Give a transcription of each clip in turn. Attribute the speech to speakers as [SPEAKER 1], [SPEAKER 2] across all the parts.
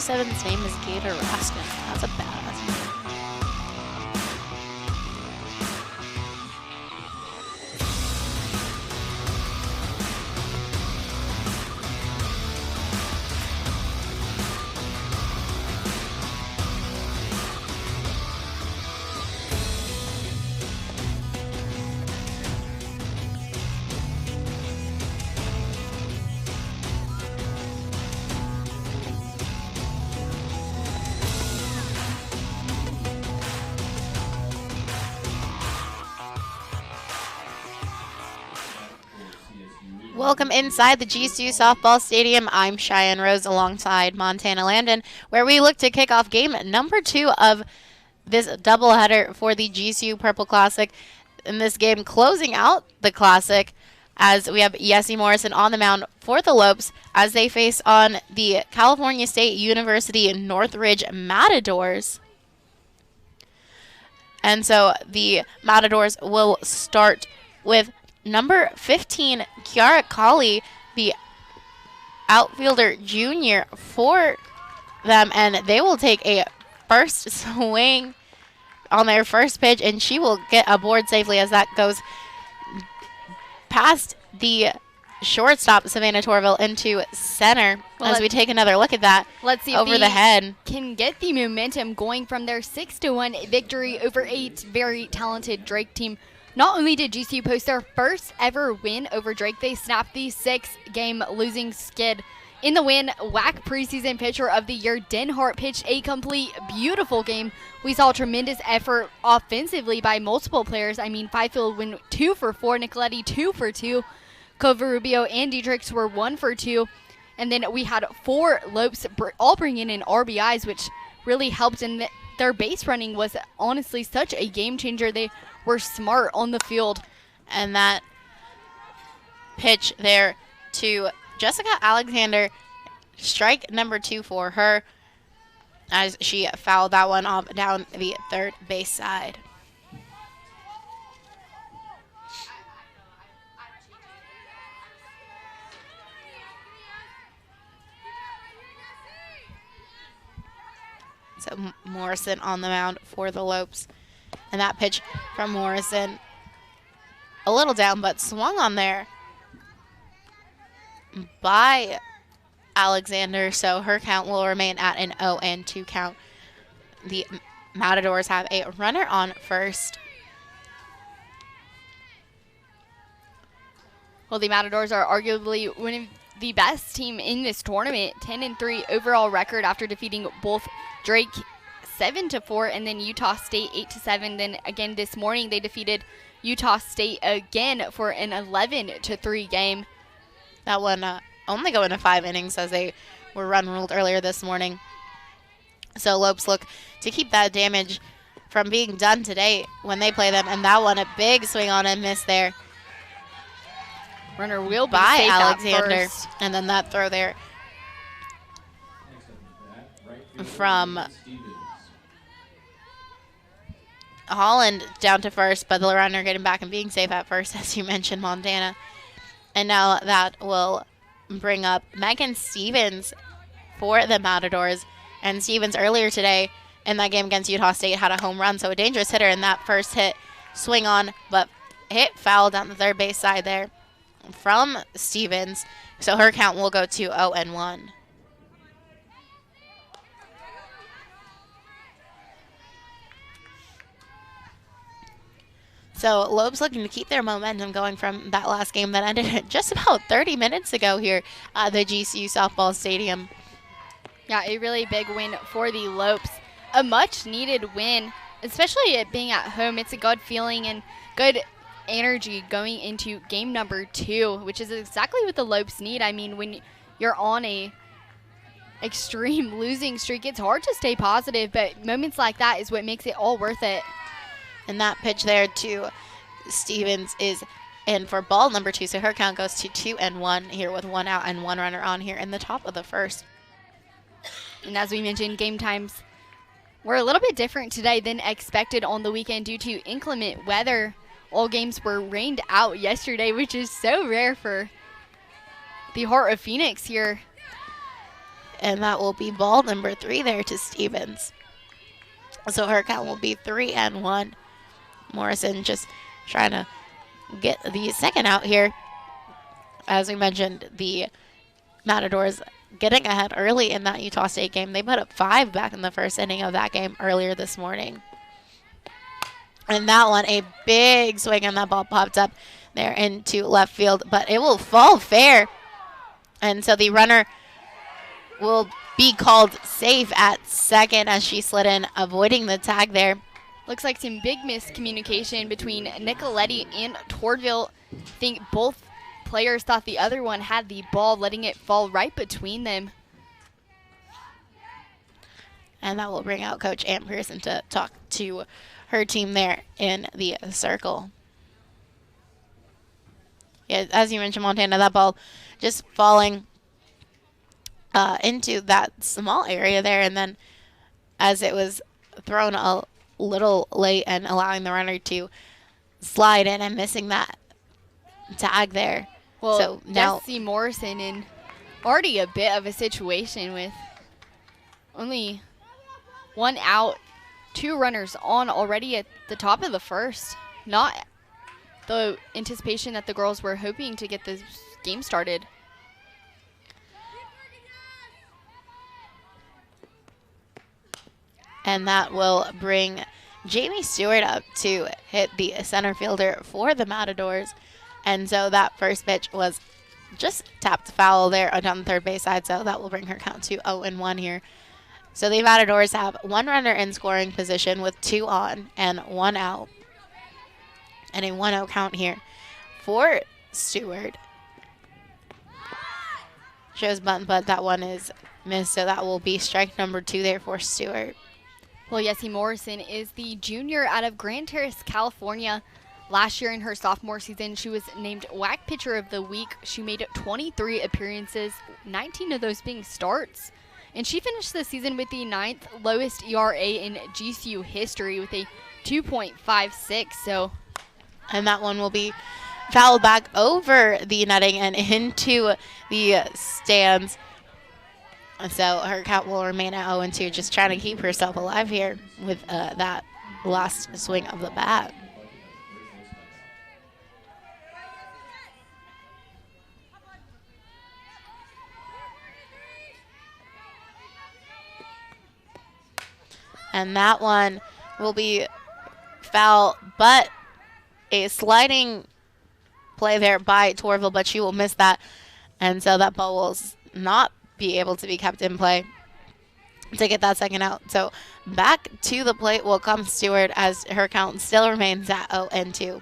[SPEAKER 1] Seven's name is Gator Raskin. That's a badass name. Welcome inside the GCU Softball Stadium. I'm Cheyenne Rose alongside Montana Landon, where we look to kick off game number 2 of this doubleheader for the GCU Purple Classic. In this game, closing out the Classic, as we have Yessie Morrison on the mound for the Lopes as they face on the California State University Northridge Matadors. And so the Matadors will start with number 15, Kiara Colley, the outfielder junior for them, and they will take a first swing on their first pitch, and she will get aboard safely as that goes past the shortstop, Savannah Torville, into center. Well, as we take another look at that,
[SPEAKER 2] let's see
[SPEAKER 1] over
[SPEAKER 2] if
[SPEAKER 1] the head.
[SPEAKER 2] Can get the momentum going from their 6-1 victory over a very talented Drake team. Not only did GCU post their first ever win over Drake, they snapped the 6-game losing skid. In the win, WAC preseason pitcher of the year, Den Hart, pitched a complete, beautiful game. We saw tremendous effort offensively by multiple players. I mean, Fifield went 2 for 4, Nicoletti 2 for 2, Covarubio and Dietrichs were 1 for 2. And then we had 4 Lopes all bringing in RBIs, which really helped. And their base running was honestly such a game changer. They were smart on the field.
[SPEAKER 1] And that pitch there to Jessica Alexander, strike number 2 for her, as she fouled that one off down the third base side. So Morrison on the mound for the Lopes. And that pitch from Morrison, a little down, but swung on there by Alexander. So her count will remain at an 0-2 count. The Matadors have a runner on first.
[SPEAKER 2] Well, the Matadors are arguably one of the best team in this tournament. 10-3 overall record after defeating both Drake 7-4 and then Utah State 8-7. Then again this morning they defeated Utah State again for an 11-3 game.
[SPEAKER 1] That one only going to 5 innings as they were run ruled earlier this morning. So Lopes look to keep that damage from being done today when they play them. And that one, a big swing on and miss there.
[SPEAKER 2] Runner will be
[SPEAKER 1] by
[SPEAKER 2] safe
[SPEAKER 1] Alexander. And then that throw there from Holland down to first, but the runner getting back and being safe at first, as you mentioned, Montana. And now that will bring up Megan Stevens for the Matadors. And Stevens earlier today in that game against Utah State had a home run, so a dangerous hitter in that first hit. Swing on, but hit foul down the third base side there from Stevens. So her count will go to 0-1. So Lopes looking to keep their momentum going from that last game that ended just about 30 minutes ago here at the GCU Softball Stadium.
[SPEAKER 2] Yeah, a really big win for the Lopes. A much-needed win, especially it being at home. It's a good feeling and good energy going into game number 2, which is exactly what the Lopes need. I mean, when you're on a extreme losing streak, it's hard to stay positive, but moments like that is what makes it all worth it.
[SPEAKER 1] And that pitch there to Stevens is in for ball number 2. So her count goes to 2-1 here with 1 out and 1 runner on here in the top of the first.
[SPEAKER 2] And as we mentioned, game times were a little bit different today than expected on the weekend due to inclement weather. All games were rained out yesterday, which is so rare for the Heart of Phoenix here
[SPEAKER 1] and that will be ball number 3 there to Stevens. So her count will be 3-1. Morrison just trying to get the second out here. As we mentioned, the Matadors getting ahead early in that Utah State game. They put up 5 back in the first inning of that game earlier this morning. And that one, a big swing, and that ball popped up there into left field, but it will fall fair. And so the runner will be called safe at second as she slid in, avoiding the tag there.
[SPEAKER 2] Looks like some big miscommunication between Nicoletti and Tourville. I think both players thought the other one had the ball, letting it fall right between them.
[SPEAKER 1] And that will bring out Coach Ann Pearson to talk to her team there in the circle. Yeah, as you mentioned, Montana, that ball just falling into that small area there, and then as it was thrown a little late and allowing the runner to slide in and missing that tag there.
[SPEAKER 2] Well,
[SPEAKER 1] so now
[SPEAKER 2] Jesse Morrison in already a bit of a situation with only 1 out, 2 runners on already at the top of the first. Not the anticipation that the girls were hoping to get this game started.
[SPEAKER 1] And that will bring Jamie Stewart up to hit the center fielder for the Matadors. And so that first pitch was just tapped foul there down the third base side. So that will bring her count to 0-1 here. So the Matadors have 1 runner in scoring position with 2 on and 1 out. And a 1-0 count here for Stewart. Shows bunt, but that one is missed. So that will be strike number 2 there for Stewart.
[SPEAKER 2] Well, Jessie Morrison is the junior out of Grand Terrace, California. Last year in her sophomore season, she was named WAC Pitcher of the Week. She made 23 appearances, 19 of those being starts. And she finished the season with the 9th lowest ERA in GCU history with a 2.56.
[SPEAKER 1] And that one will be fouled back over the netting and into the stands. So her count will remain at 0-2, just trying to keep herself alive here with that last swing of the bat. And that one will be foul, but a sliding play there by Tourville, but she will miss that. And so that ball will not be able to be kept in play to get that second out. So back to the plate will come Stewart as her count still remains at 0-2.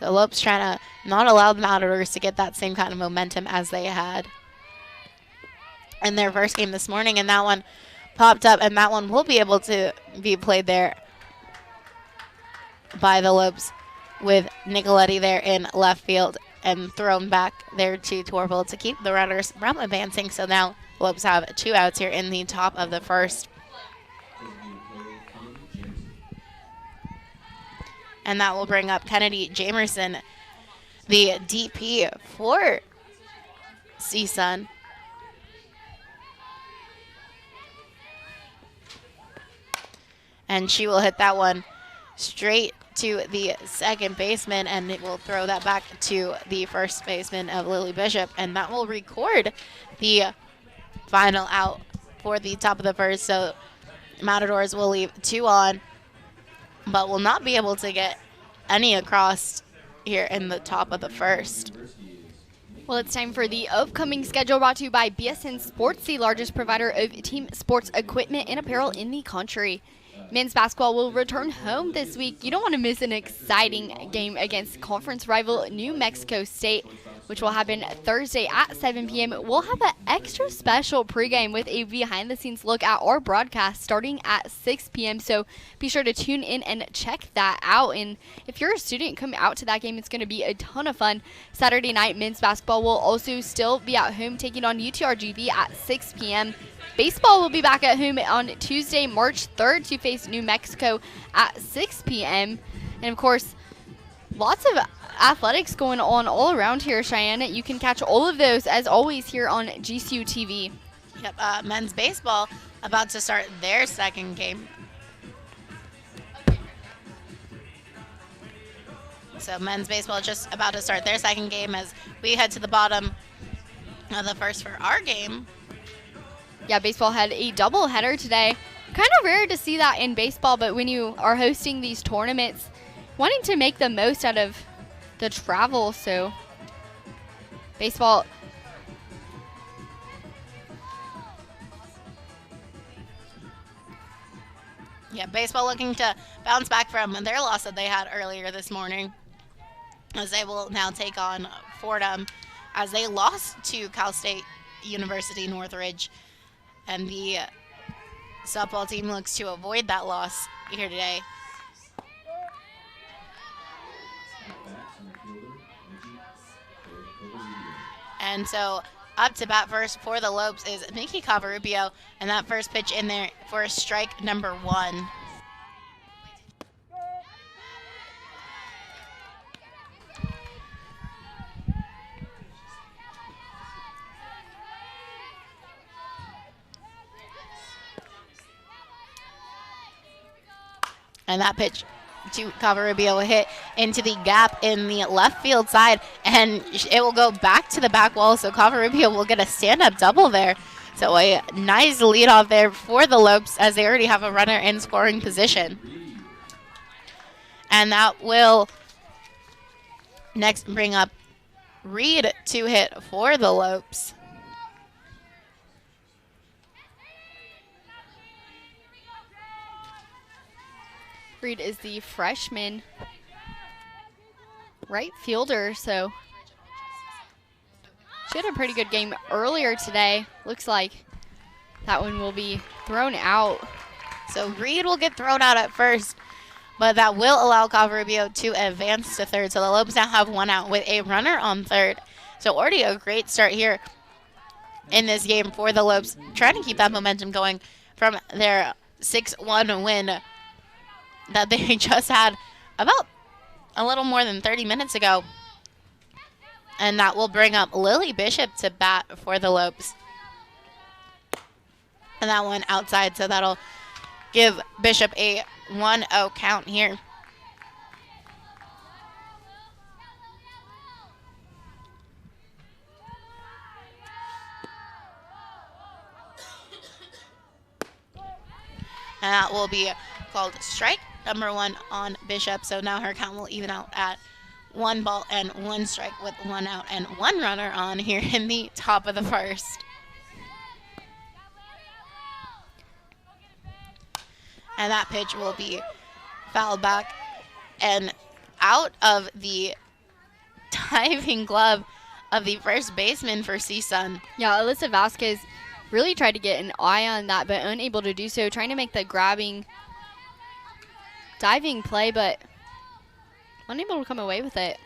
[SPEAKER 1] So Lopes trying to not allow the Matadors to get that same kind of momentum as they had in their first game this morning, and that one popped up, and that one will be able to be played there by the Lopes with Nicoletti there in left field and thrown back there to Tourville to keep the runners from advancing. So now Lopes have 2 outs here in the top of the first. And that will bring up Kennedy Jamerson, the DP for CSUN. And she will hit that one straight to the second baseman, and it will throw that back to the first baseman of Lily Bishop, and that will record the final out for the top of the first. So Matadors will leave 2 on, but will not be able to get any across here in the top of the first.
[SPEAKER 2] Well, it's time for the upcoming schedule, brought to you by BSN Sports, the largest provider of team sports equipment and apparel in the country. Men's basketball will return home this week. You don't want to miss an exciting game against conference rival New Mexico State, which will happen Thursday at 7 p.m. We'll have an extra special pregame with a behind-the-scenes look at our broadcast starting at 6 p.m. So be sure to tune in and check that out. And if you're a student, come out to that game. It's going to be a ton of fun. Saturday night, men's basketball will also still be at home taking on UTRGV at 6 p.m. Baseball will be back at home on Tuesday, March 3rd to face New Mexico at 6 p.m. And, of course, lots of athletics going on all around here, Cheyenne. You can catch all of those, as always, here on GCU TV.
[SPEAKER 1] Yep, men's baseball about to start their second game. So men's baseball just about to start their second game as we head to the bottom of the first for our game.
[SPEAKER 2] Yeah, baseball had a doubleheader today. Kind of rare to see that in baseball, but when you are hosting these tournaments, wanting to make the most out of the travel, so baseball.
[SPEAKER 1] Yeah, baseball looking to bounce back from their loss that they had earlier this morning, as they will now take on Fordham as they lost to Cal State University Northridge. And the softball team looks to avoid that loss here today. And so up to bat first for the Lopes is Mickey Covarubio, and that first pitch in there for strike number 1. And that pitch to Covarubio hit into the gap in the left field side, and it will go back to the back wall, so Covarubio will get a stand-up double there. So a nice lead off there for the Lopes, as they already have a runner in scoring position. And that will next bring up Reed to hit for the Lopes.
[SPEAKER 2] Reed is the freshman right fielder, so she had a pretty good game earlier today. Looks like that one will be thrown out.
[SPEAKER 1] So Reed will get thrown out at first, but that will allow Covarubio to advance to third. So the Lopes now have 1 out with a runner on third. So already a great start here in this game for the Lopes, trying to keep that momentum going from their 6-1 win that they just had about a little more than 30 minutes ago. And that will bring up Lily Bishop to bat for the Lopes. And that one outside, so that'll give Bishop a 1-0 count here. And that will be called strike number 1 on Bishop. So now her count will even out at 1 ball and 1 strike with 1 out and 1 runner on here in the top of the first. And that pitch will be fouled back and out of the diving glove of the first baseman for CSUN.
[SPEAKER 2] Yeah, Alyssa Vasquez really tried to get an eye on that, but unable to do so, trying to make the diving play, but unable to come away with it.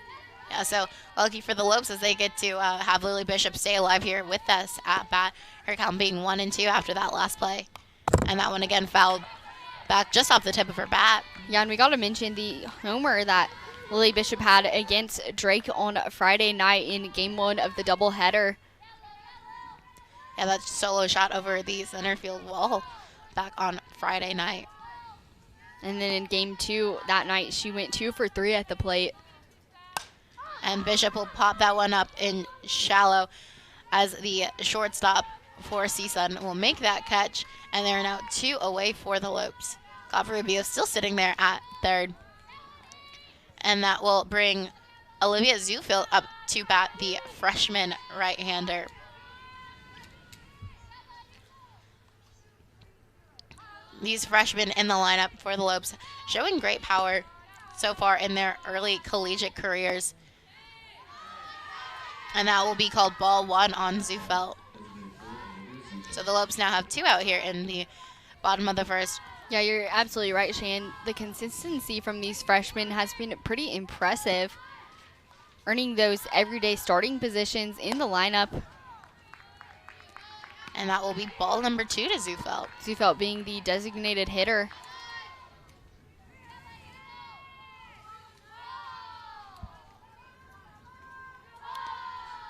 [SPEAKER 1] Yeah, so lucky for the Lopes as they get to have Lily Bishop stay alive here with us at bat. Her count being 1-2 after that last play. And that one again fouled back just off the tip of her bat.
[SPEAKER 2] Yeah, and we got to mention the homer that Lily Bishop had against Drake on Friday night in game 1 of the doubleheader.
[SPEAKER 1] Yeah, that solo shot over the center field wall back on Friday night.
[SPEAKER 2] And then in game 2 that night, she went 2 for 3 at the plate.
[SPEAKER 1] And Bishop will pop that one up in shallow as the shortstop for CSUN will make that catch. And they're now 2 away for the Lopes. Covarubio still sitting there at third. And that will bring Olivia Zufil up to bat, the freshman right-hander. These freshmen in the lineup for the Lopes showing great power so far in their early collegiate careers. And that will be called ball 1 on Zufel. So the Lopes now have 2 out here in the bottom of the first.
[SPEAKER 2] Yeah, you're absolutely right, Shane. The consistency from these freshmen has been pretty impressive, earning those everyday starting positions in the lineup.
[SPEAKER 1] And that will be ball number 2 to Zufel.
[SPEAKER 2] Zufel being the designated hitter.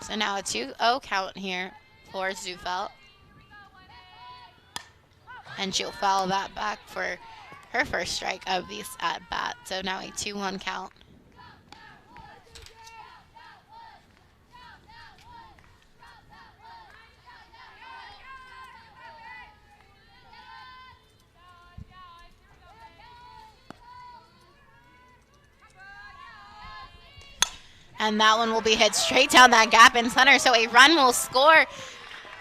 [SPEAKER 1] So now a 2-0 count here for Zufelt. And she'll foul that back for her first strike of this at bat. So now a 2-1 count. And that one will be hit straight down that gap in center. So a run will score.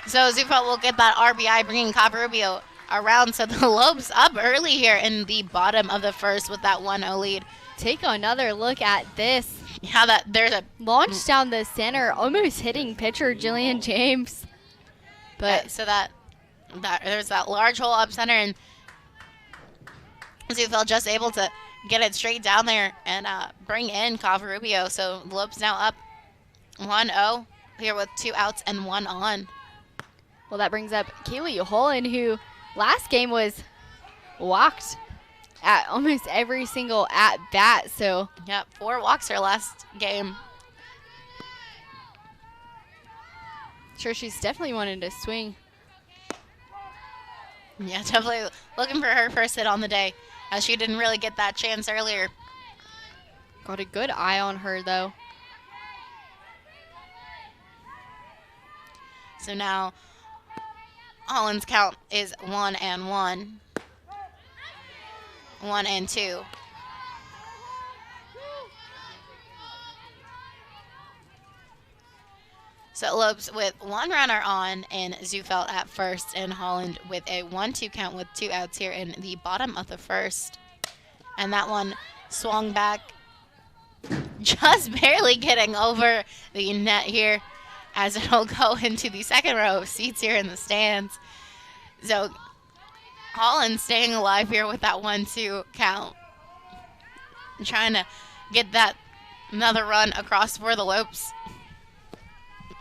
[SPEAKER 1] So Zufelt will get that RBI, bringing Covarubio around. So the Lopes up early here in the bottom of the first with that 1-0 lead.
[SPEAKER 2] Take another look at this.
[SPEAKER 1] Yeah, there's a
[SPEAKER 2] launch down the center, almost hitting pitcher Jillian James. But
[SPEAKER 1] so that there's that large hole up center, and Zufelt just able to get it straight down there and bring in Covarubio. So the Lopes now up 1-0 here with 2 outs and 1 on.
[SPEAKER 2] Well, that brings up Kaylee Holland, who last game was walked at almost every single at bat. So
[SPEAKER 1] yep, 4 walks her last game.
[SPEAKER 2] Sure, she's definitely wanted to swing.
[SPEAKER 1] Yeah, definitely looking for her first hit on the day, as she didn't really get that chance earlier.
[SPEAKER 2] Got a good eye on her, though.
[SPEAKER 1] So now Holland's count is 1-1. 1-2. So Lopes with 1 runner on and Zufelt at first, and Holland with a 1-2 count with 2 outs here in the bottom of the first. And that one swung back, just barely getting over the net here, as it'll go into the second row of seats here in the stands. So Holland staying alive here with that 1-2 count, trying to get that another run across for the Lopes.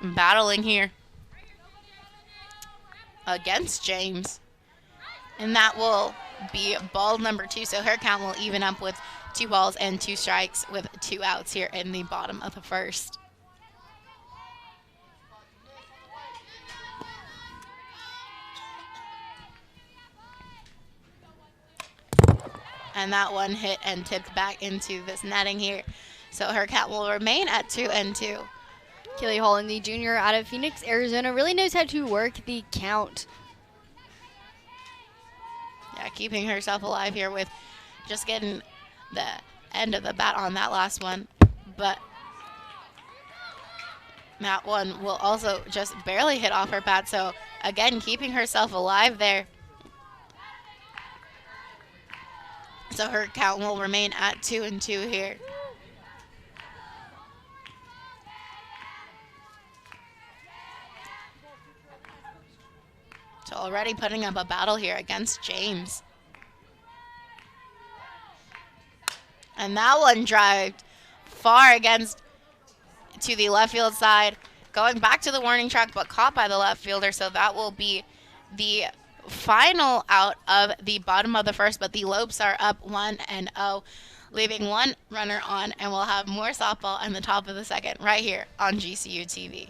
[SPEAKER 1] Battling here against James, and that will be ball number 2, so her count will even up with 2 balls and 2 strikes with 2 outs here in the bottom of the first. And that one hit and tipped back into this netting here, so her count will remain at 2-2.
[SPEAKER 2] Kaylee Holland, the junior out of Phoenix, Arizona, really knows how to work the count.
[SPEAKER 1] Yeah, keeping herself alive here with just getting the end of the bat on that last one. But that one will also just barely hit off her bat. So, again, keeping herself alive there. So her count will remain at 2-2 here. So already putting up a battle here against James. And that one drived far against to the left field side, going back to the warning track, but caught by the left fielder. So that will be the final out of the bottom of the first, but the Lopes are up 1-0, leaving 1 runner on, and we'll have more softball in the top of the second right here on GCU TV.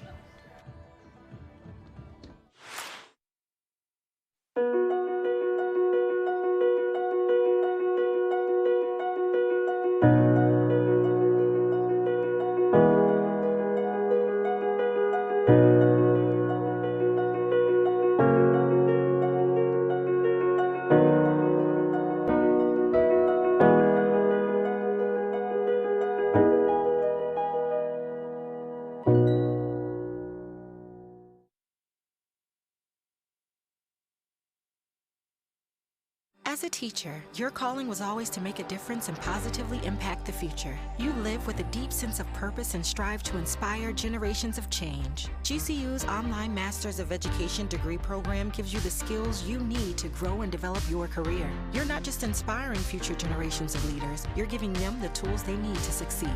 [SPEAKER 3] As a teacher, your calling was always to make a difference and positively impact the future. You live with a deep sense of purpose and strive to inspire generations of change. GCU's online Masters of Education degree program gives you the skills you need to grow and develop your career. You're not just inspiring future generations of leaders, you're giving them the tools they need to succeed.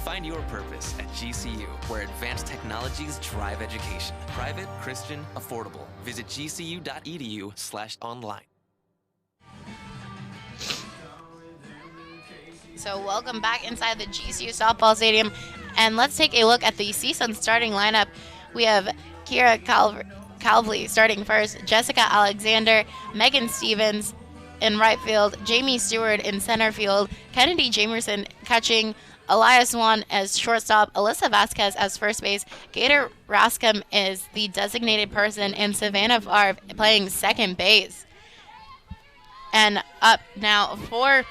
[SPEAKER 4] Find your purpose at GCU, where advanced technologies drive education. Private, Christian, affordable. Visit gcu.edu/online.
[SPEAKER 1] So welcome back inside the GCU softball stadium. And let's take a look at the CSUN starting lineup. We have Kira Calvley starting first, Jessica Alexander, Megan Stevens in right field, Jamie Stewart in center field, Kennedy Jamerson catching, Elias Swan as shortstop, Alyssa Vasquez as first base, Gator Rascom is the designated person, and Savannah Favre playing second base. And up now for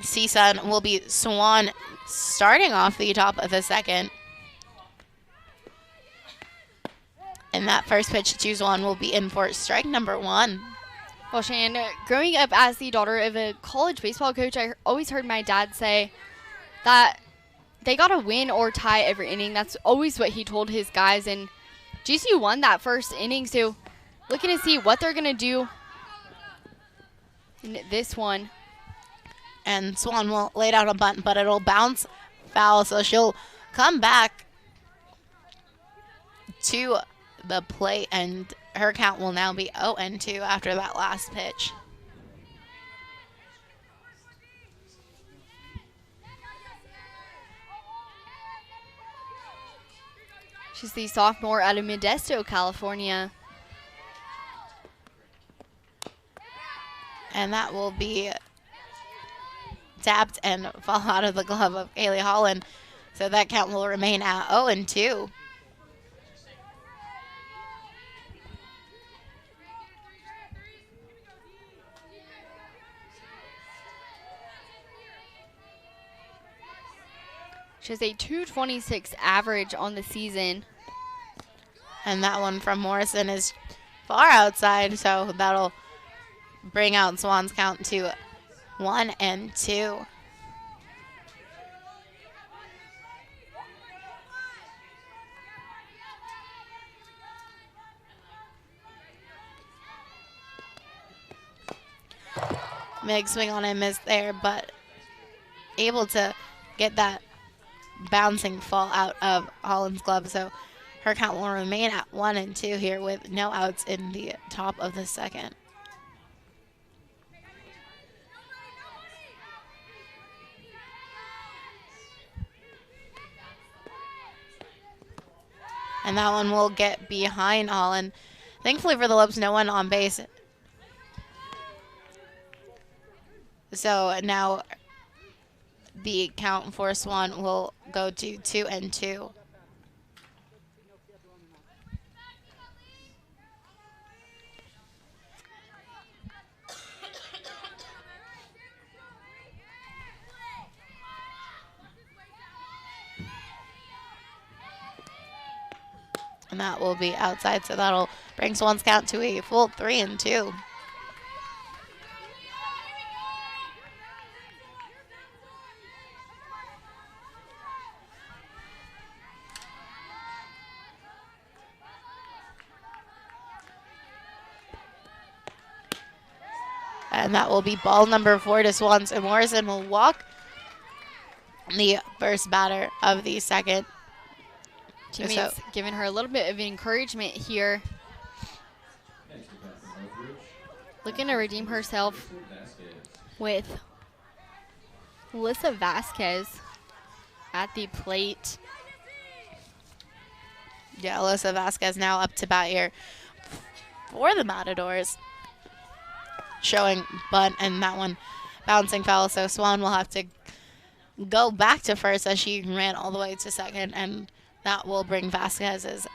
[SPEAKER 1] CSUN will be Swan starting off the top of the second. And that first pitch to Swan will be in for strike number 1.
[SPEAKER 2] Well, Shan, growing up as the daughter of a college baseball coach, I always heard my dad say that they got to win or tie every inning. That's always what he told his guys. And GCU won that first inning, so looking to see what they're going to do in this one.
[SPEAKER 1] And Swan will lay down a bunt, but it'll bounce foul, so she'll come back to the plate, and her count will now be 0-2 after that last pitch.
[SPEAKER 2] She's the sophomore out of Modesto, California.
[SPEAKER 1] And that will be tapped and fall out of the glove of Kaylee Holland. So that count will remain at 0-2.
[SPEAKER 2] She has a .226 average on the season.
[SPEAKER 1] And that one from Morrison is far outside, so that'll bring out Swan's count to 1-2. Big swing on and miss there, but able to get that bouncing fall out of Holland's glove. So her count will remain at 1-2 here with no outs in the top of the second. And that one will get behind Holland. Thankfully for the Lopes, no one on base. So now the count for Swan will go to 2-2. And that will be outside, so that'll bring Swan's count to a full 3-2. And that will be ball number 4 to Swans, and Morrison will walk the first batter of the second.
[SPEAKER 2] Teammates giving her a little bit of encouragement here. Looking to redeem herself with Alyssa Vasquez at the plate.
[SPEAKER 1] Yeah, Alyssa Vasquez now up to bat here for the Matadors. Showing bunt, and that one bouncing foul, so Swan will have to go back to first as she ran all the way to second, and that will bring Vasquez's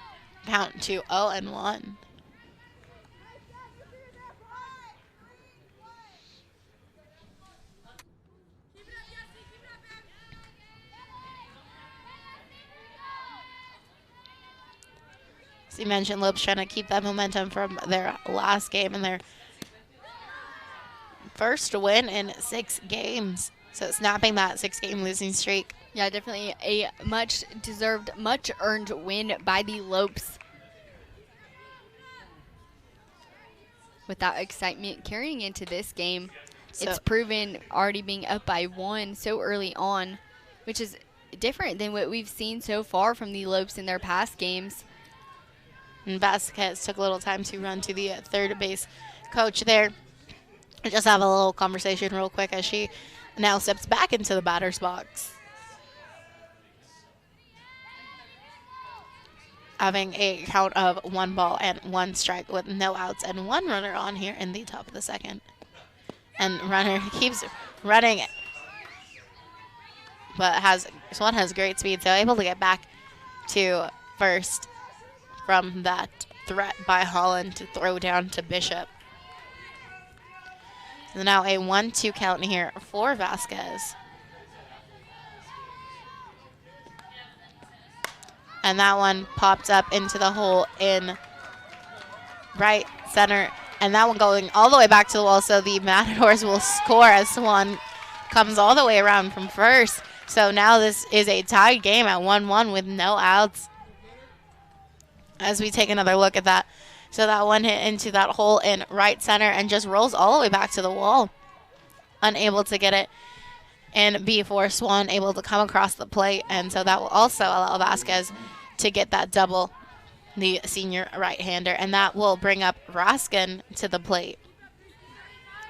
[SPEAKER 1] count to 0-1. As you mentioned, Lopes trying to keep that momentum from their last game and their first win in 6 games. So snapping that 6-game losing streak.
[SPEAKER 2] Yeah, definitely a much-deserved, much-earned win by the Lopes. With that excitement carrying into this game, it's proven already being up by 1 so early on, which is different than what we've seen so far from the Lopes in their past games.
[SPEAKER 1] And Vasquez took a little time to run to the third base coach there. Just have a little conversation real quick as she now steps back into the batter's box. having a count of 1 ball and 1 strike with no outs and 1 runner on here in the top of the second. And runner keeps running, but Swan has great speed, so able to get back to first from that threat by Holland to throw down to Bishop. So now a 1-2 count here for Vasquez. And that one popped up into the hole in right center. And that one going all the way back to the wall. So the Matadors will score as Swan comes all the way around from first. So now this is a tied game at 1-1 with no outs. As we take another look at that. So that one hit into that hole in right center and just rolls all the way back to the wall. Unable to get it. And before Swan able to come across the plate. And so that will also allow Vasquez to get that double, the senior right-hander. And that will bring up Raskin to the plate.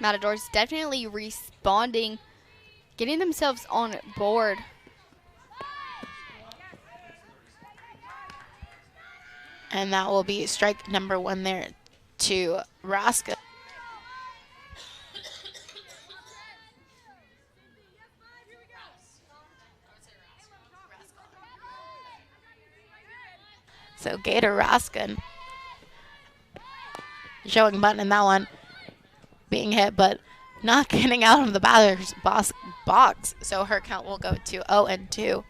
[SPEAKER 2] Matadors definitely responding, getting themselves on board.
[SPEAKER 1] And that will be strike number 1 there to Raskin. So Gator Raskin showing button in that one, being hit, but not getting out of the batter's box. So her count will go to 0-2.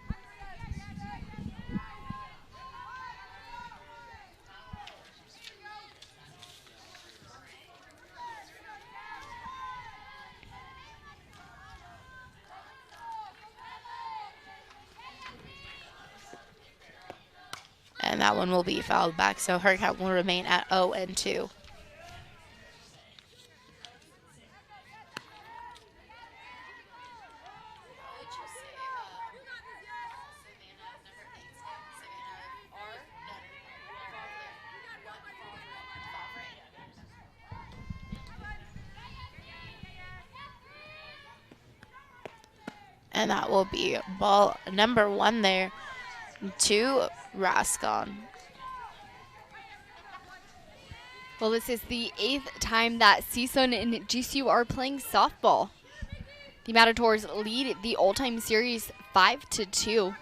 [SPEAKER 1] And that one will be fouled back, so her count will remain at 0-2. And that will be ball number 1 there to Raskin.
[SPEAKER 2] Well, this is the 8th time that CSUN and GCU are playing softball. The Matadors lead the all-time series 5-2.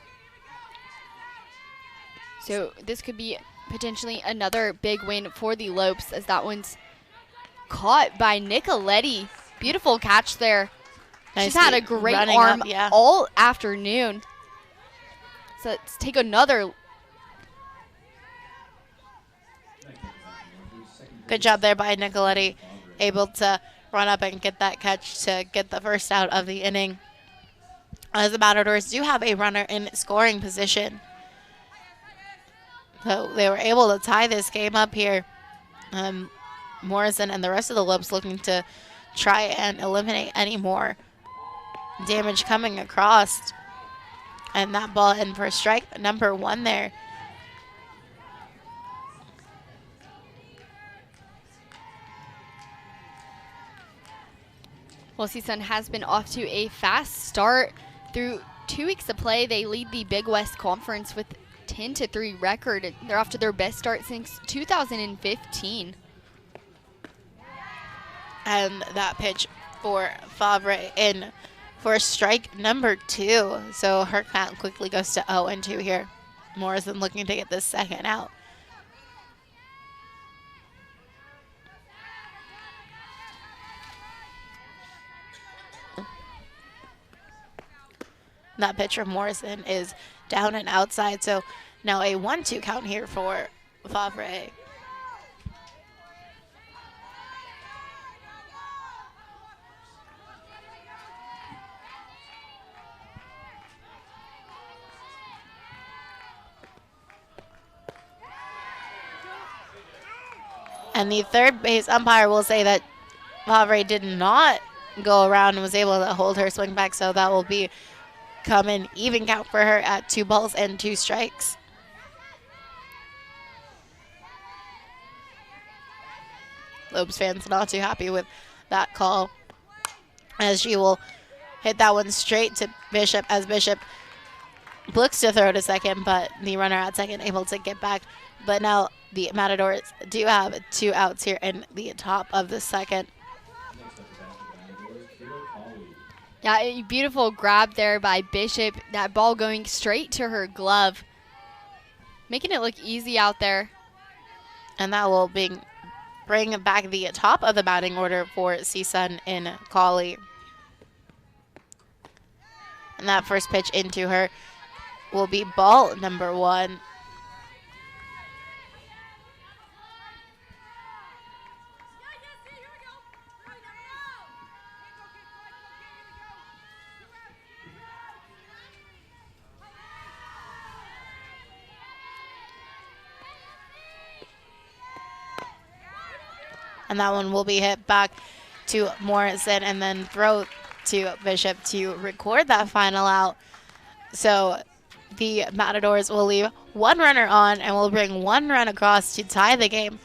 [SPEAKER 2] So this could be potentially another big win for the Lopes, as that one's caught by Nicoletti. Beautiful catch there.
[SPEAKER 1] Nice.
[SPEAKER 2] She's had a great arm
[SPEAKER 1] up, yeah.
[SPEAKER 2] all afternoon. So let's take another.
[SPEAKER 1] Good job there by Nicoletti, able to run up and get that catch to get the first out of the inning. As the Matadors do have a runner in scoring position. So they were able to tie this game up here. Morrison and the rest of the Lopes looking to try and eliminate any more damage coming across. And that ball in for strike number 1 there.
[SPEAKER 2] Well, CSUN has been off to a fast start. Through 2 weeks of play, they lead the Big West Conference with 10-3 record. They're off to their best start since 2015. And
[SPEAKER 1] that pitch for Favre in for strike number 2. So her count quickly goes to 0-2 here. Morrison looking to get this second out. That pitch from Morrison is down and outside. So now a 1-2 count here for Favre. And the third base umpire will say that Favre did not go around and was able to hold her swing back, so that will be come in even count for her at 2 balls and 2 strikes. Lopes fans not too happy with that call, as she will hit that one straight to Bishop, as Bishop looks to throw to second, but the runner at second able to get back But now the Matadors do have 2 outs here in the top of the second.
[SPEAKER 2] Yeah, a beautiful grab there by Bishop. That ball going straight to her glove, making it look easy out there.
[SPEAKER 1] And that will bring back the top of the batting order for CSUN in Collie. And that first pitch into her will be ball number 1. And that one will be hit back to Morrison and then throw to Bishop to record that final out. So the Matadors will leave 1 runner on and will bring 1 run across to tie the game.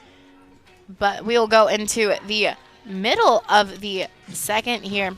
[SPEAKER 1] But we will go into the middle of the second here.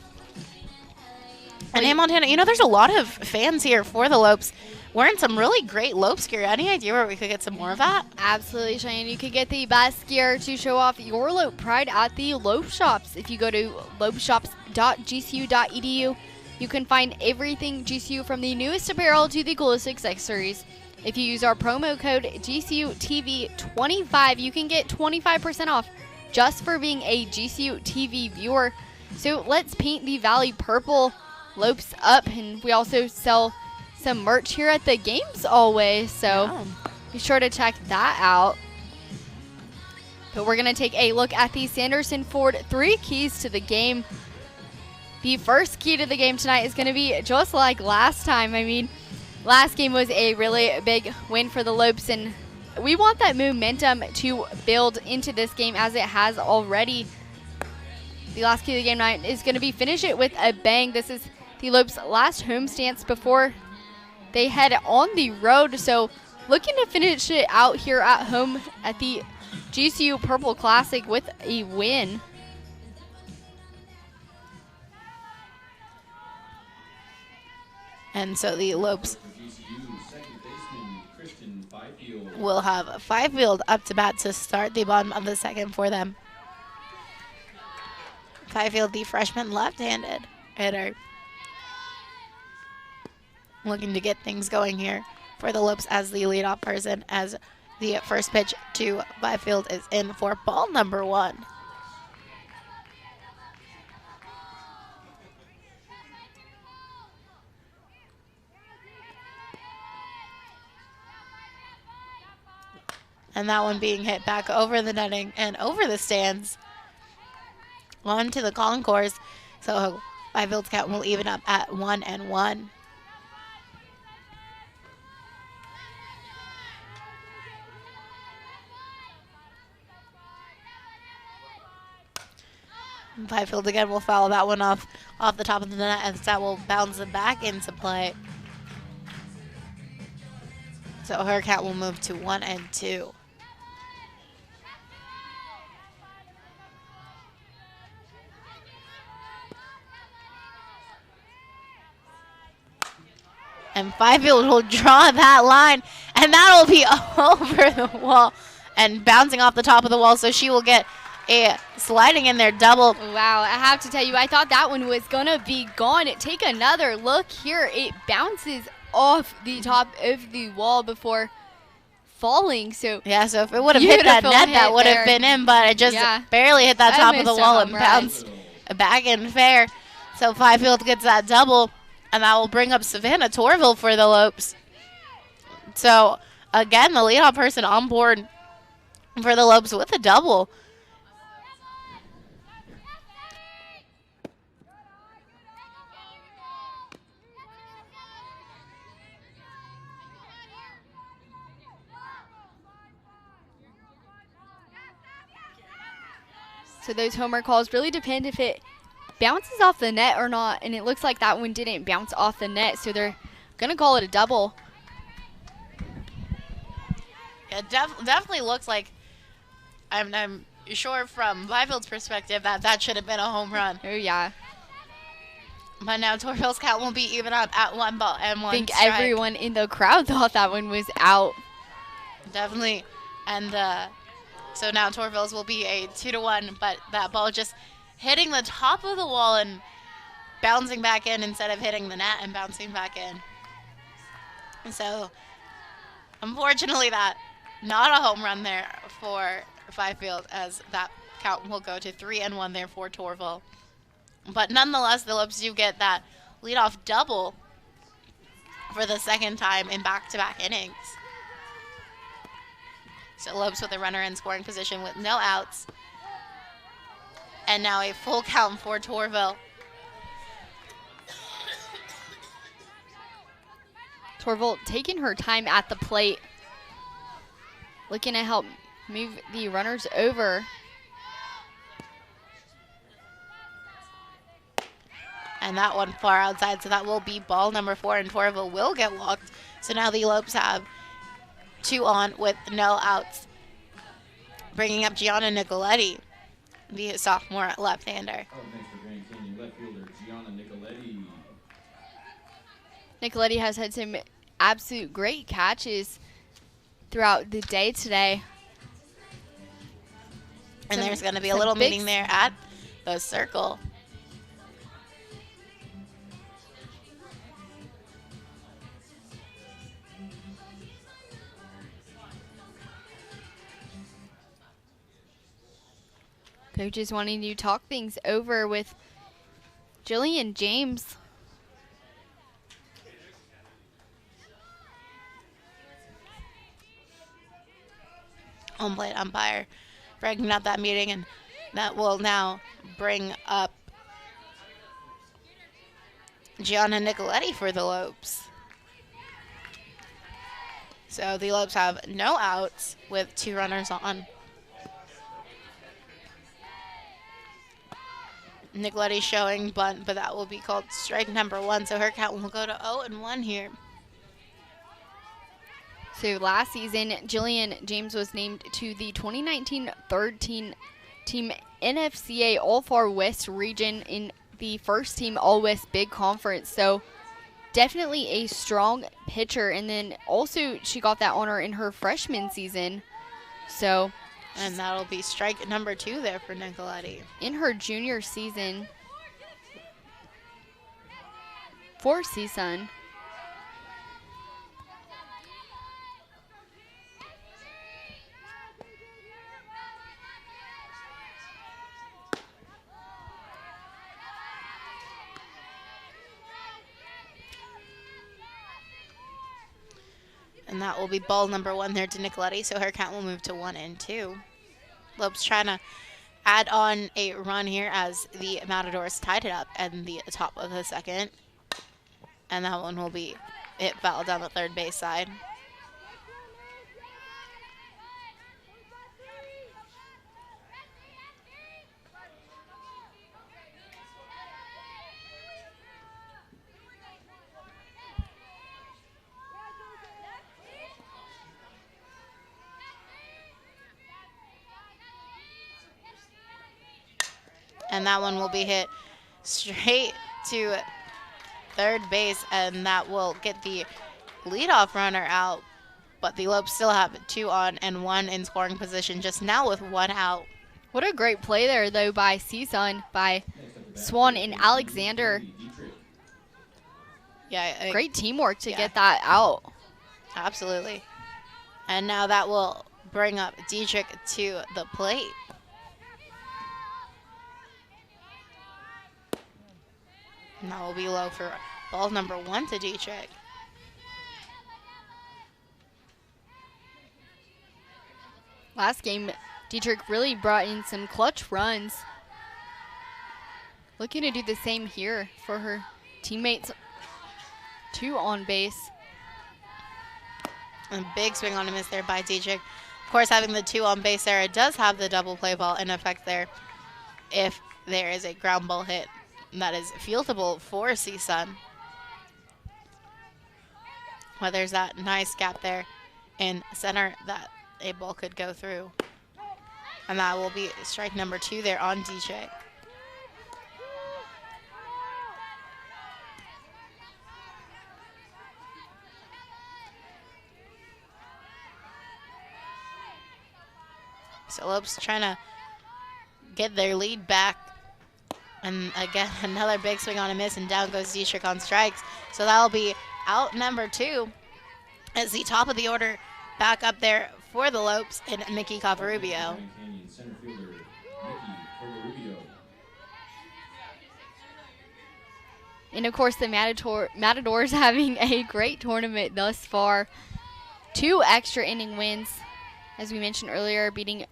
[SPEAKER 1] And hey, Montana, you know, there's a lot of fans here for the Lopes wearing some really great Lopes gear. Any idea where we could get some more of that?
[SPEAKER 2] Absolutely, Cheyenne. You could get the best gear to show off your Lope pride at the Lope Shops. If you go to lopeshops.gcu.edu, you can find everything GCU from the newest apparel to the coolest accessories. If you use our promo code GCUTV25, you can get 25% off just for being a GCU TV viewer. So let's paint the Valley purple Lopes up, and we also sell some merch here at the games always, so be sure to check that out. But we're going to take a look at the Sanderson Ford 3 keys to the game. The first key to the game tonight is going to be just like last time. I mean, last game was a really big win for the Lopes, and we want that momentum to build into this game as it has already. The last key of the game tonight is going to be finish it with a bang. This is the Lopes' last home stance before they head on the road, so looking to finish it out here at home at the GCU Purple Classic with a win.
[SPEAKER 1] And so the Lopes will have Fifield up to bat to start the bottom of the second for them. Fifield, the freshman left-handed hitter, looking to get things going here for the Lopes as the leadoff person, as the first pitch to Byfield is in for ball number 1. And that one being hit back over the netting and over the stands onto the concourse. So Byfield's count will even up at 1-1. Byfield again will foul that one off the top of the net, as that will bounce it back into play. So her count will move to 1-2. And Fifield will draw that line, and that'll be over the wall and bouncing off the top of the wall, so she will get a sliding in there double.
[SPEAKER 2] Wow, I have to tell you, I thought that one was going to be gone. Take another look here. It bounces off the top of the wall before falling. So
[SPEAKER 1] yeah, so if it would have hit that net, that would have been in, but it just barely hit that top of the wall and bounced back in fair. So Fifield gets that double, and that will bring up Savannah Torville for the Lopes. So again, the leadoff person on board for the Lopes with a double.
[SPEAKER 2] So those homer calls really depend if it bounces off the net or not, and it looks like that one didn't bounce off the net, so they're going to call it a double.
[SPEAKER 1] It definitely looks like, I'm sure from Byfield's perspective, that should have been a home run.
[SPEAKER 2] Oh, yeah.
[SPEAKER 1] But now Torville's count will be even up at 1 ball and 1
[SPEAKER 2] I think
[SPEAKER 1] strike.
[SPEAKER 2] everyone in the crowd thought that one was out.
[SPEAKER 1] Definitely And so now Torville's will be a 2-1, but that ball just hitting the top of the wall and bouncing back in instead of hitting the net and bouncing back in. So unfortunately that not a home run there for Fifield, as that count will go to 3-1 there for Torville. But nonetheless, the Lopes do get that leadoff double for the second time in back-to-back innings. So Lopes with a runner in scoring position with no outs. And now a full count for Torville.
[SPEAKER 2] Torville taking her time at the plate, looking to help move the runners over.
[SPEAKER 1] And that one far outside, so that will be ball number 4, and Torville will get walked. So now the Lopes have 2 on with no outs. Bringing up Gianna Nicoletti, the sophomore left-hander.
[SPEAKER 5] Next for Grand Canyon left fielder Gianna Nicoletti.
[SPEAKER 2] Nicoletti has had some absolute great catches throughout the day today.
[SPEAKER 1] And there's going to be a little meeting there at the circle.
[SPEAKER 2] Coaches wanting to talk things over with Jillian James.
[SPEAKER 1] Home plate umpire breaking up that meeting, and that will now bring up Gianna Nicoletti for the Lopes. So the Lopes have no outs with 2 runners on. Nicoletti showing bunt, but that will be called strike number 1, so her count will go to 0-1 here.
[SPEAKER 2] So last season, Jillian James was named to the 2019 third team NFCA All-Far West region in the first team All-West Big Conference. So definitely a strong pitcher. And then also she got that honor in her freshman season. So,
[SPEAKER 1] and that'll be strike number 2 there for Nicoletti.
[SPEAKER 2] In her junior season for CSUN.
[SPEAKER 1] And that will be ball number 1 there to Nicoletti, so her count will move to 1-2. Lopes trying to add on a run here as the Matadors tied it up in the top of the second. And that one will be hit foul down the third base side. And that one will be hit straight to third base, and that will get the leadoff runner out. But the Lopes still have 2 on and 1 in scoring position, just now with 1 out.
[SPEAKER 2] What a great play there, though, by CSUN, by Swan and Alexander.
[SPEAKER 1] Yeah,
[SPEAKER 2] great teamwork to get that out.
[SPEAKER 1] Absolutely. And now that will bring up Dietrich to the plate. And that will be low for ball number 1 to Dietrich.
[SPEAKER 2] Last game, Dietrich really brought in some clutch runs. Looking to do the same here for her teammates. 2 on base.
[SPEAKER 1] A big swing on a miss there by Dietrich. Of course, having the 2 on base there, it does have the double play ball in effect there if there is a ground ball hit that is fieldable for CSUN. Well, there's that nice gap there in center that a ball could go through. And that will be strike number 2 there on Dietrich. So Lopes trying to get their lead back. And again, another big swing on a miss, and down goes Dietrich on strikes. So that'll be out number 2 as the top of the order back up there for the Lopes and Mickey Cavarubio.
[SPEAKER 5] Center fielder, Mickey Cavarubio.
[SPEAKER 2] And of course, the Matadors having a great tournament thus far. 2 extra inning wins, as we mentioned earlier, beating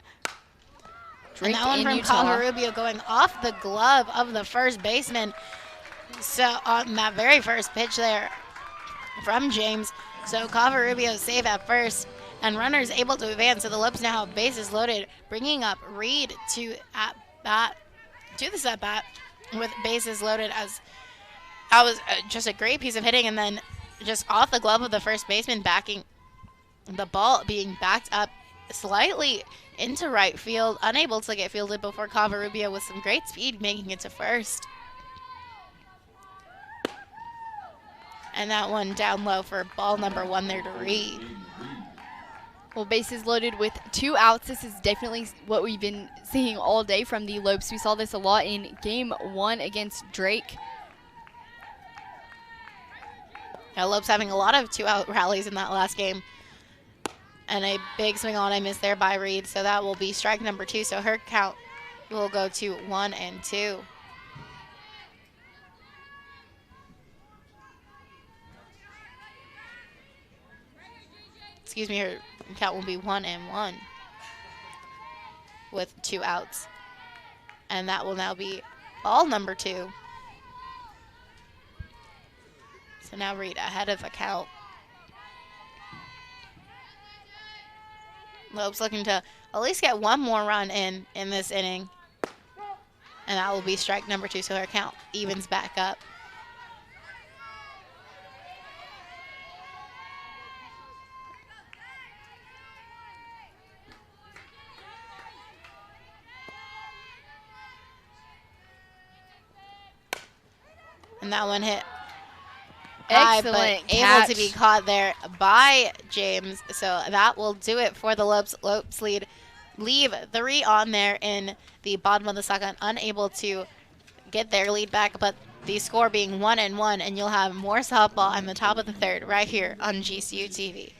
[SPEAKER 1] And that one from Cavarubio going off the glove of the first baseman. So on that very first pitch there from James. So Cavarubio save at first, and runners able to advance. So the Lopes now have bases loaded, bringing up Reed to the set bat with bases loaded. As that was just a great piece of hitting, and then just off the glove of the first baseman, backing the ball being backed up slightly into right field, unable to get fielded before Cavarubio with some great speed making it to first. And that one down low for ball number 1 there to Reed.
[SPEAKER 2] Well, bases loaded with 2 outs. This is definitely what we've been seeing all day from the Lopes. We saw this a lot in game 1 against Drake.
[SPEAKER 1] Yeah, Lopes having a lot of 2-out rallies in that last game. And a big swing on a miss there by Reed. So that will be strike number 2. So her count will go to 1-2. Excuse me, her count will be 1-1 with 2 outs. And that will now be ball number 2. So now Reed ahead of the count. Lopes looking to at least get 1 more run in this inning. And that will be strike number 2, so her count evens back up. And that one hit high, but able to be caught there by James. So that will do it for the Lopes. Lopes leave 3 on there in the bottom of the second, unable to get their lead back, but the score being 1-1, and you'll have more softball on the top of the third right here on GCU TV.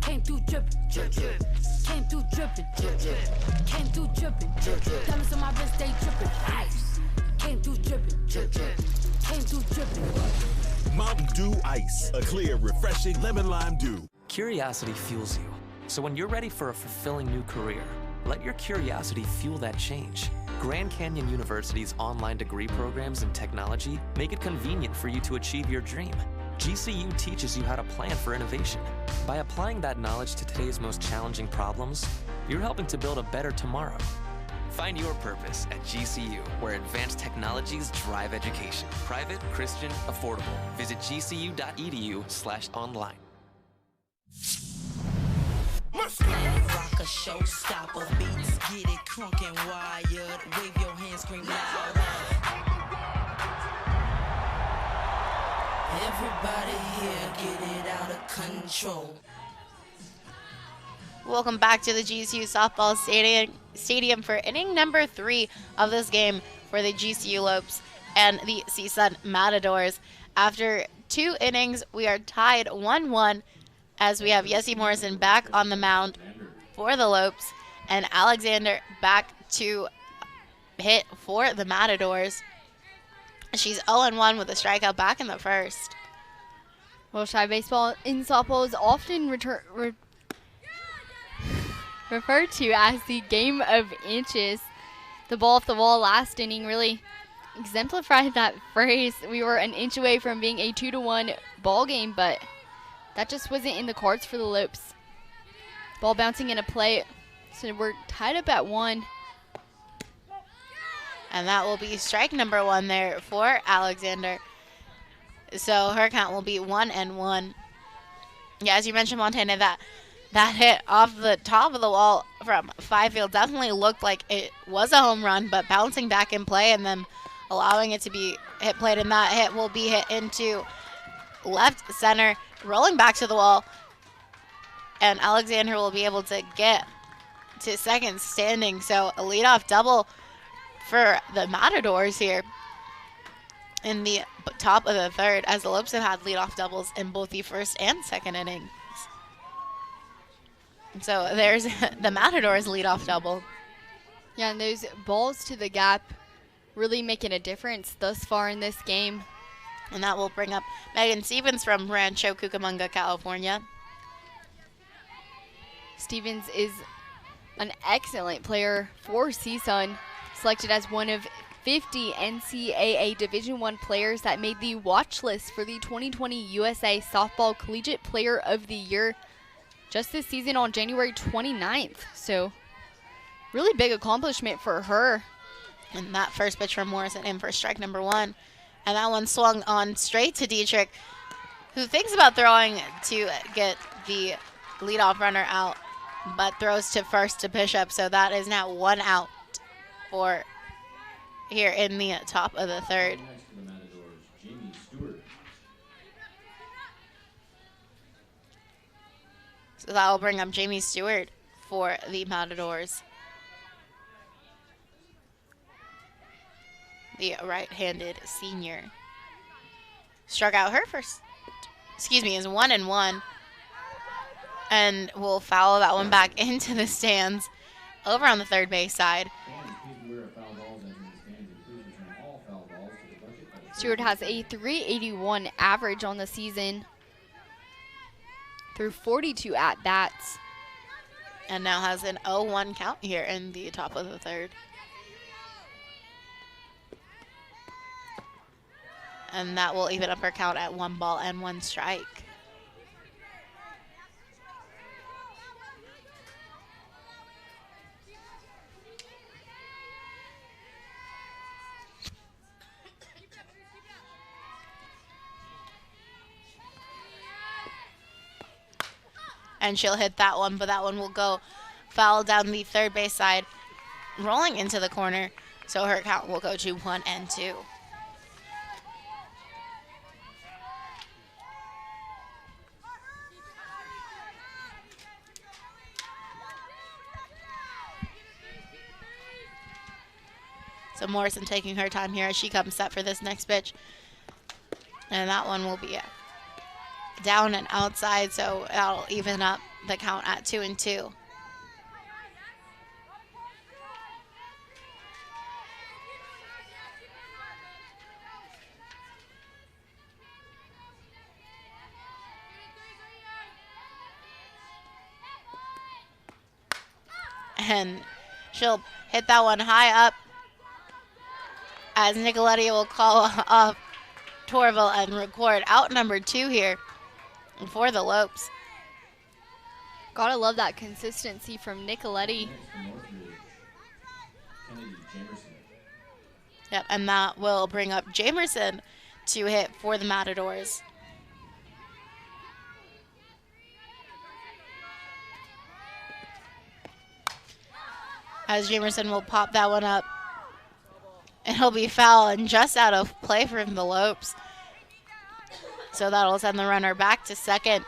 [SPEAKER 6] Came through drippin', drip, drip. Came through drippin', drip, drip. Came through drippin', drip, drip. Diamonds on my wrist, they drippin'. Ice. Came through drippin', drip, drip. Came through drippin'.
[SPEAKER 7] Mountain Dew Ice, a clear, refreshing lemon lime dew.
[SPEAKER 4] Curiosity fuels you. So when you're ready for a fulfilling new career, let your curiosity fuel that change. Grand Canyon University's online degree programs in technology make it convenient for you to achieve your dream. GCU teaches you how to plan for innovation. By applying that knowledge to today's most challenging problems, you're helping to build a better tomorrow. Find your purpose at GCU, where advanced technologies drive education. Private, Christian, affordable. Visit gcu.edu/online.
[SPEAKER 6] Rock a showstopper, beats, get it crunk and wired. Wave your hands, scream loud. Everybody here, get it out of control.
[SPEAKER 1] Welcome back to the GCU Softball Stadium for inning number 3 of this game for the GCU Lopes and the CSUN Matadors. After 2 innings, we are tied 1-1 as we have Yessie Morrison back on the mound for the Lopes and Alexander back to hit for the Matadors. She's 0-1 with a strikeout back in the first.
[SPEAKER 2] Well, shy baseball in softball is often referred to as the game of inches. The ball off the wall last inning really exemplified that phrase. We were an inch away from being a 2-1 ball game, but that just wasn't in the cards for the Lopes. Ball bouncing in a play, so we're tied up at 1.
[SPEAKER 1] And that will be strike number 1 there for Alexander. So her count will be 1-1. Yeah, as you mentioned, Montana, that hit off the top of the wall from Fifield definitely looked like it was a home run, but bouncing back in play and then allowing it to be hit played, and that hit will be hit into left center, rolling back to the wall. and Alexander will be able to get to second standing. So a leadoff double for the Matadors here in the top of the third, as the Lopes have had leadoff doubles in both the first and second innings. So there's the Matadors leadoff double.
[SPEAKER 2] Yeah, and those balls to the gap really making a difference thus far in this game.
[SPEAKER 1] And that will bring up Megan Stevens from Rancho Cucamonga, California.
[SPEAKER 2] Stevens is an excellent player for CSUN, selected as one of 50 NCAA Division I players that made the watch list for the 2020 USA Softball Collegiate Player of the Year just this season on January 29th. So really big accomplishment for her.
[SPEAKER 1] And that first pitch from Morrison in for strike number one. And that one swung on straight to Dietrich, who thinks about throwing to get the leadoff runner out, but throws to first to Bishop. So that is now one out for here in the top of the third.
[SPEAKER 5] Next to the Matadors, Jamie Stewart.
[SPEAKER 1] So that will bring up Jamie Stewart for the Matadors. The right-handed senior. Struck out her first, is 1-1. And will foul that one back into the stands over on the third base side.
[SPEAKER 5] Fans, please beware of foul balls entering the stands, and please return all foul balls to the bucket by the
[SPEAKER 2] Stewart has a .381 average on the season through 42 at-bats.
[SPEAKER 1] And now has an 0-1 count here in the top of the third. And that will even up her count at 1 ball and 1 strike. And she'll hit that one, but that one will go foul down the third base side, rolling into the corner. So her count will go to 1-2. So Morrison taking her time here as she comes set for this next pitch. And that one will be down and outside, so that'll even up the count at 2-2. And she'll hit that one high up, as Nicoletti will call up Torville and record out number 2 here for the Lopes.
[SPEAKER 2] Gotta love that consistency from Nicoletti.
[SPEAKER 5] Next to Northridge, Kennedy Jamerson.
[SPEAKER 1] Yep, and that will bring up Jamerson to hit for the Matadors. As Jamerson will pop that one up. And he'll be foul and just out of play from the Lopes. So that'll send the runner back to second.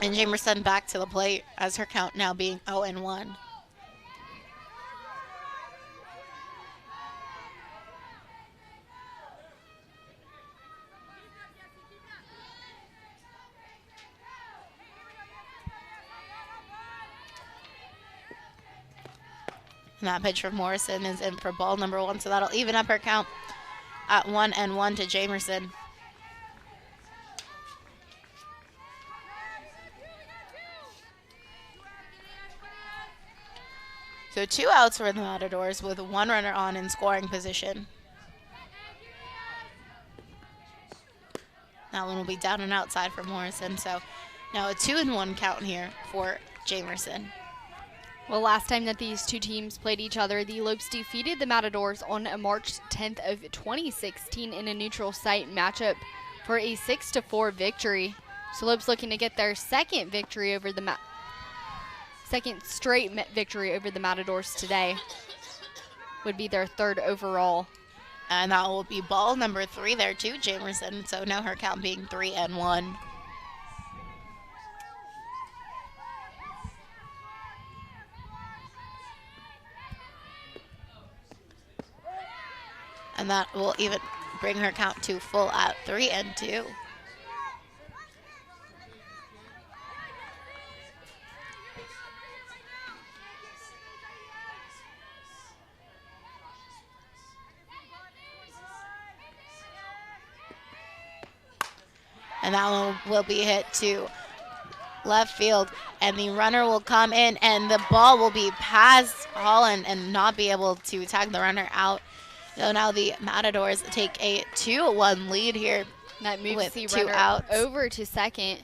[SPEAKER 1] And Jamerson back to the plate as her count now being 0-1. And that pitch from Morrison is in for ball number 1, so that'll even up her count at 1-1 to Jamerson. So 2 outs for the Matadors with 1 runner on in scoring position. That one will be down and outside for Morrison, so now a 2-1 count here for Jamerson.
[SPEAKER 2] Well, last time that these two teams played each other, the Lopes defeated the Matadors on March 10th of 2016 in a neutral site matchup for a 6-4 victory. So Lopes looking to get their second victory over the second straight victory over the Matadors today. Would be their 3rd overall.
[SPEAKER 1] And that will be ball number 3 there too, Jamerson. So now her count being 3-1. And that will even bring her count to full at 3-2. And that one will be hit to left field, and the runner will come in, and the ball will be past Holland and not be able to tag the runner out. So now the Matadors take a 2-1 lead here.
[SPEAKER 2] That moves
[SPEAKER 1] with
[SPEAKER 2] the
[SPEAKER 1] 2
[SPEAKER 2] runner
[SPEAKER 1] outs.
[SPEAKER 2] over to second.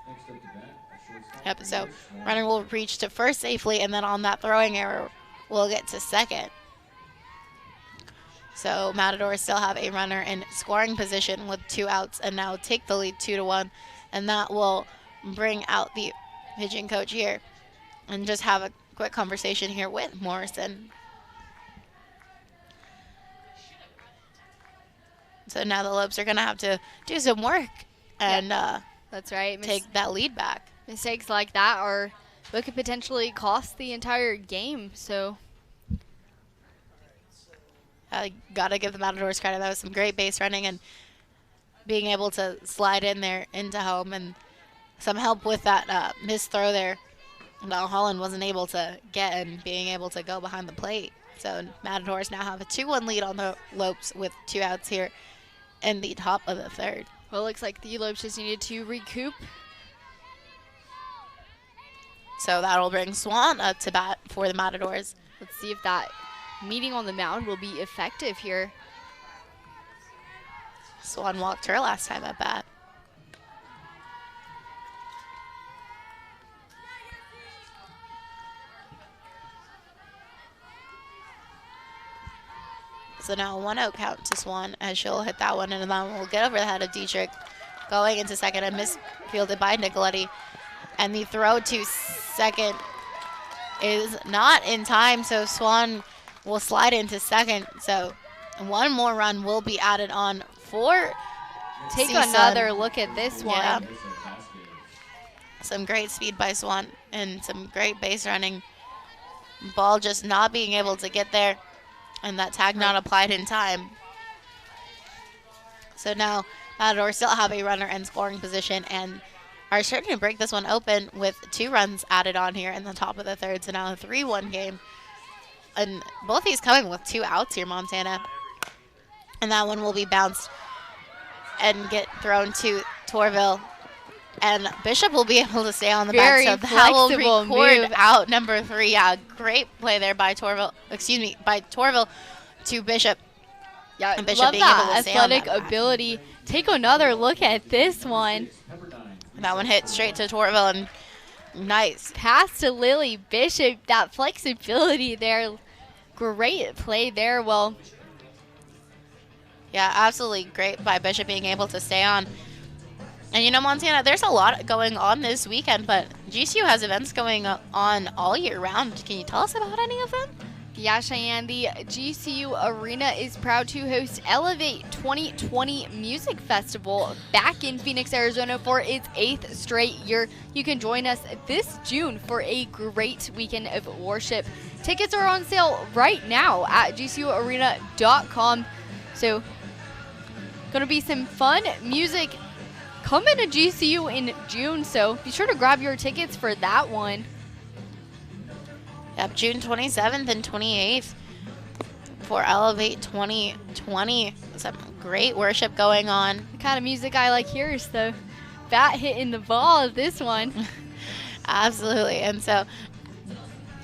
[SPEAKER 5] Next up to bat, a shortstop.
[SPEAKER 1] Yep, so runner will reach to first safely, and then on that throwing error, we'll get to second. So Matadors still have a runner in scoring position with 2 outs and now take the lead 2-1. And that will bring out the pitching coach here and just have a quick conversation here with Morrison. So now the Lopes are going to have to do some work and
[SPEAKER 2] That's right.
[SPEAKER 1] take that lead back.
[SPEAKER 2] Mistakes like that are what could potentially cost the entire game. So
[SPEAKER 1] I got to give the Matadors credit. That was some great base running and being able to slide in there into home, and some help with that missed throw there that Holland wasn't able to get, and being able to go behind the plate. So Matadors now have a 2-1 lead on the Lopes with 2 outs here in the top of the third.
[SPEAKER 2] well, it looks like the Lopes just needed to recoup.
[SPEAKER 1] So that'll bring Swan up to bat for the Matadors.
[SPEAKER 2] Let's see if that meeting on the mound will be effective here.
[SPEAKER 1] Swan walked her last time at bat. So now a 1-0 count to Swan as she'll hit that one, and then we'll get over the head of Dietrich. Going into second and misfielded by Nicoletti. And the throw to second is not in time, so Swan will slide into second. So one more run will be added on for
[SPEAKER 2] Take
[SPEAKER 1] CSUN.
[SPEAKER 2] another look at this one.
[SPEAKER 1] Yeah. Some great speed by Swan and some great base running. Ball just not being able to get there, and that tag not applied in time. So now Matadors still have a runner in scoring position and are starting to break this one open with 2 runs added on here in the top of the third. So now a 3-1 game. And both these coming with 2 outs here, Montana. And that one will be bounced and get thrown to Torville. And Bishop will be able to stay on the
[SPEAKER 2] Very
[SPEAKER 1] back. So that will
[SPEAKER 2] flexible
[SPEAKER 1] record
[SPEAKER 2] move.
[SPEAKER 1] out number 3. Yeah, great play there by Torville. By Torville to Bishop.
[SPEAKER 2] Yeah,
[SPEAKER 1] And Bishop
[SPEAKER 2] love
[SPEAKER 1] being able
[SPEAKER 2] that
[SPEAKER 1] to stay on
[SPEAKER 2] athletic
[SPEAKER 1] that back.
[SPEAKER 2] ability. Take another look at this one.
[SPEAKER 1] That one hit straight to Torville, and nice.
[SPEAKER 2] Pass to Lily Bishop. That flexibility there. Great play there. Well,
[SPEAKER 1] Yeah, absolutely great by Bishop being able to stay on. And you know, Montana, there's a lot going on this weekend, but GCU has events going on all year round. Can you tell us about any of them?
[SPEAKER 2] yeah, Cheyenne, the GCU Arena is proud to host Elevate 2020 Music Festival back in Phoenix, Arizona for its 8th straight year. You can join us this June for a great weekend of worship. Tickets are on sale right now at gcuarena.com. So, gonna be some fun music coming to GCU in June, so be sure to grab your tickets for that one.
[SPEAKER 1] Yep, June 27th and 28th for Elevate 2020. Some great worship going on.
[SPEAKER 2] The kind of music I like here is the bat hitting the ball of this one.
[SPEAKER 1] Absolutely. And so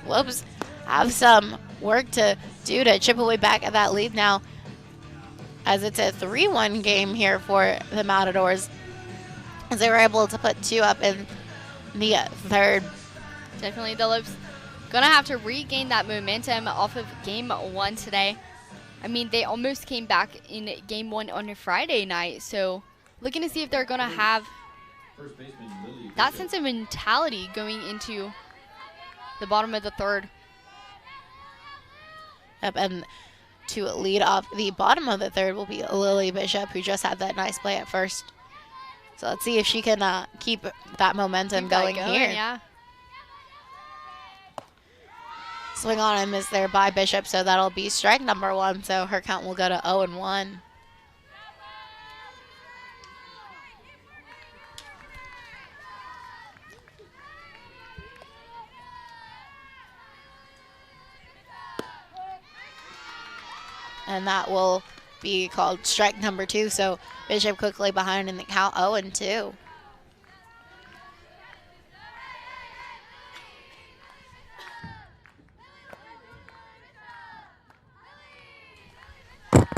[SPEAKER 1] Lopes have some work to do to chip away back at that lead now, as it's a 3-1 game here for the Matadors, as they were able to put 2 up in the third.
[SPEAKER 2] Definitely the Lopes gonna have to regain that momentum off of game 1 today. I mean, they almost came back in game 1 on a Friday night, so looking to see if they're gonna have
[SPEAKER 5] First baseman Lily
[SPEAKER 2] that
[SPEAKER 5] Bishop.
[SPEAKER 2] sense of mentality going into the bottom of the third.
[SPEAKER 1] Yep, and to lead off the bottom of the third will be Lily Bishop, who just had that nice play at first. So let's see if she can keep that momentum
[SPEAKER 2] Keep that
[SPEAKER 1] going here.
[SPEAKER 2] Yeah.
[SPEAKER 1] swing on and miss there by Bishop, so that'll be strike number 1. So her count will go to 0-1. And that will be called strike number 2. So Bishop quickly behind in the count, 0-2.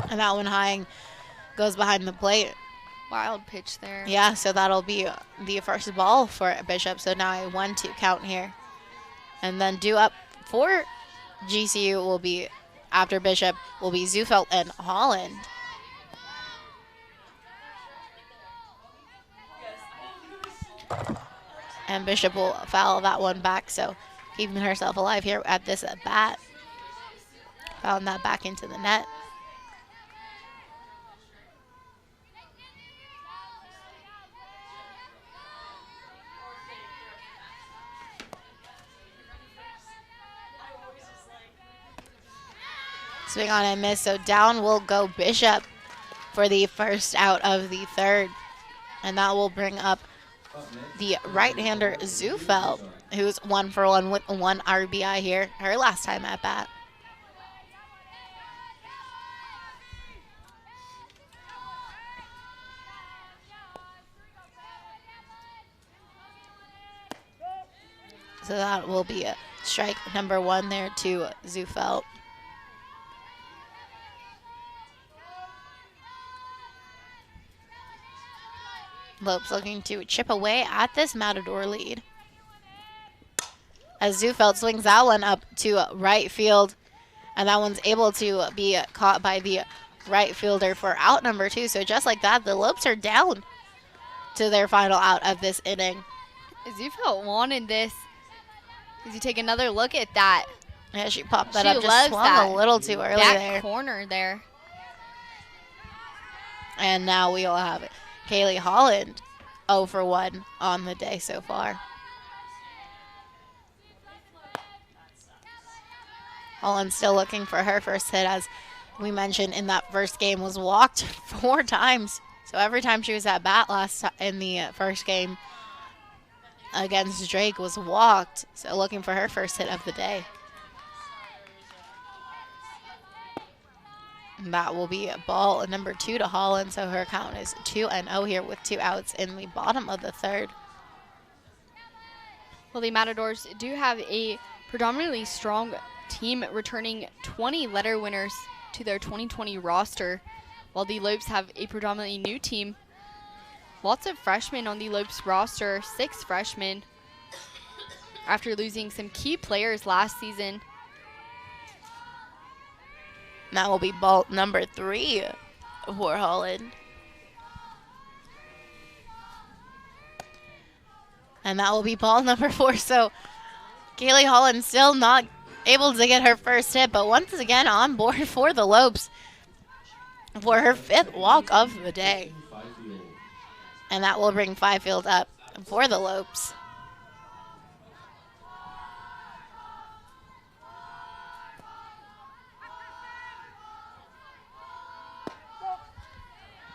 [SPEAKER 1] And that one high goes behind the plate.
[SPEAKER 2] Wild pitch there.
[SPEAKER 1] Yeah, so that'll be the first ball for Bishop. So now a 1-2 count here. And then due up for GCU will be, after Bishop, will be Zufelt and Holland. And Bishop will foul that one back, so keeping herself alive here at this bat. Found that back into the net. Swing on and miss, so down will go Bishop for the first out of the 3rd. And that will bring up the right-hander Zufelt, who's 1 for 1 with 1 RBI here, her last time at bat. So that will be a strike number 1 there to Zufelt. Lopes looking to chip away at this Matador lead. As Zufelt swings that one up to right field, and that one's able to be caught by the right fielder for out number 2. So just like that, the Lopes are down to their final out of this inning.
[SPEAKER 2] Zufelt wanted this. As you take another look at that.
[SPEAKER 1] Yeah, she popped that
[SPEAKER 2] She
[SPEAKER 1] up, just
[SPEAKER 2] loves
[SPEAKER 1] swung
[SPEAKER 2] that
[SPEAKER 1] a little too early
[SPEAKER 2] back
[SPEAKER 1] there.
[SPEAKER 2] corner there.
[SPEAKER 1] And now we'll have Kaylee Holland 0 for 1 on the day so far. Holland still looking for her first hit, as we mentioned in that first game, was walked 4 times. So every time she was at bat in the first game against Drake was walked. So looking for her first hit of the day. And that will be ball number 2 to Holland, so her count is 2-0 here with 2 outs in the bottom of the 3rd.
[SPEAKER 2] Well, the Matadors do have a predominantly strong team, returning 20 letter winners to their 2020 roster, while the Lopes have a predominantly new team. Lots of freshmen on the Lopes roster, 6 freshmen, after losing some key players last season.
[SPEAKER 1] That will be ball number 3 for Holland. And that will be ball number 4. So Kaylee Holland still not able to get her first hit, but once again on board for the Lopes for her 5th walk of the day. And that will bring Fifield up for the Lopes.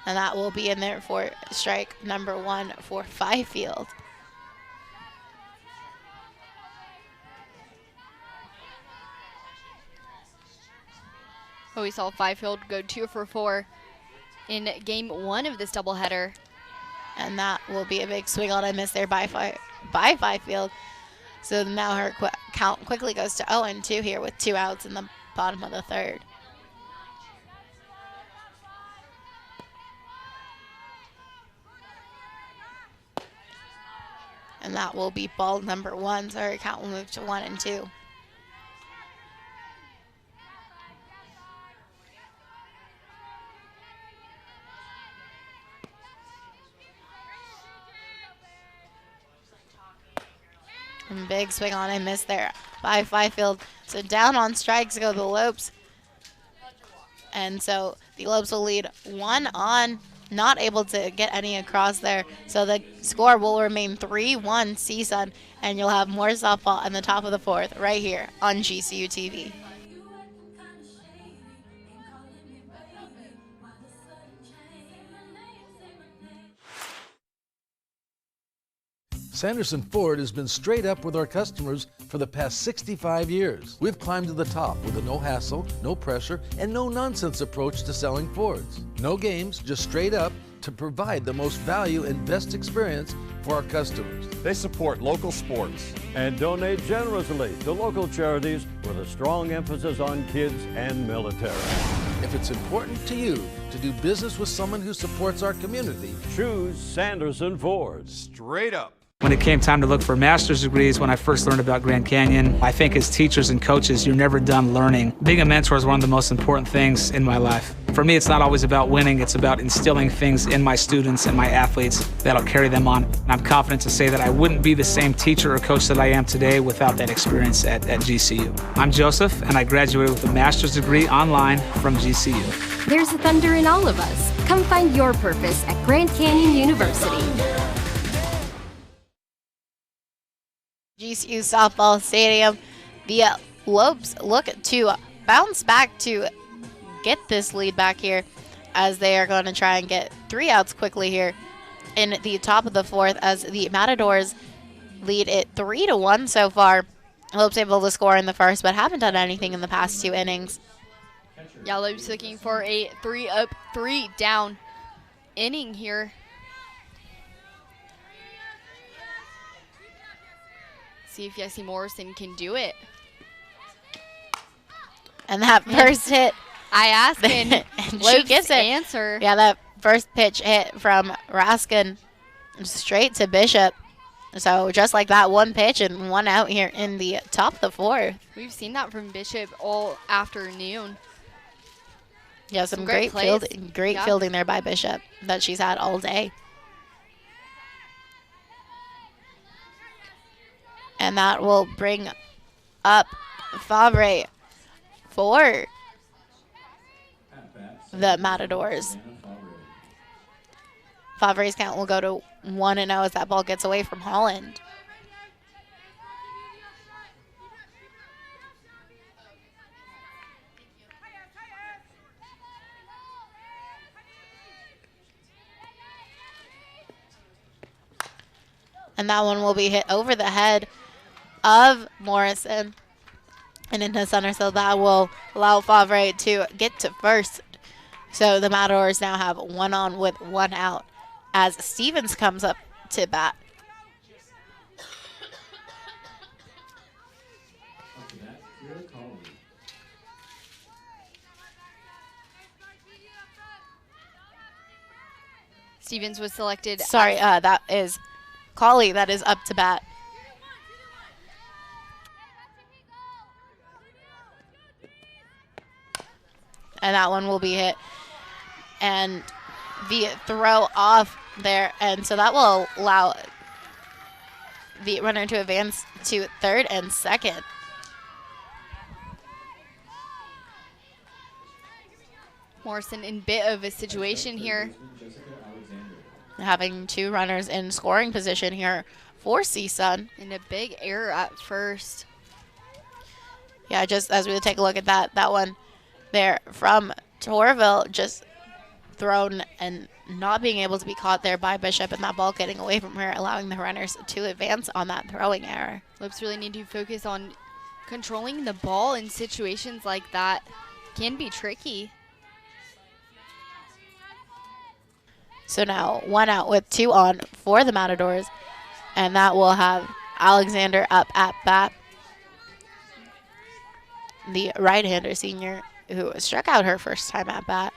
[SPEAKER 1] And that will be in there for strike number 1 for Fifield.
[SPEAKER 2] Oh, we saw Fifield go 2 for 4 in game 1 of this doubleheader.
[SPEAKER 1] And that will be a big swing on a miss there by Fifield. So now her count quickly goes to 0-2 here with 2 outs in the bottom of the 3rd. And that will be ball number 1, so her count will move to 1-2. And big swing on and miss there by Fifield. So down on strikes go the Lopes. And so the Lopes will lead 1-0 not able to get any across there. So the score will remain 3-1 CSUN, and you'll have more softball in the top of the fourth right here on GCU TV.
[SPEAKER 8] Sanderson Ford has been straight up with our customers for the past 65 years. We've climbed to the top with a no hassle, no pressure, and no nonsense approach to selling Fords. No games, just straight up to provide the most value and best experience for our customers.
[SPEAKER 9] They support local sports and donate generously to local charities with a strong emphasis on kids and military.
[SPEAKER 8] If it's important to you to do business with someone who supports our community,
[SPEAKER 9] choose Sanderson Ford.
[SPEAKER 5] Straight up.
[SPEAKER 10] When it came time to look for master's degrees, when I first learned about Grand Canyon, I think as teachers and coaches, you're never done learning. Being a mentor is one of the most important things in my life. For me, it's not always about winning, it's about instilling things in my students and my athletes that'll carry them on. And I'm confident to say that I wouldn't be the same teacher or coach that I am today without that experience at GCU. I'm Joseph, and I graduated with a master's degree online from GCU.
[SPEAKER 11] There's a thunder in all of us. Come find your purpose at Grand Canyon University.
[SPEAKER 1] GCU softball stadium. The Lopes look to bounce back to get this lead back here, as they are going to try and get 3 outs quickly here in the top of the fourth, as the Matadors lead it 3-1 so far. Lopes able to score in the first, but haven't done anything in the past 2 innings.
[SPEAKER 2] Yeah, Lopes looking for a 3-up, 3-down inning here. See if Yessie Morrison can do it.
[SPEAKER 1] And that first hit,
[SPEAKER 2] I asked, and
[SPEAKER 1] she gets it.
[SPEAKER 2] Answer.
[SPEAKER 1] Yeah, that first pitch hit from Raskin straight to Bishop. So just like that, 1 pitch and 1 out here in the top of the fourth.
[SPEAKER 2] We've seen that from Bishop all afternoon.
[SPEAKER 1] Yeah, some great fielding, fielding there by Bishop that she's had all day. And that will bring up Favre for the Matadors. Favre's count will go to 1-0 as that ball gets away from Holland. And that one will be hit over the head of Morrison and into center, so that will allow Favre to get to first. So the Matadors now have 1 on with 1 out as Stevens comes up to bat.
[SPEAKER 2] Stevens was selected.
[SPEAKER 1] Sorry, that is Colley that is up to bat. And that one will be hit. And the throw off there. And so that will allow the runner to advance to third and second.
[SPEAKER 2] Morrison in bit of a situation here.
[SPEAKER 1] Having 2 runners in scoring position here for CSUN.
[SPEAKER 2] And a big error at first.
[SPEAKER 1] Yeah, just as we take a look at that one there from Torville, just thrown and not being able to be caught there by Bishop, and that ball getting away from her, allowing the runners to advance on that throwing error.
[SPEAKER 2] Lopes really need to focus on controlling the ball in situations like that. Can be tricky.
[SPEAKER 1] So now 1 out with 2 on for the Matadors, and that will have Alexander up at bat. The right-hander senior who struck out her first time at bat.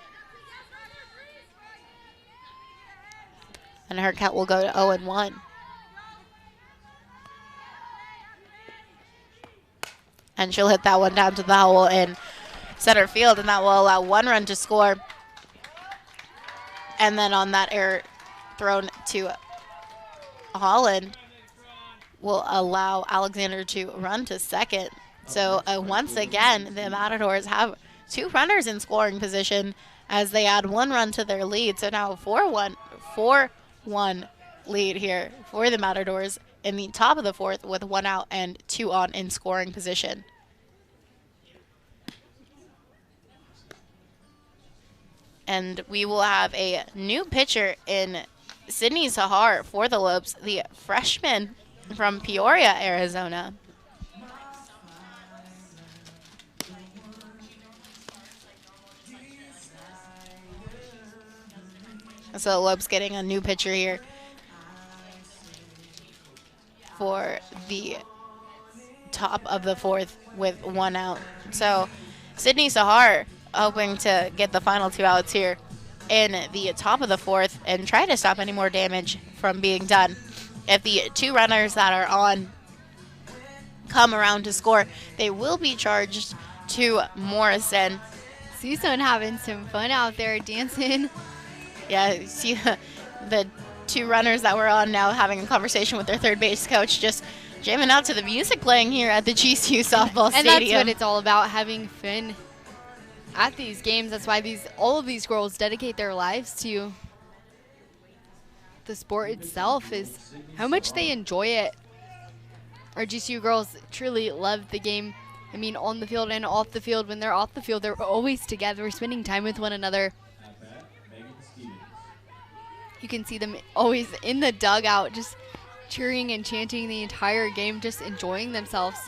[SPEAKER 1] And her count will go to 0-1. And she'll hit that one down to the hole in center field, and that will allow 1 run to score. And then on that error thrown to Holland will allow Alexander to run to second. So once again, the Matadors have 2 runners in scoring position as they add 1 run to their lead. So now 4-1 lead here for the Matadors in the top of the 4th with 1 out and 2 on in scoring position. And we will have a new pitcher in Sydney Sahar for the Lopes, the freshman from Peoria, Arizona. So Lopes getting a new pitcher here for the top of the 4th with 1 out. So Sydney Sahar hoping to get the final 2 outs here in the top of the 4th and try to stop any more damage from being done. If the 2 runners that are on come around to score, they will be charged to Morrison.
[SPEAKER 2] CSUN having some fun out there dancing.
[SPEAKER 1] Yeah, see the 2 runners that were on now having a conversation with their third base coach, just jamming out to the music playing here at the GCU softball
[SPEAKER 2] and
[SPEAKER 1] stadium.
[SPEAKER 2] And that's what it's all about, having fun at these games. That's why all of these girls dedicate their lives to the sport itself, is how much they enjoy it. Our GCU girls truly love the game. I mean, on the field and off the field. When they're off the field, they're always together, spending time with one another. You can see them always in the dugout, just cheering and chanting the entire game, just enjoying themselves.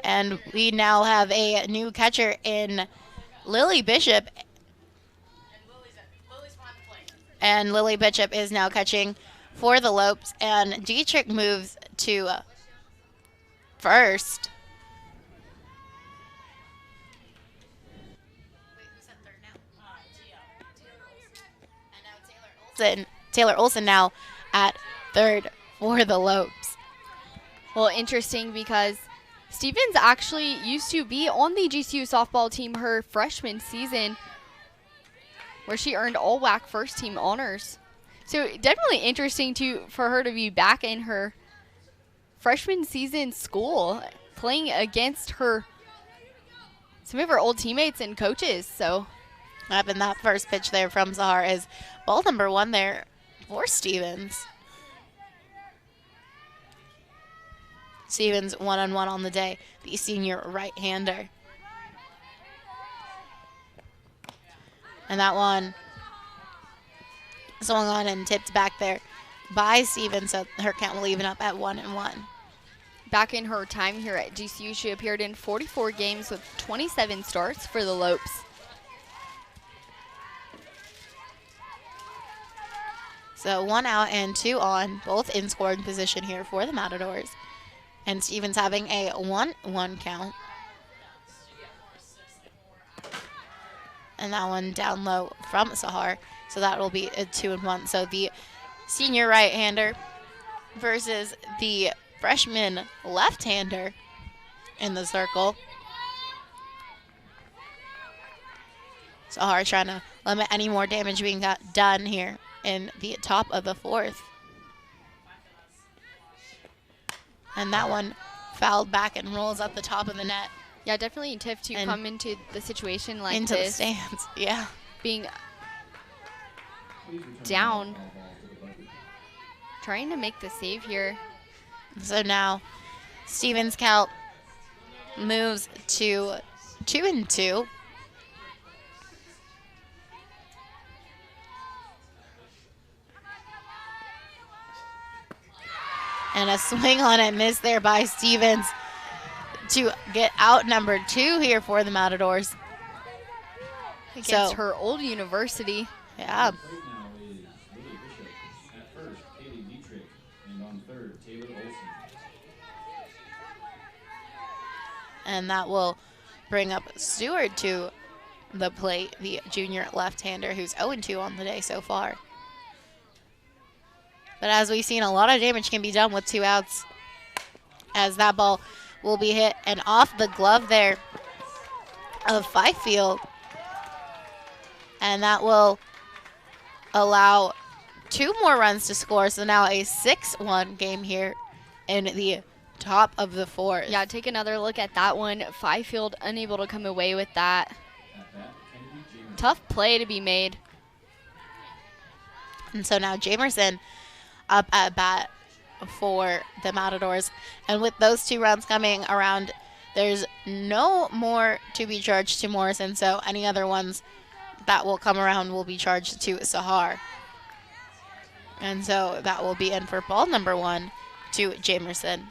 [SPEAKER 1] And we now have a new catcher in Lily Bishop. And Lily Bishop is now catching for the Lopes. And Dietrich moves to first. Taylor Olson now at third for the Lopes.
[SPEAKER 2] Well, interesting because Stevens actually used to be on the GCU softball team her freshman season, where she earned all WAC first team honors. So definitely interesting for her to be back in her freshman season school, playing against some of her old teammates and coaches. So
[SPEAKER 1] up in that first pitch there from Zahar is ball number 1 there for Stevens. Stevens 1-on-1 on the day, the senior right-hander. And that one swung on and tipped back there by Stevens, so her count will even up at 1-1.
[SPEAKER 2] Back in her time here at GCU, she appeared in 44 games with 27 starts for the Lopes.
[SPEAKER 1] So 1 out and 2 on, both in scoring position here for the Matadors. And Stevens having a 1-1 count. And that one down low from Sahar. So that will be a 2-1. So the senior right-hander versus the freshman left-hander in the circle. Sahar trying to limit any more damage being done here in the top of the 4th. And that one fouled back and rolls up the top of the net.
[SPEAKER 2] Yeah, definitely tough to come into the situation like
[SPEAKER 1] into
[SPEAKER 2] this.
[SPEAKER 1] Into the stands, yeah.
[SPEAKER 2] Being down. Trying to make the save here.
[SPEAKER 1] So now Stevens' count moves to 2-2. And a swing on and miss there by Stevens to get out number 2 here for the Matadors.
[SPEAKER 2] Against her old university.
[SPEAKER 1] Yeah. And that will bring up Stewart to the plate, the junior left-hander who's 0-2 on the day so far. But as we've seen, a lot of damage can be done with 2 outs, as that ball will be hit and off the glove there of Fifield. And that will allow 2 more runs to score. So now a 6-1 game here in the top of the fourth.
[SPEAKER 2] Yeah, take another look at that one. Fifield unable to come away with that. Tough play to be made.
[SPEAKER 1] And so now Jamerson up at bat for the Matadors. And with those 2 runs coming around, there's no more to be charged to Morrison. So any other ones that will come around will be charged to Sahar. And so that will be in for ball number 1 to Jamerson.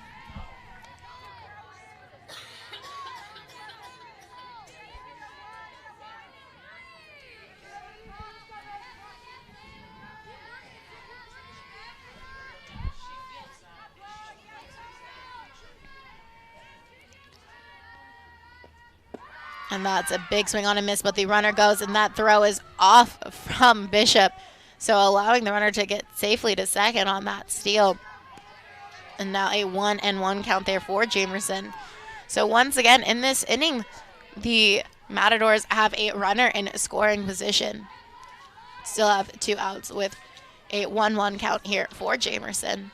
[SPEAKER 1] And that's a big swing on a miss, but the runner goes, and that throw is off from Bishop. So allowing the runner to get safely to second on that steal. And now a 1-1 count there for Jamerson. So once again, in this inning, the Matadors have a runner in scoring position. Still have 2 outs with a 1-1 count here for Jamerson.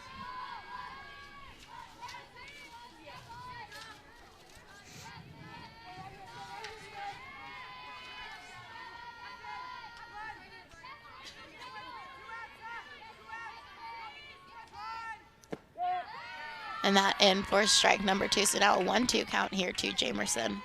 [SPEAKER 1] And that in for strike number 2. So now a 1-2 count here to Jamerson.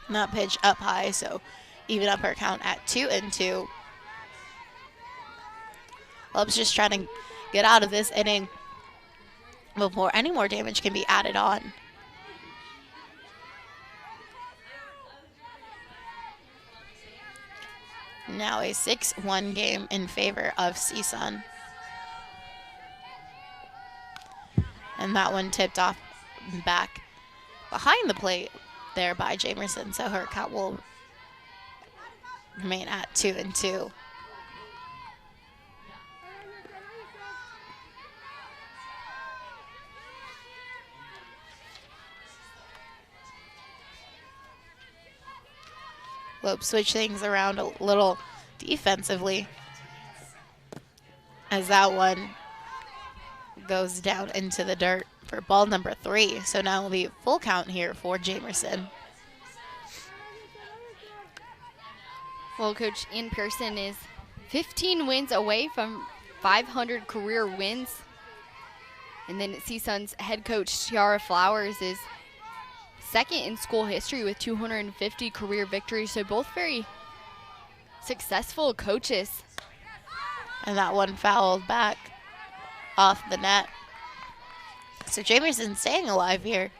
[SPEAKER 1] And that pitch up high, so even up her count at 2-2. Lopes just trying to get out of this inning before any more damage can be added on. Now a 6-1 game in favor of CSUN. And that one tipped off back behind the plate there by Jamerson, so her count will remain at 2-2. Lopes switch things around a little defensively as that one goes down into the dirt for ball number 3. So now will be full count here for Jamerson.
[SPEAKER 2] Well, Coach Ian Pearson is 15 wins away from 500 career wins. And then CSUN's head coach, Tiara Flowers, is second in school history with 250 career victories. So both very successful coaches.
[SPEAKER 1] And that one fouled back off the net. So Jamerson staying alive here.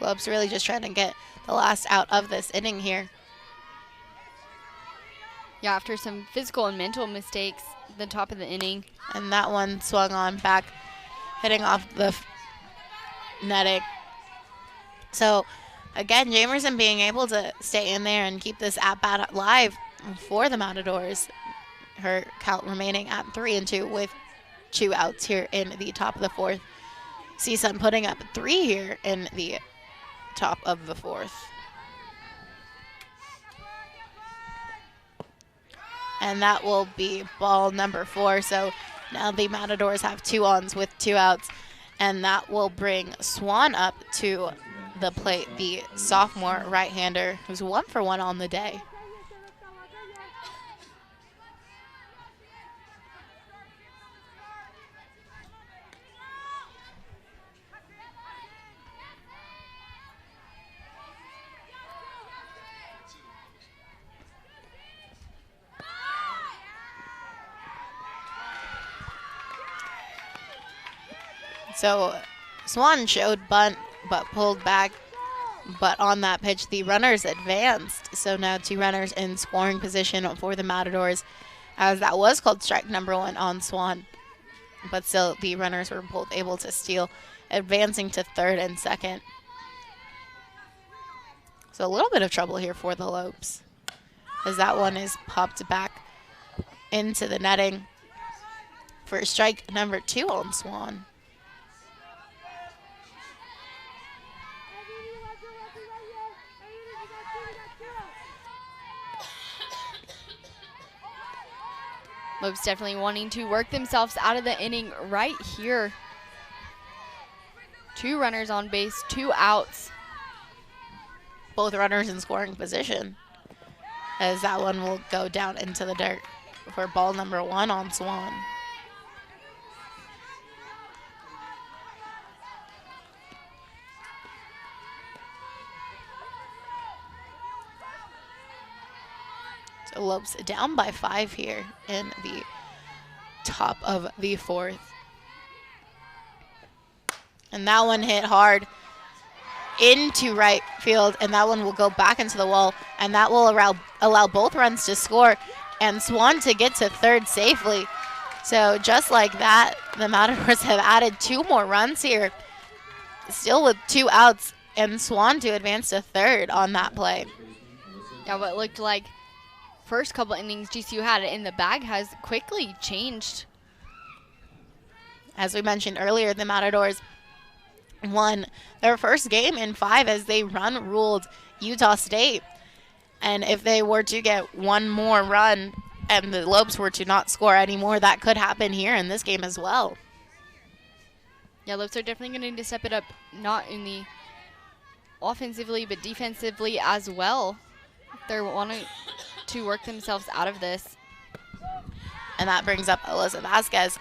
[SPEAKER 1] Lopes really just trying to get the last out of this inning here.
[SPEAKER 2] Yeah, after some physical and mental mistakes at the top of the inning.
[SPEAKER 1] And that one swung on back, hitting off the netting. So, again, Jamerson being able to stay in there and keep this at-bat alive for the Matadors. Her count remaining at 3-2 with 2 outs here in the top of the 4th. CSUN putting up 3 here in the top of the 4th. And that will be ball number 4. So now the Matadors have 2 ons with 2 outs. And that will bring Swan up to the plate, the sophomore right-hander who's 1 for 1 on the day. So Swan showed bunt, but pulled back. But on that pitch, the runners advanced. So now 2 runners in scoring position for the Matadors, as that was called strike number 1 on Swan. But still, the runners were both able to steal, advancing to 3rd and 2nd. So a little bit of trouble here for the Lopes, as that one is popped back into the netting for strike number 2 on Swan.
[SPEAKER 2] Lopes definitely wanting to work themselves out of the inning right here. 2 runners on base, 2 outs.
[SPEAKER 1] Both runners in scoring position, as that one will go down into the dirt for ball number 1 on Swan. So Lopes down by 5 here in the top of the 4th. And that one hit hard into right field, and that one will go back into the wall, and that will allow both runs to score and Swan to get to third safely. So just like that, the Matadors have added 2 more runs here, still with 2 outs, and Swan to advance to third on that play.
[SPEAKER 2] Yeah, what looked like first couple innings GCU had it in the bag has quickly changed.
[SPEAKER 1] As we mentioned earlier, the Matadors won their first game in 5 as they ruled Utah State. And if they were to get one more run and the Lopes were to not score anymore, that could happen here in this game as well.
[SPEAKER 2] Yeah, Lopes are definitely going to need to step it up, not only offensively, but defensively as well. They're wanting to work themselves out of this.
[SPEAKER 1] And that brings up Alyssa Vasquez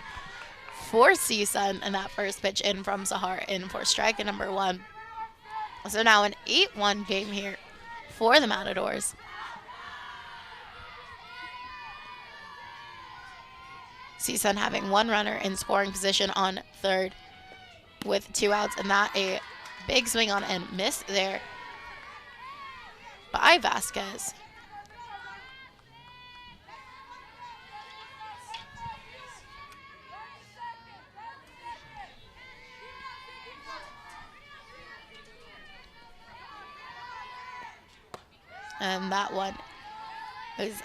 [SPEAKER 1] for CSUN, and that first pitch in from Sahar in for strike number 1. So now an 8-1 game here for the Matadors. CSUN having 1 runner in scoring position on third with 2 outs, and that a big swing on and miss there by Vasquez. And that one is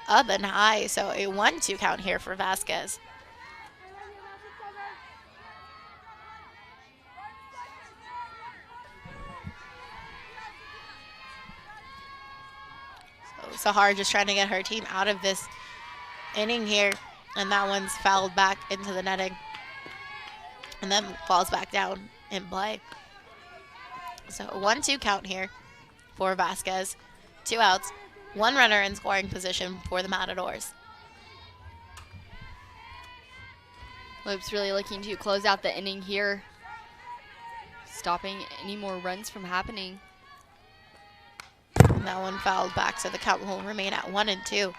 [SPEAKER 1] up and high, so a 1-2 count here for Vasquez. So Sahar just trying to get her team out of this inning here, and that one's fouled back into the netting and then falls back down in play. So a 1-2 count here for Vasquez. 2 outs, 1 runner in scoring position for the Matadors.
[SPEAKER 2] Lopes really looking to close out the inning here, stopping any more runs from happening.
[SPEAKER 1] And that one fouled back, so the count will remain at 1-2.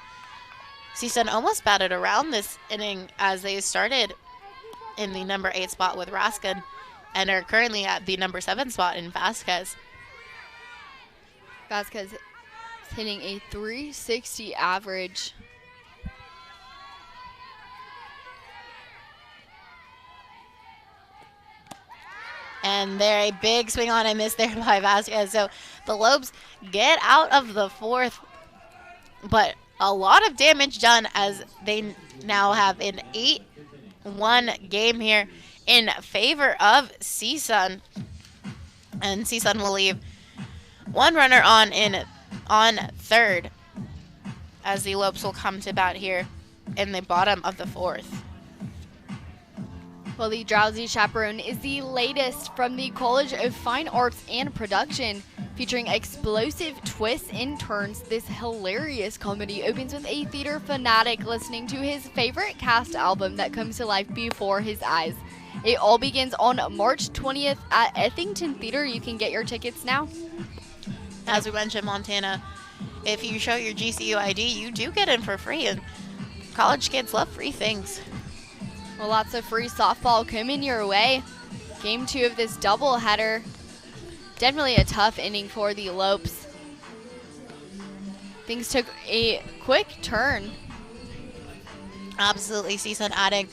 [SPEAKER 1] CSUN almost batted around this inning as they started in the number 8 spot with Raskin and are currently at the number 7 spot in Vasquez.
[SPEAKER 2] Vasquez hitting a .360 average.
[SPEAKER 1] And there, a big swing on and miss there by Vasquez. So the Lopes get out of the 4th, but a lot of damage done as they now have an 8-1 game here in favor of CSUN. And CSUN will leave 1 runner on third as the Lopes will come to bat here in the bottom of the 4th.
[SPEAKER 2] Well, the Drowsy Chaperone is the latest from the College of Fine Arts and Production, featuring explosive twists and turns. This hilarious comedy opens with a theater fanatic listening to his favorite cast album that comes to life before his eyes. It all begins on March 20th at Ethington Theater. You can get your tickets now.
[SPEAKER 1] As we mentioned, Montana, if you show your GCU ID, you do get in for free, and college kids love free things.
[SPEAKER 2] Well, lots of free softball coming your way. Game 2 of this doubleheader. Definitely a tough inning for the Lopes. Things took a quick turn.
[SPEAKER 1] Absolutely, CSUN adding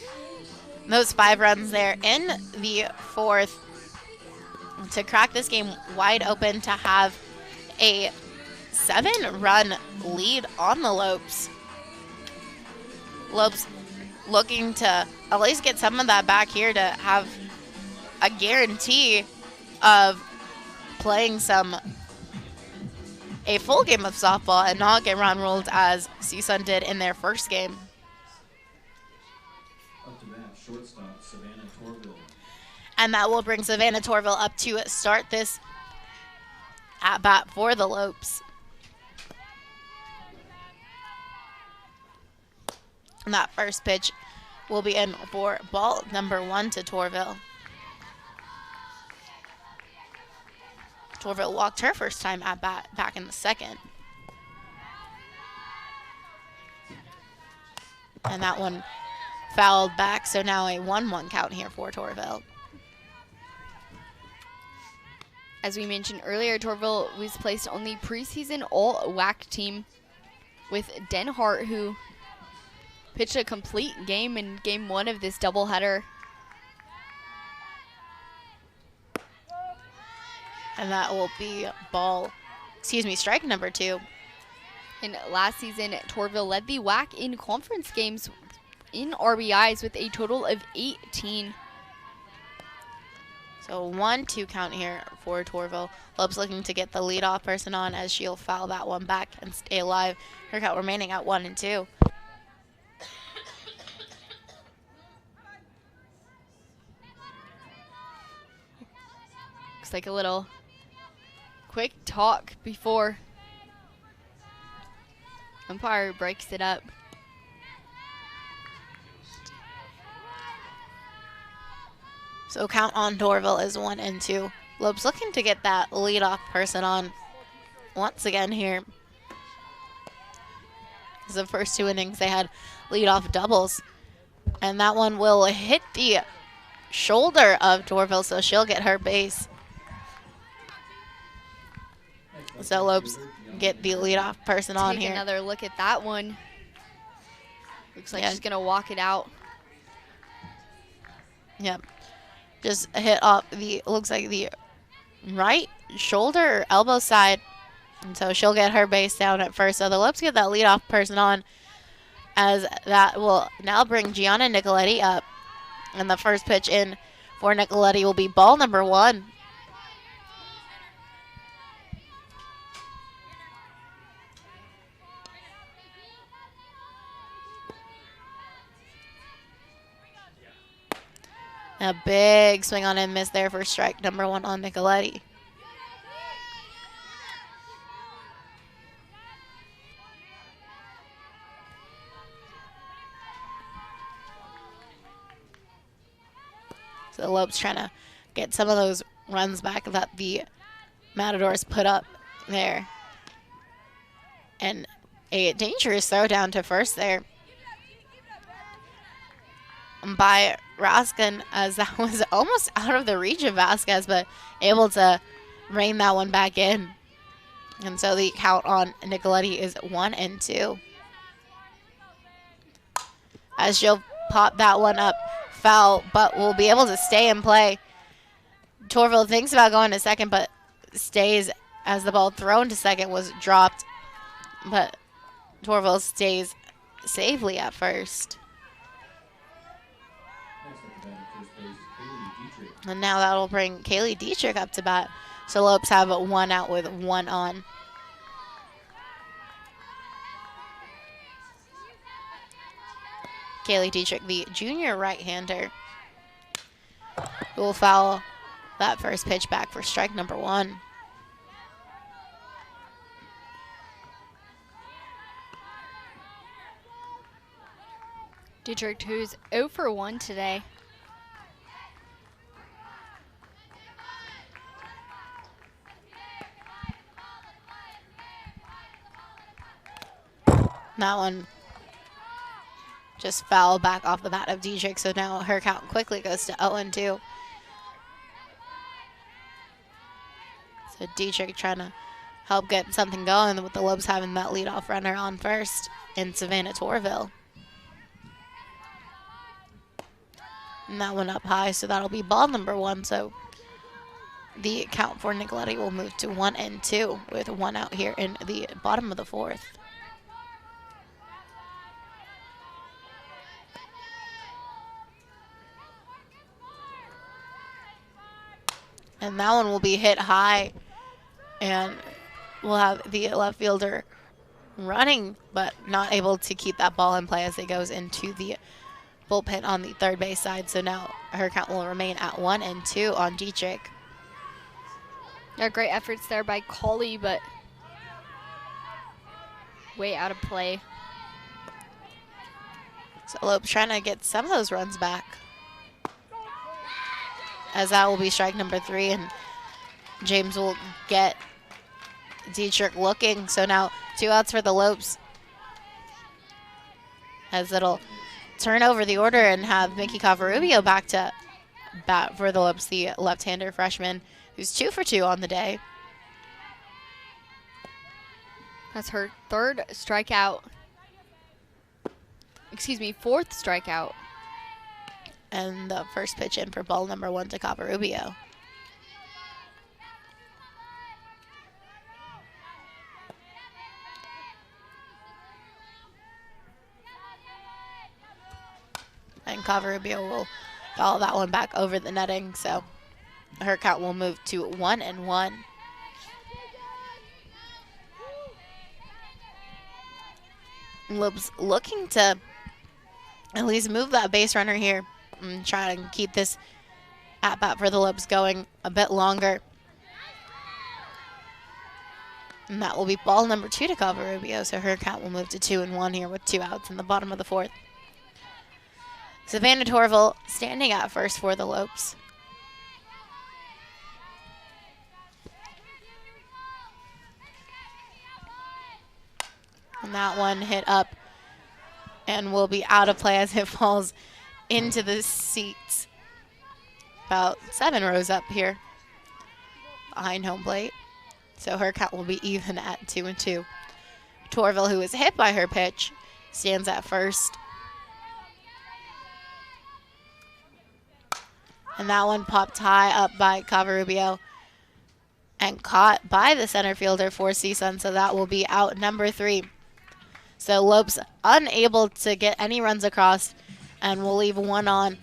[SPEAKER 1] those 5 runs there in the 4th to crack this game wide open to have a 7-run lead on the Lopes. Lopes looking to at least get some of that back here to have a guarantee of playing a full game of softball and not get run ruled as CSUN did in their first game.
[SPEAKER 5] Up to bat, shortstop, Savannah Torville.
[SPEAKER 1] And that will bring Savannah Torville up to start this at bat for the Lopes. And that first pitch will be in for ball number 1 to Torville. Torville walked her first time at bat back in the second. And that one fouled back, so now a 1-1 count here for Torville.
[SPEAKER 2] As we mentioned earlier, Torville was placed on the preseason all-WAC team with Den Hart, who pitched a complete game in game 1 of this doubleheader.
[SPEAKER 1] And that will be strike number 2.
[SPEAKER 2] And last season, Torville led the WAC in conference games in RBIs with a total of 18.
[SPEAKER 1] So 1-2 count here for Torville. Lopes looking to get the leadoff person on as she'll foul that one back and stay alive. Her count remaining at 1-2.
[SPEAKER 2] Looks like a little quick talk before umpire breaks it up.
[SPEAKER 1] So count on Torville is 1-2. Lopes looking to get that leadoff person on once again here. The first 2 innings they had leadoff doubles. And that one will hit the shoulder of Torville, so she'll get her base. So Lopes get the leadoff person on here.
[SPEAKER 2] Take another look at that one. Looks like she's going to walk it out.
[SPEAKER 1] Yep. Just hit off looks like the right shoulder or elbow side. And so she'll get her base down at first. So the Lopes get that leadoff person on, as that will now bring Gianna Nicoletti up. And the first pitch in for Nicoletti will be ball number 1. A big swing on and miss there for strike number 1 on Nicoletti. So the Lopes trying to get some of those runs back that the Matadors put up there. And a dangerous throw down to first there by Raskin, as that was almost out of the reach of Vasquez, but able to rein that one back in. And so the count on Nicoletti is 1-2. As she'll pop that one up foul, but will be able to stay in play. Torville thinks about going to second, but stays as the ball thrown to second was dropped. But Torville stays safely at first. And now that'll bring Kaylee Dietrich up to bat. So Lopes have 1 out with 1 on. Kaylee Dietrich, the junior right-hander, who will foul that first pitch back for strike number 1.
[SPEAKER 2] Dietrich, who's 0 for 1 today.
[SPEAKER 1] That one just foul back off the bat of Dietrich, so now her count quickly goes to 0-2. So Dietrich trying to help get something going with the Lopes having that leadoff runner on first in Savannah Torville. And that one up high, so that'll be ball number 1. So the count for Nicoletti will move to 1-2 with 1 out here in the bottom of the 4th. And that one will be hit high, and we'll have the left fielder running, but not able to keep that ball in play as it goes into the bullpen on the third base side. So now her count will remain at 1-2 on Dietrich.
[SPEAKER 2] Yeah, great efforts there by Colley, but way out of play.
[SPEAKER 1] So Lopes trying to get some of those runs back, as that will be strike number 3, and James will get Dietrich looking. So now 2 outs for the Lopes, as it'll turn over the order and have Mickey Covarubio back to bat for the Lopes, the left-hander freshman, who's 2 for 2 on the day.
[SPEAKER 2] That's her 4th strikeout.
[SPEAKER 1] And the first pitch in for ball number 1 to Covarubio. And Covarubio will follow that one back over the netting, so her count will move to 1-1. Lopes looking to at least move that base runner here and try to keep this at-bat for the Lopes going a bit longer. And that will be ball number 2 to Covarubio, so her count will move to 2-1 here with 2 outs in the bottom of the 4th. Savannah Torville standing at first for the Lopes. And that one hit up and will be out of play as it falls into the seats. About 7 rows up here behind home plate. So her count will be even at 2-2. Torville, who was hit by her pitch, stands at first. And that one popped high up by Covarubio and caught by the center fielder for CSUN, so that will be out number 3. So Lopes unable to get any runs across, and we'll leave 1 on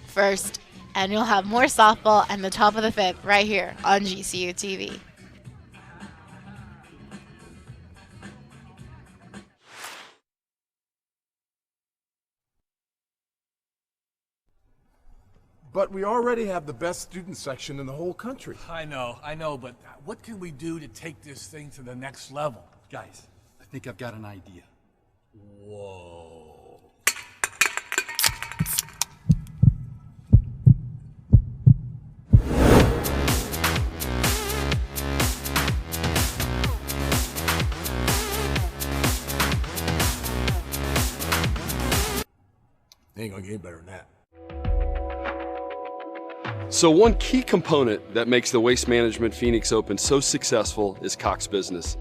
[SPEAKER 1] first. And you'll have more softball and the top of the 5th right here on GCU TV.
[SPEAKER 12] But we already have the best student section in the whole country.
[SPEAKER 13] I know, but what can we do to take this thing to the next level?
[SPEAKER 14] Guys, I think I've got an idea.
[SPEAKER 13] Whoa.
[SPEAKER 12] Ain't gonna get any better than that.
[SPEAKER 15] So one key component that makes the Waste Management Phoenix Open so successful is Cox Business.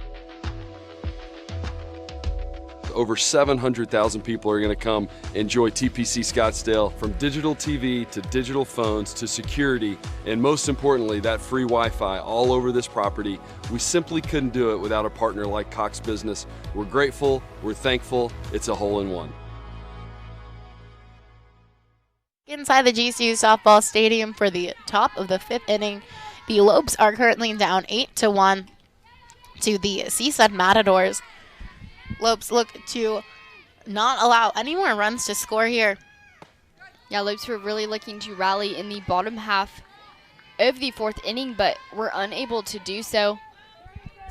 [SPEAKER 15] Over 700,000 people are going to come enjoy TPC Scottsdale, from digital TV to digital phones to security, and most importantly, that free Wi-Fi all over this property. We simply couldn't do it without a partner like Cox Business. We're grateful, we're thankful, it's a hole-in-one.
[SPEAKER 1] Inside the GCU softball stadium for the top of the 5th inning, the Lopes are currently down 8-1 to the CSUN Matadors. Lopes look to not allow any more runs to score here.
[SPEAKER 2] Yeah, Lopes were really looking to rally in the bottom half of the 4th inning, but were unable to do so.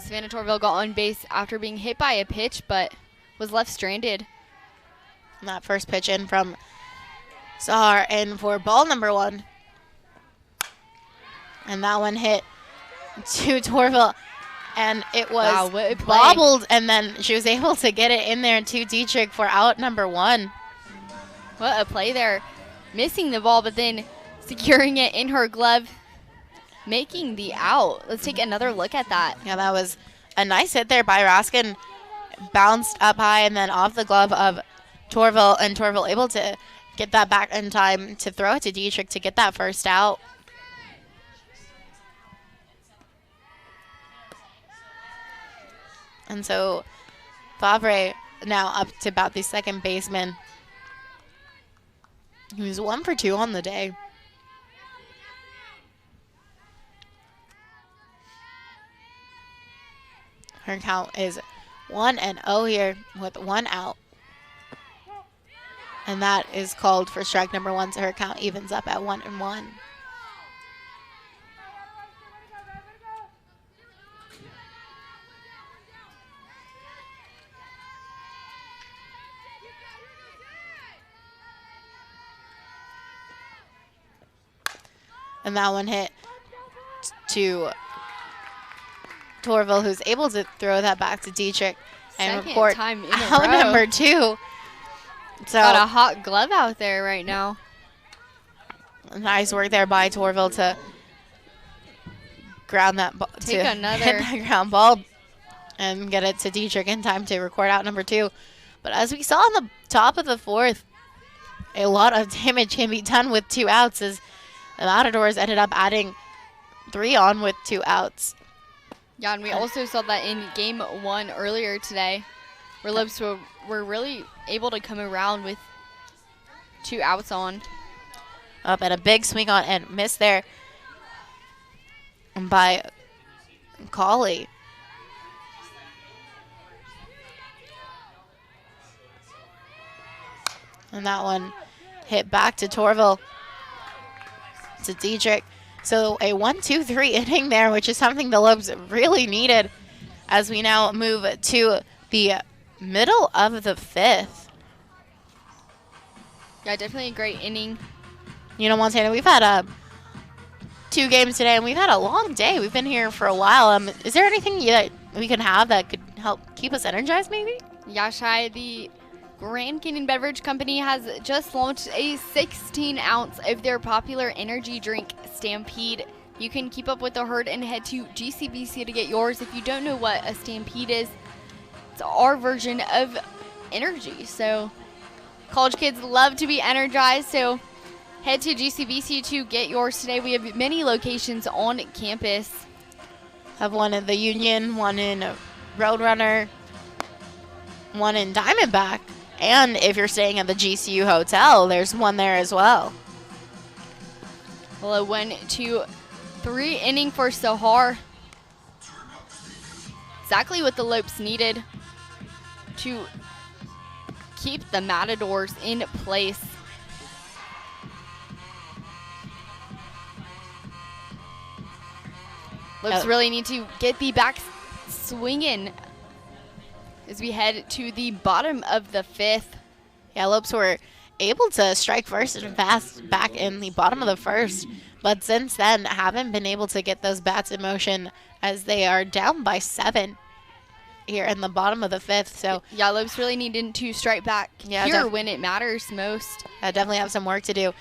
[SPEAKER 2] Savannah Torville got on base after being hit by a pitch, but was left stranded.
[SPEAKER 1] And that first pitch in from Sahar in for ball number 1. And that one hit to Torville, and it was bobbled, and then she was able to get it in there to Dietrich for out number 1.
[SPEAKER 2] What a play there. Missing the ball, but then securing it in her glove, making the out. Let's take another look at that.
[SPEAKER 1] Yeah, that was a nice hit there by Raskin. Bounced up high and then off the glove of Torville, and Torville able to get that back in time to throw it to Dietrich to get that first out. And so Favre now up to about the second baseman. He was 1 for 2 on the day. Her count is 1-0 here with 1 out. And that is called for strike number 1, so her count evens up at 1-1. And that one hit to Torville, who's able to throw that back to Dietrich and
[SPEAKER 2] Second
[SPEAKER 1] report
[SPEAKER 2] time in a
[SPEAKER 1] out
[SPEAKER 2] row.
[SPEAKER 1] number 2. So
[SPEAKER 2] Got a hot glove out there right now.
[SPEAKER 1] Nice work there by Torville to ground that ball,
[SPEAKER 2] Take
[SPEAKER 1] to
[SPEAKER 2] another.
[SPEAKER 1] hit that ground ball and get it to Dietrich in time to record out number 2. But as we saw in the top of the 4th, a lot of damage can be done with 2 outs as the Matadors ended up adding 3 on with 2 outs.
[SPEAKER 2] Yeah, and we also saw that in game 1 earlier today, where Lopes were really able to come around with 2 outs on.
[SPEAKER 1] Up and a big swing on and miss there by Colley. And that one hit back to Torville, to Dietrich. So a 1-2-3 inning there, which is something the Lopes really needed as we now move to the middle of the 5th.
[SPEAKER 2] Yeah, definitely a great inning.
[SPEAKER 1] You know, Montana, we've had 2 games today, and we've had a long day. We've been here for a while. Is there anything that we can have that could help keep us energized, maybe?
[SPEAKER 2] Yeah, Shai, the Grand Canyon Beverage Company has just launched a 16-ounce of their popular energy drink, Stampede. You can keep up with the herd and head to GCBC to get yours. If you don't know what a Stampede is, it's our version of energy. So college kids love to be energized, so head to GCBC to get yours today. We have many locations on campus.
[SPEAKER 1] Have one in the Union, one in Roadrunner, one in Diamondback. And if you're staying at the GCU Hotel, there's one there as well.
[SPEAKER 2] Well, a 1-2-3 inning for Sahar. Exactly what the Lopes needed to keep the Matadors in place. Lopes really need to get the back swinging as we head to the bottom of the 5th.
[SPEAKER 1] Yeah, Lopes were able to strike first and fast back in the bottom of the 1st, but since then haven't been able to get those bats in motion as they are down by 7 here in the bottom of the 5th. So
[SPEAKER 2] yeah, Lopes really needed to strike back here when it matters most.
[SPEAKER 1] Definitely have some work to do.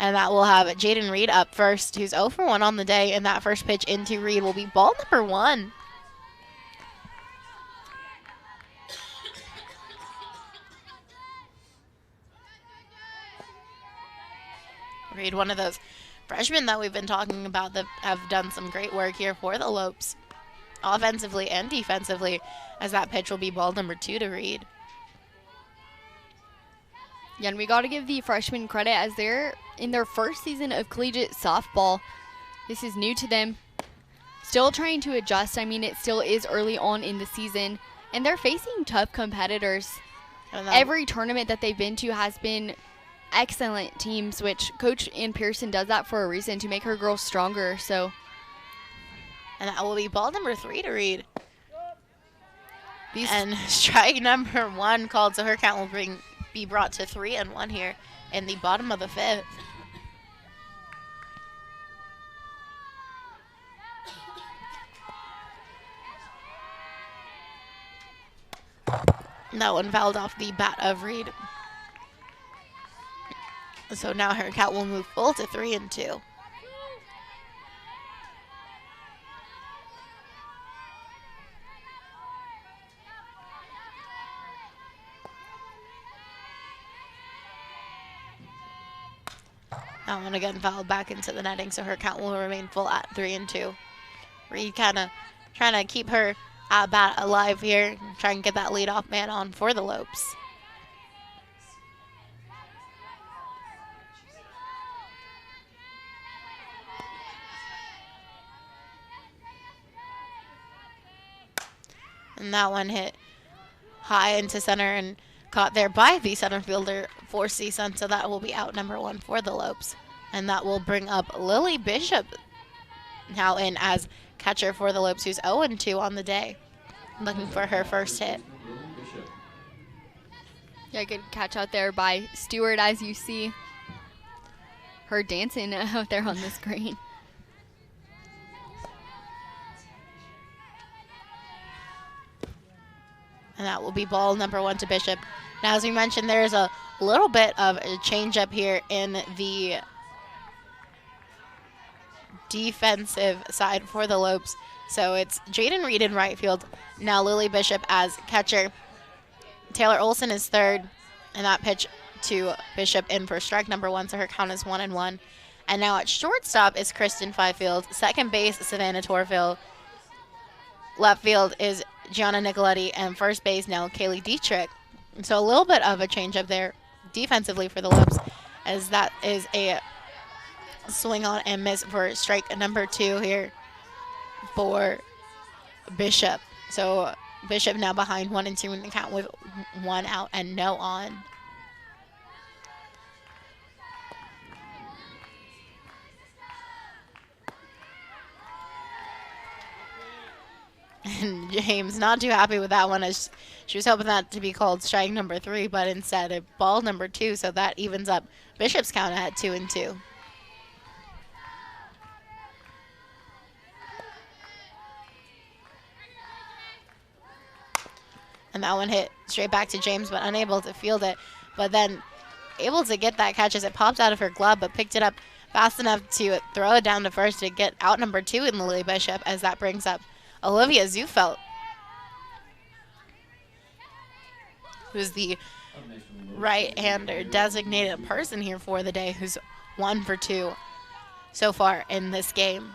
[SPEAKER 1] And that will have Jaden Reed up first, who's 0 for 1 on the day, and that first pitch into Reed will be ball number 1. Reed, one of those freshmen that we've been talking about that have done some great work here for the Lopes, offensively and defensively, as that pitch will be ball number 2 to Reed.
[SPEAKER 2] Yeah, and we got to give the freshmen credit as they're in their first season of collegiate softball. This is new to them. Still trying to adjust. I mean, it still is early on in the season, and they're facing tough competitors. Every tournament that they've been to has been excellent teams, which Coach Ann Pearson does that for a reason, to make her girls stronger. So,
[SPEAKER 1] and that will be ball number 3 to Reed. And strike number 1 called, so her count will be brought to 3-1 here in the bottom of the 5th. That one fouled off the bat of Reed. So now her count will move full to 3-2. That one again fouled back into the netting, so her count will remain full at 3-2. Reed kind of trying to keep her at bat alive here. Try and get that leadoff man on for the Lopes. And that one hit high into center and caught there by the center fielder for CSUN. So that will be out number 1 for the Lopes. And that will bring up Lily Bishop now in as catcher for the Lopes, who's 0-2 on the day, looking for her first hit.
[SPEAKER 2] Yeah, good catch out there by Stewart, as you see her dancing out there on the screen.
[SPEAKER 1] And that will be ball number 1 to Bishop. Now, as we mentioned, there's a little bit of a change up here in the defensive side for the Lopes. So it's Jaden Reed in right field. Now Lily Bishop as catcher. Taylor Olson is third. And that pitch to Bishop in for strike number 1. So her count is 1-1. And now at shortstop is Kristen Fifield. Second base, Savannah Torville. Left field is Gianna Nicoletti, and first base now Kaylee Dietrich. So a little bit of a change up there defensively for the Lopes, as that is a swing on and miss for strike number 2 here for Bishop. So Bishop now behind 1-2 in the count with 1 out and no on. And James not too happy with that one, as she was hoping that to be called strike number 3, but instead a ball number 2, so that evens up Bishop's count at 2-2. And that one hit straight back to James, but unable to field it, but then able to get that catch as it popped out of her glove, but picked it up fast enough to throw it down to first to get out number 2 in Lily Bishop, as that brings up Olivia Zufelt, who's the right-hander designated person here for the day, who's 1 for 2 so far in this game.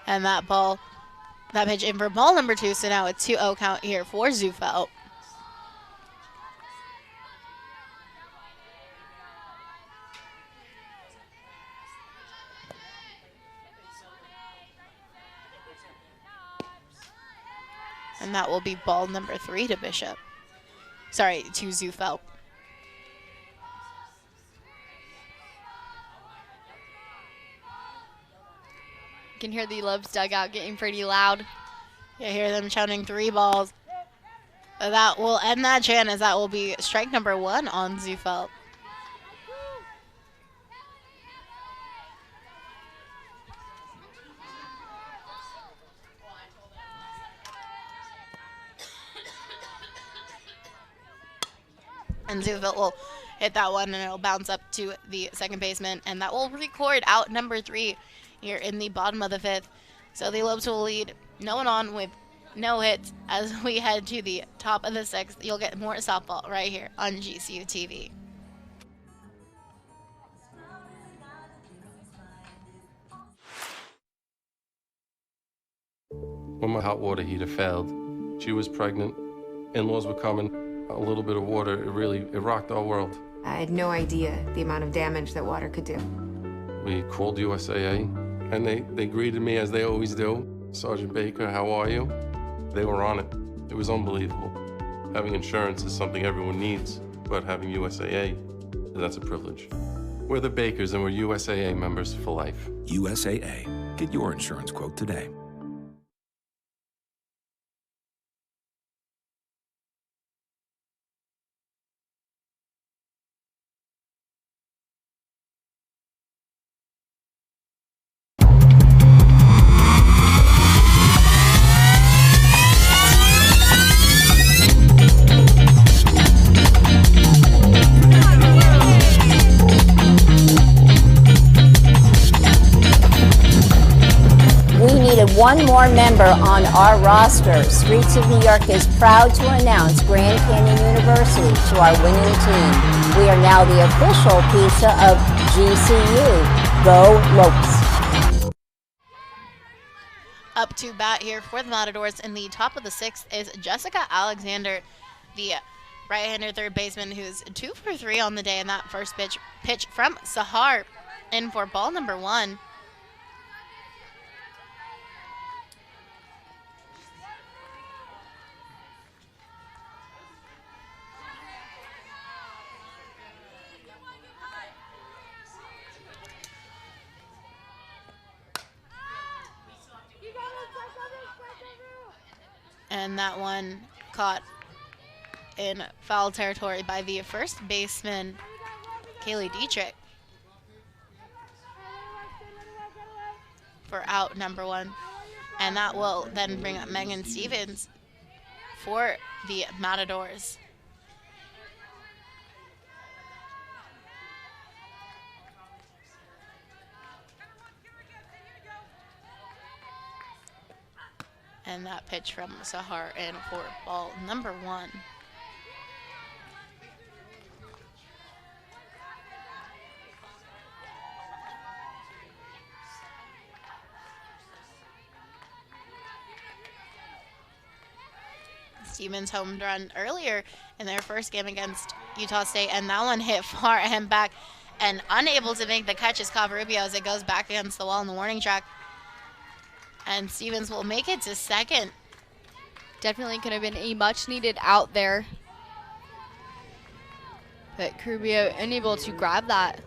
[SPEAKER 1] And that pitch in for ball number 2, so now a 2-0 count here for Zufelt. And that will be ball number 3 to Bishop. Sorry, to Zufelt.
[SPEAKER 2] You can hear the Lopes dugout getting pretty loud.
[SPEAKER 1] You hear them shouting 3 balls. That will end that chant, as that will be strike number 1 on Zufelt. And Zufelt will hit that one, and it'll bounce up to the second baseman, and that will record out number 3 here in the bottom of the 5th. So the Lopes will lead no one on with no hits as we head to the top of the 6th. You'll get more softball right here on GCU TV.
[SPEAKER 16] When my hot water heater failed, she was pregnant, in-laws were coming, a little bit of water, it rocked our world.
[SPEAKER 17] I had no idea the amount of damage that water could do.
[SPEAKER 16] We called USAA, and they greeted me as they always do. Sergeant Baker, how are you? They were on it. It was unbelievable. Having insurance is something everyone needs, but having USAA, that's a privilege. We're the Bakers, and we're USAA members for life.
[SPEAKER 18] USAA. Get your insurance quote today.
[SPEAKER 19] one more member on our roster. Streets of New York is proud to announce Grand Canyon University to our winning team. We are now the official pizza of GCU. Go Lopes.
[SPEAKER 1] Up to bat here for the Matadors in the top of the sixth is Jessica Alexander, the right-hander third baseman, who's 2 for 3 on the day in that first pitch from Sahar in for ball number 1. And that one caught in foul territory by the first baseman, Kaylee Dietrich, for out number 1. And that will then bring up Megan Stevens for the Matadors. And that pitch from Sahar in for ball number 1. Stevens homed run earlier in their first game against Utah State, and that one hit far and back, and unable to make the catch is Covarubio as it goes back against the wall in the warning track. And Stevens will make it to second.
[SPEAKER 2] Definitely could have been a much-needed out there. But Covarubio unable to grab that.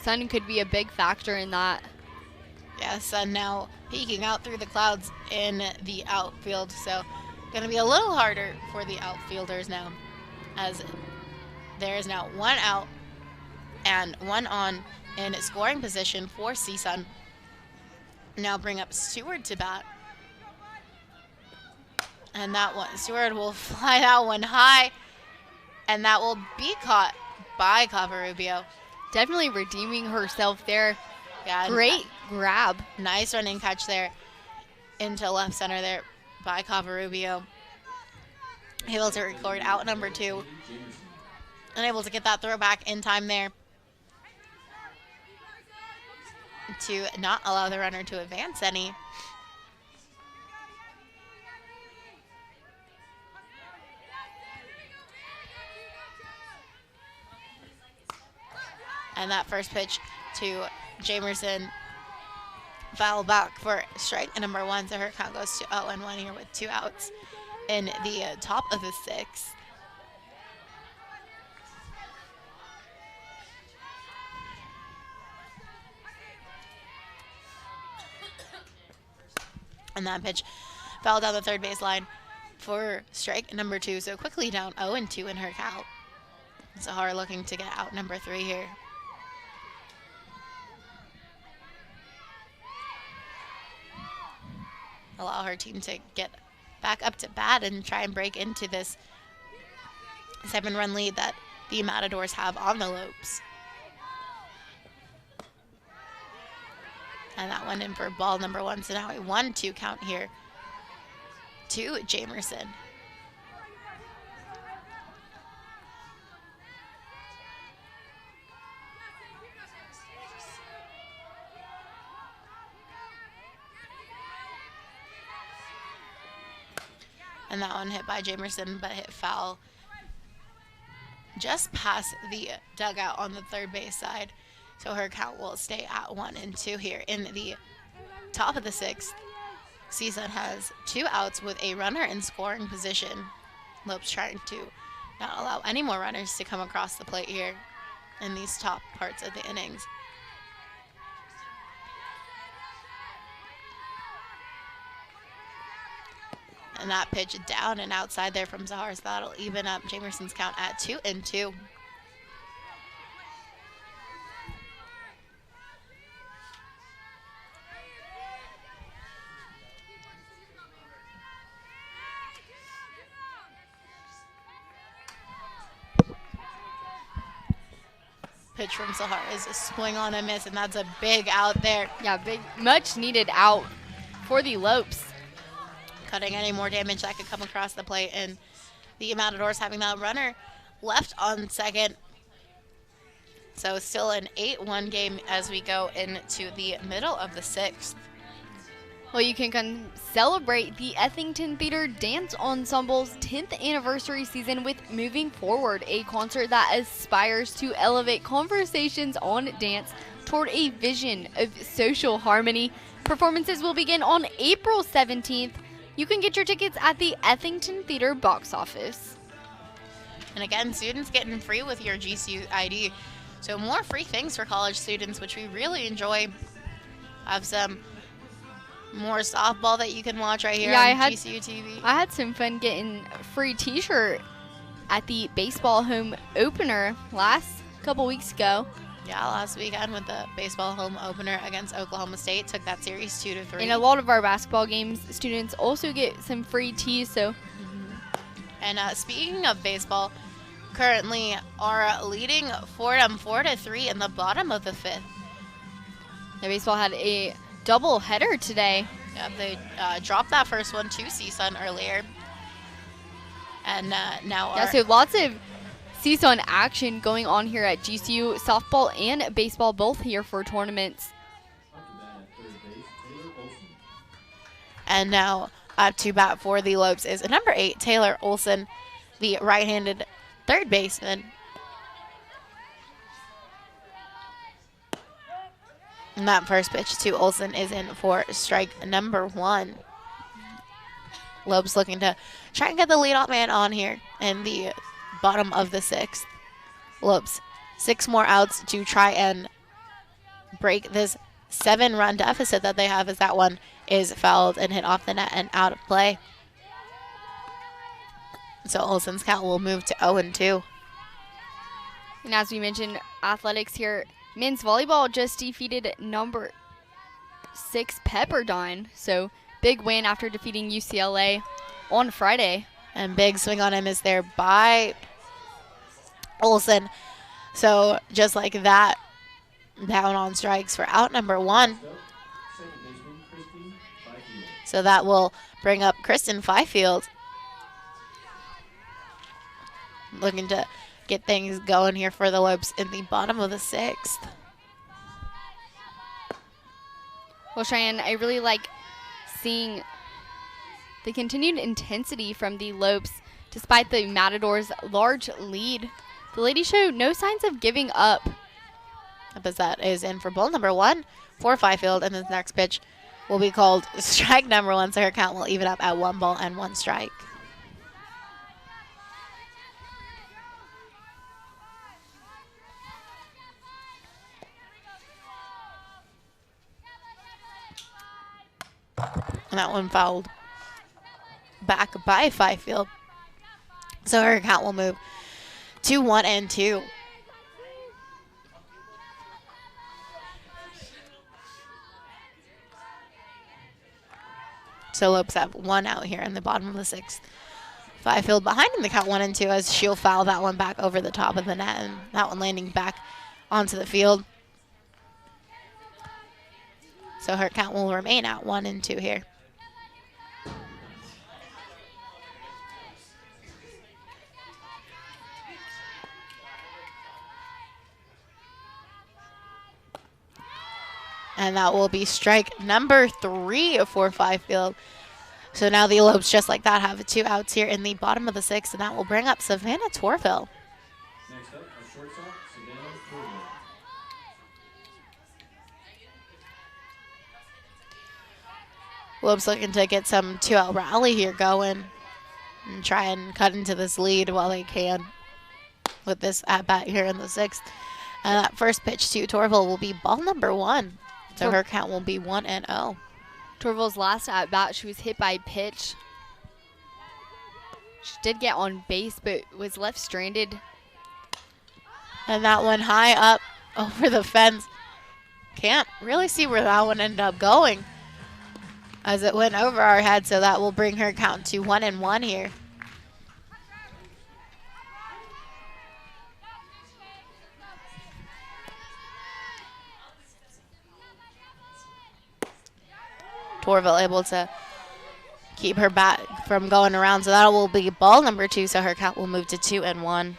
[SPEAKER 2] Sun could be a big factor in that.
[SPEAKER 1] Yeah, Sun now peeking out through the clouds in the outfield. So going to be a little harder for the outfielders now, as there is now 1 out and 1 on in scoring position for CSUN. Now bring up Stewart to bat. And that one, Stewart will fly that one high, and that will be caught by Covarubio.
[SPEAKER 2] Definitely redeeming herself there.
[SPEAKER 1] Yeah,
[SPEAKER 2] great grab.
[SPEAKER 1] Nice running catch there into left center there by Covarubio. Able to record out number 2. Unable to get that throw back in time there to not allow the runner to advance any. And that first pitch to Jamerson, foul back for strike number 1, so her count goes to 0-1 here with 2 outs in the top of the 6th. And that pitch fell down the third baseline for strike number 2, so quickly down 0-2 in her count. Sahar looking to get out number 3 here. Allow her team to get back up to bat and try and break into this 7-run lead that the Matadors have on the Lopes. And that went in for ball number 1, so now a 1-2 count here to Jamerson. And that one hit by Jamerson, but hit foul just past the dugout on the third base side. So her count will stay at 1-2 here in the top of the 6th. CSUN has 2 outs with a runner in scoring position. Lopes trying to not allow any more runners to come across the plate here in these top parts of the innings. And that pitch down and outside there from Zahar, so that'll even up Jamerson's count at 2-2. pitch from Sahar is a swing on a miss, and that's a big out there.
[SPEAKER 2] Yeah, big, much needed out for the Lopes.
[SPEAKER 1] Cutting any more damage that could come across the plate, and the Matadors having that runner left on second. So still an 8-1 game as we go into the middle of the 6th.
[SPEAKER 2] Well, you can celebrate the Ethington Theater Dance Ensemble's 10th anniversary season with Moving Forward, a concert that aspires to elevate conversations on dance toward a vision of social harmony. Performances will begin on April 17th. You can get your tickets at the Ethington Theater box office.
[SPEAKER 1] And again, students getting free with your GCU ID. So more free things for college students, which we really enjoy. Have some more softball that you can watch right here on GCU TV.
[SPEAKER 2] I had some fun getting a free t-shirt at the baseball home opener last couple weeks ago.
[SPEAKER 1] Yeah, last weekend with the baseball home opener against Oklahoma State. Took that series 2-3.
[SPEAKER 2] In a lot of our basketball games, students also get some free tees. So,
[SPEAKER 1] And speaking of baseball, currently are leading Fordham 4-3 in the bottom of the 5th.
[SPEAKER 2] The baseball had a double header today.
[SPEAKER 1] Yeah, they dropped that first one to CSUN earlier. And now
[SPEAKER 2] so lots of CSUN action going on here at GCU. Softball and baseball both here for tournaments.
[SPEAKER 1] And now up to bat for the Lopes is number 8, Taylor Olson, the right-handed third baseman. And that first pitch to Olson is in for strike number 1. Lopes looking to try and get the leadoff man on here in the bottom of the 6th. Lopes 6 more outs to try and break this 7-run deficit that they have, as that one is fouled and hit off the net and out of play. So Olson's count will move to 0-2.
[SPEAKER 2] And as we mentioned, athletics here. Men's volleyball just defeated number 6 Pepperdine. So big win after defeating UCLA on Friday.
[SPEAKER 1] And big swing on him is there by Olson. So just like that, down on strikes for out number 1. So that will bring up Kristen Fifield. Looking to get things going here for the Lopes in the bottom of the 6th.
[SPEAKER 2] Well, Cheyenne, I really like seeing the continued intensity from the Lopes despite the Matadors' large lead. The ladies show no signs of giving up.
[SPEAKER 1] As that is in for ball number 1 for Fifield, and this next pitch will be called strike number 1, so her count will even up at 1 ball and 1 strike. And that one fouled back by Fifield. So her count will move to 1-2. So Lopes have 1 out here in the bottom of the 6th. Fifield behind in the count 1-2 as she'll foul that one back over the top of the net, and that one landing back onto the field. So her count will remain at 1-2 here. And that will be strike number 3 for Fifield. So now the Lopes, just like that, have 2 outs here in the bottom of the 6th, and that will bring up Savannah Torville.
[SPEAKER 5] Next up, a shortstop, Savannah Torville.
[SPEAKER 1] Lopes looking to get some 2-out rally here going and try and cut into this lead while they can with this at-bat here in the 6th. And that first pitch to Torville will be ball number 1. So her count will be 1-0.
[SPEAKER 2] Torville's last at-bat, she was hit by a pitch. She did get on base, but was left stranded.
[SPEAKER 1] And that one high up over the fence. Can't really see where that one ended up going as it went over our head, so that will bring her count to 1-1 here. Torville able to keep her bat from going around. So that will be ball number 2. So her count will move to 2-1.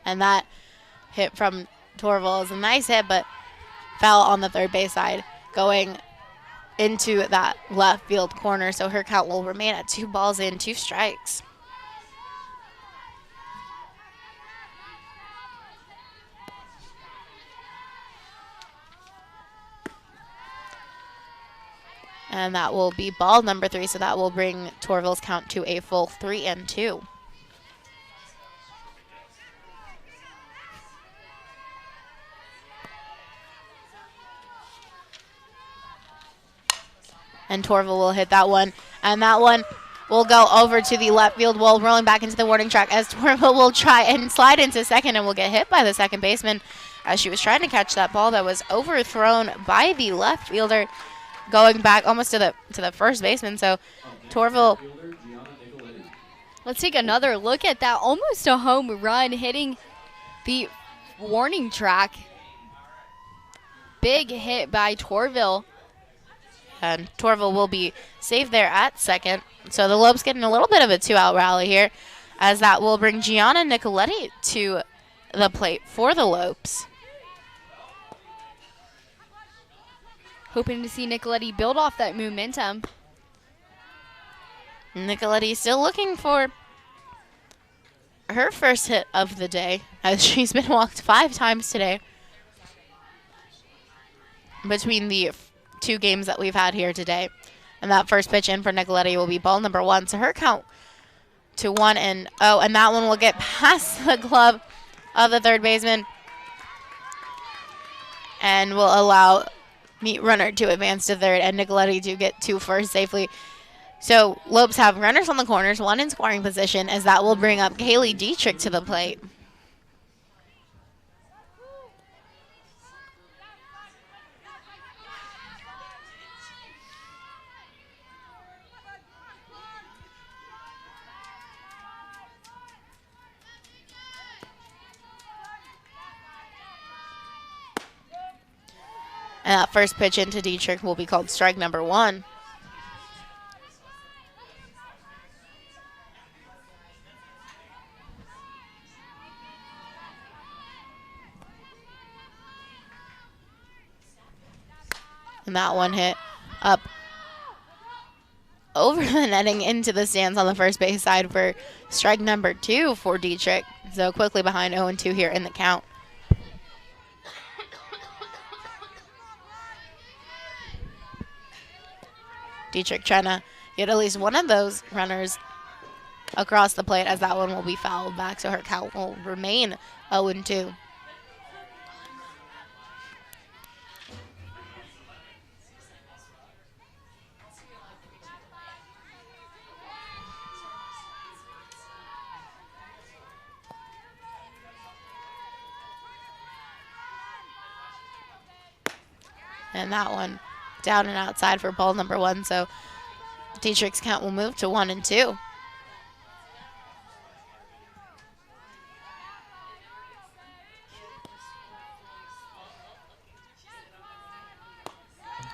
[SPEAKER 1] And that hit from Torville is a nice hit, but foul on the third base side, going into that left field corner. So her count will remain at 2 balls in, 2 strikes. And that will be ball number 3, so that will bring Torville's count to a full 3-2. And Torville will hit that one. And that one will go over to the left field wall, rolling back into the warning track as Torville will try and slide into second and will get hit by the second baseman as she was trying to catch that ball that was overthrown by the left fielder, going back almost to the first baseman. So Torville.
[SPEAKER 2] Let's take another look at that. Almost a home run hitting the warning track. Big hit by Torville.
[SPEAKER 1] And Torville will be safe there at second. So the Lopes getting a little bit of a 2-out rally here, as that will bring Gianna Nicoletti to the plate for the Lopes.
[SPEAKER 2] Hoping to see Nicoletti build off that momentum.
[SPEAKER 1] Nicoletti still looking for her first hit of the day, as she's been walked 5 times today between the 2 games that we've had here today. And that first pitch in for Nicoletti will be ball number 1. So her count to 1-0. And that one will get past the glove of the third baseman and will allow meet runner to advance to third and Nicoletti to get to first safely. So Lopes have runners on the corners, 1 in scoring position, as that will bring up Kaylee Dietrich to the plate. And that first pitch into Dietrich will be called strike number 1. And that one hit up over the netting into the stands on the first base side for strike number 2 for Dietrich. So quickly behind 0-2 here in the count. Dietrich trying to get at least one of those runners across the plate, as that one will be fouled back, so her count will remain 0-2. And that one down and outside for ball number 1, so Dietrich's count will move to 1-2.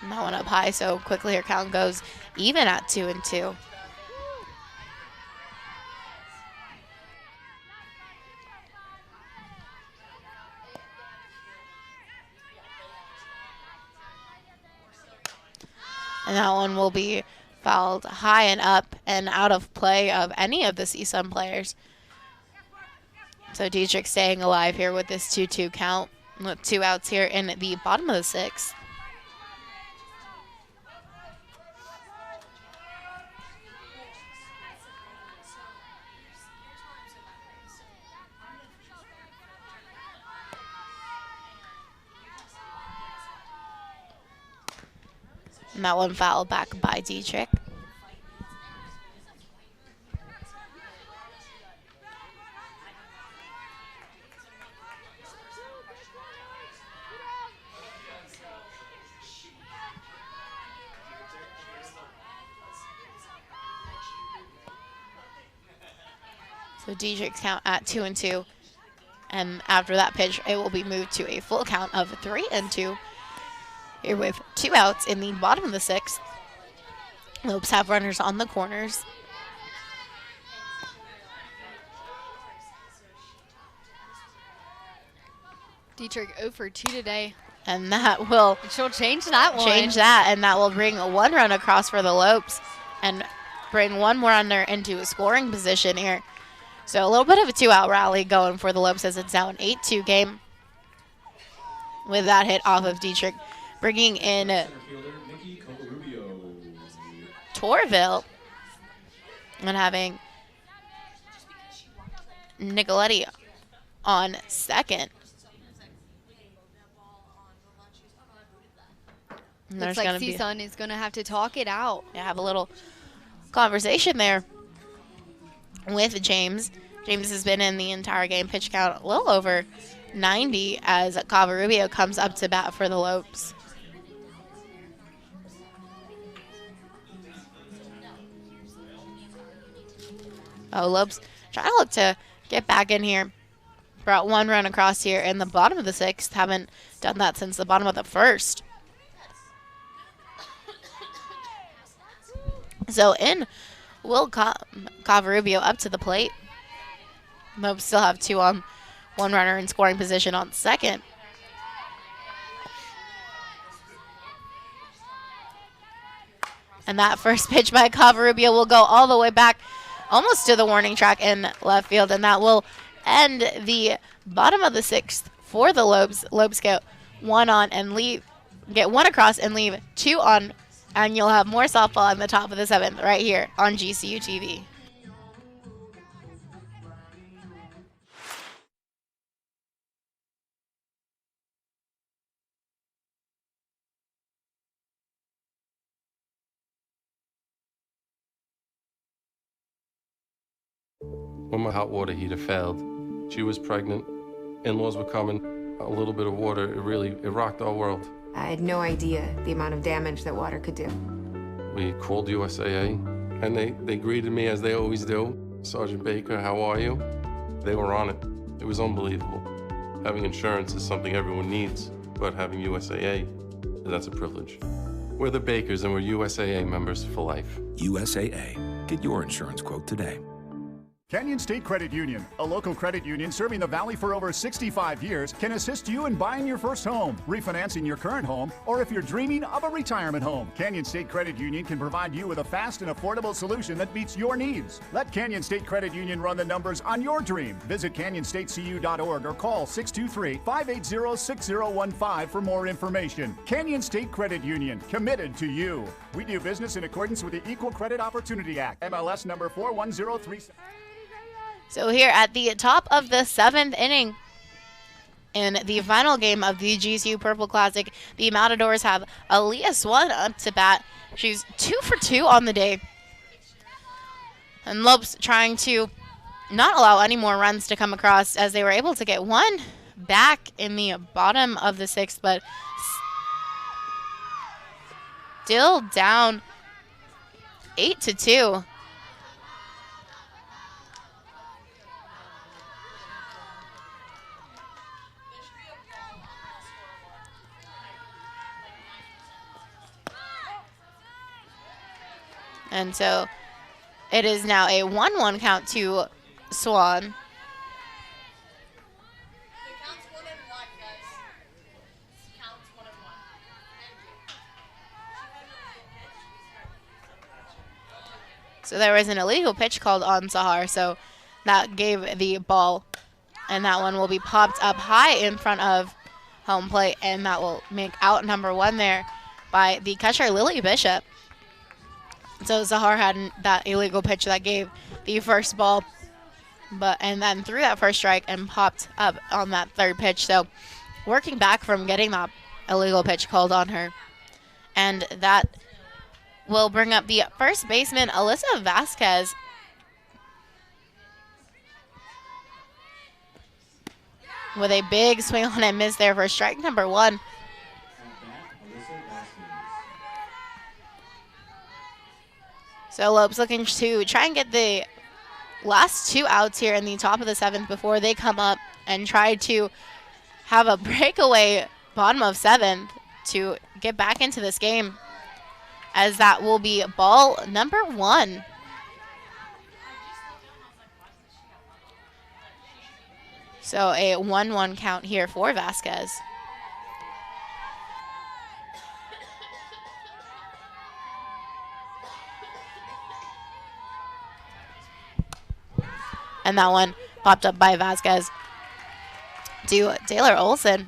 [SPEAKER 1] And that one up high, so quickly her count goes even at 2-2. And that one will be fouled high and up and out of play of any of the CSUN players. So Dietrich staying alive here with this 2-2 count, with 2 outs here in the bottom of the 6th. And that one fouled back by Dietrich. So Dietrich's count at 2-2. And after that pitch, it will be moved to a full count of 3-2. Here with 2 outs in the bottom of the 6th. Lopes have runners on the corners.
[SPEAKER 2] Dietrich 0 for 2 today.
[SPEAKER 1] And that will
[SPEAKER 2] she'll change that one.
[SPEAKER 1] Change that, and that will bring 1 run across for the Lopes and bring 1 more runner into a scoring position here. So a little bit of a 2-out rally going for the Lopes as it's now an 8-2 game with that hit off of Dietrich, bringing in Torville and having Nicoletti on second.
[SPEAKER 2] Looks like CSUN is going to have to talk it out.
[SPEAKER 1] Yeah, have a little conversation there with James. James has been in the entire game. Pitch count a little over 90 as Covarubio comes up to bat for the Lopes. Oh, Lopes trying to look to get back in here. Brought 1 run across here in the bottom of the 6th. Haven't done that since the bottom of the 1st. So in will Covarubio up to the plate. Lopes still have 2 on, 1 runner in scoring position on second. And that first pitch by Covarubio will go all the way back almost to the warning track in left field, and that will end the bottom of the 6th for the Lopes. Lopes get 1 on and leave, get 1 across and leave 2 on. And you'll have more softball in the top of the 7th right here on GCU TV.
[SPEAKER 16] When my hot water heater failed, she was pregnant, in-laws were coming, a little bit of water, it rocked our world.
[SPEAKER 17] I had no idea the amount of damage that water could do.
[SPEAKER 16] We called USAA, and they greeted me as they always do. Sergeant Baker, how are you? They were on it. It was unbelievable. Having insurance is something everyone needs, but having USAA, that's a privilege. We're the Bakers, and we're USAA members for life.
[SPEAKER 18] USAA. Get your insurance quote today.
[SPEAKER 20] Canyon State Credit Union, a local credit union serving the Valley for over 65 years, can assist you in buying your first home, refinancing your current home, or if you're dreaming of a retirement home. Canyon State Credit Union can provide you with a fast and affordable solution that meets your needs. Let Canyon State Credit Union run the numbers on your dream. Visit canyonstatecu.org or call 623-580-6015 for more information. Canyon State Credit Union, committed to you. We do business in accordance with the Equal Credit Opportunity Act, MLS number 41037.
[SPEAKER 1] So here at the top of the 7th inning, in the final game of the GCU Purple Classic, the Matadors have Aaliyah Swan up to bat. She's 2 for 2 on the day. And Lopes trying to not allow any more runs to come across as they were able to get 1 back in the bottom of the 6th, but still down 8-2. And so it is now a 1-1 count to Swan. So there was an illegal pitch called on Sahar, so that gave the ball, and that one will be popped up high in front of home plate, and that will make out number 1 there by the catcher, Lily Bishop. So Zahar had that illegal pitch that gave the first ball, and then threw that first strike and popped up on that 3rd pitch. So working back from getting that illegal pitch called on her. And that will bring up the first baseman, Alyssa Vasquez. With a big swing on and miss there for strike number 1. So Lopes looking to try and get the last 2 outs here in the top of the 7th before they come up and try to have a breakaway bottom of 7th to get back into this game, as that will be ball number 1. So a 1-1 count here for Vasquez. And that one popped up by Vasquez to Taylor Olson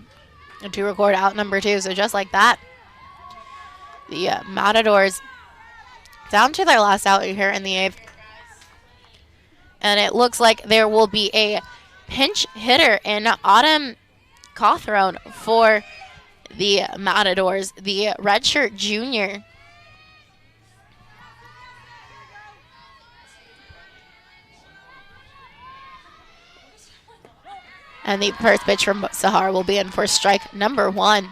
[SPEAKER 1] to record out number 2. So just like that, the Matadors down to their last out here in the 8th. And it looks like there will be a pinch hitter in Autumn Cawthron for the Matadors, the redshirt junior. And the first pitch from Sahar will be in for strike number 1.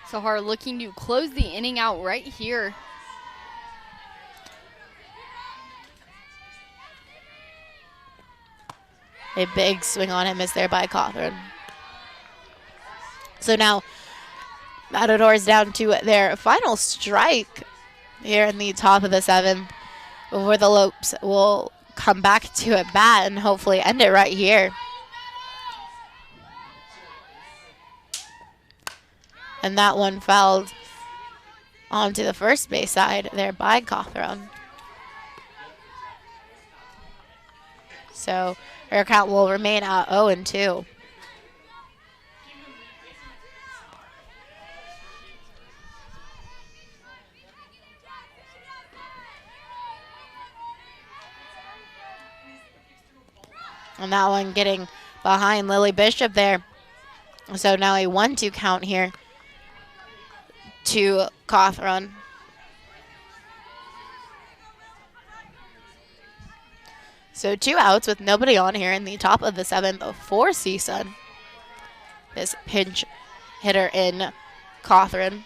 [SPEAKER 2] Sahar looking to close the inning out right here.
[SPEAKER 1] A big swing on him is there by Cawthron. So now Matadors down to their final strike here in the top of the 7th, before the Lopes will come back to a bat and hopefully end it right here. And that one fouled onto the first base side there by Cawthron. So her count will remain at 0-2. And that one getting behind Lily Bishop there. So now a 1-2 count here to Cawthron. So 2 outs with nobody on here in the top of the 7th for CSUN. This pinch hitter in Cawthron.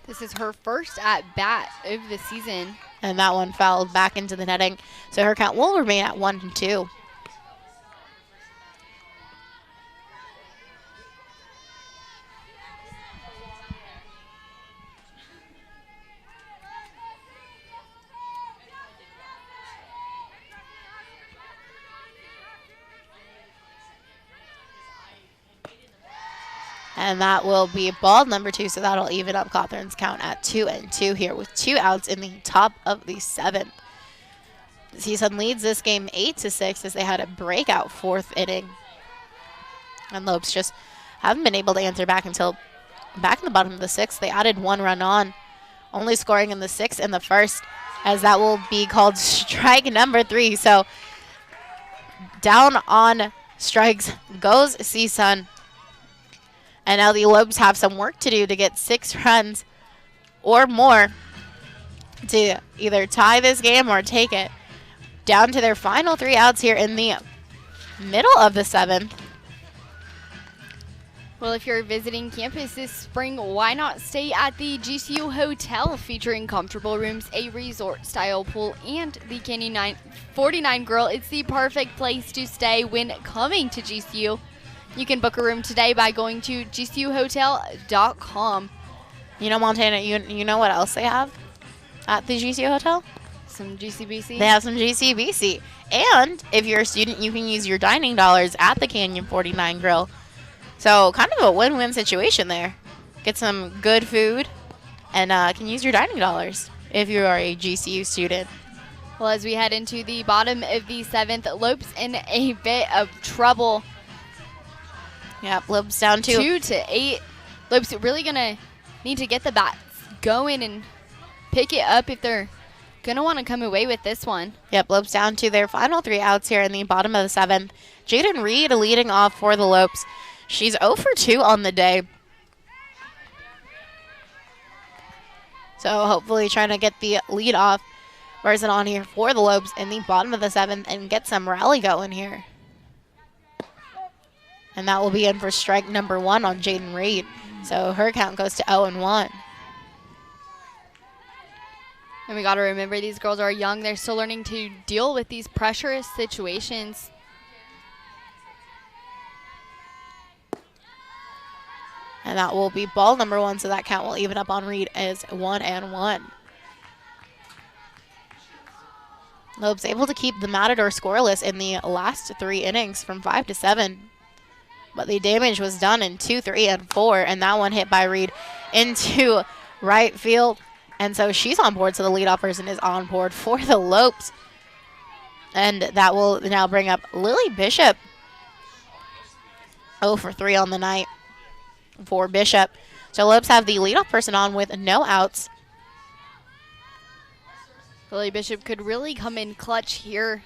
[SPEAKER 2] This is her first at bat of the season.
[SPEAKER 1] And that one fouled back into the netting. So her count will remain at 1-2. And that will be ball number 2, so that'll even up Cawthron's count at 2-2 here with 2 outs in the top of the 7th. CSUN leads this game 8-6 as they had a breakout 4th inning. And Lopes just haven't been able to answer back until back in the bottom of the 6th. They added 1 run on, only scoring in the 6th and the 1st, as that will be called strike number 3. So down on strikes goes CSUN. And now the Lopes have some work to do to get 6 runs or more to either tie this game or take it. Down to their final 3 outs here in the middle of the 7th.
[SPEAKER 2] Well, if you're visiting campus this spring, why not stay at the GCU Hotel, featuring comfortable rooms, a resort-style pool, and the Canyon 49 Grill. It's the perfect place to stay when coming to GCU. You can book a room today by going to gcuhotel.com.
[SPEAKER 1] You know, Montana, you know what else they have at the GCU Hotel?
[SPEAKER 2] Some GCBC.
[SPEAKER 1] They have some GCBC. And if you're a student, you can use your dining dollars at the Canyon 49 Grill. So kind of a win-win situation there. Get some good food and can use your dining dollars if you are a GCU student.
[SPEAKER 2] Well, as we head into the bottom of the 7th, Lopes in a bit of trouble.
[SPEAKER 1] Yep, Lopes down to
[SPEAKER 2] 2-8. Lopes really going to need to get the bats going and pick it up if they're going to want to come away with this one.
[SPEAKER 1] Yep, Lopes down to their final 3 outs here in the bottom of the 7th. Jaden Reed leading off for the Lopes. She's 0 for 2 on the day. So hopefully trying to get the lead off person on here for the Lopes in the bottom of the 7th and get some rally going here. And that will be in for strike number 1 on Jaden Reed. So her count goes to 0-1.
[SPEAKER 2] And we got to remember these girls are young. They're still learning to deal with these pressurous situations.
[SPEAKER 1] And that will be ball number 1, so that count will even up on Reed as 1-1. Lopes able to keep the Matador scoreless in the last 3 innings from 5-7. But the damage was done in 2, 3, and 4, and that one hit by Reed into right field. And so she's on board, so the leadoff person is on board for the Lopes. And that will now bring up Lily Bishop. 0 for 3 on the night for Bishop. So Lopes have the leadoff person on with no outs.
[SPEAKER 2] Lily Bishop could really come in clutch here.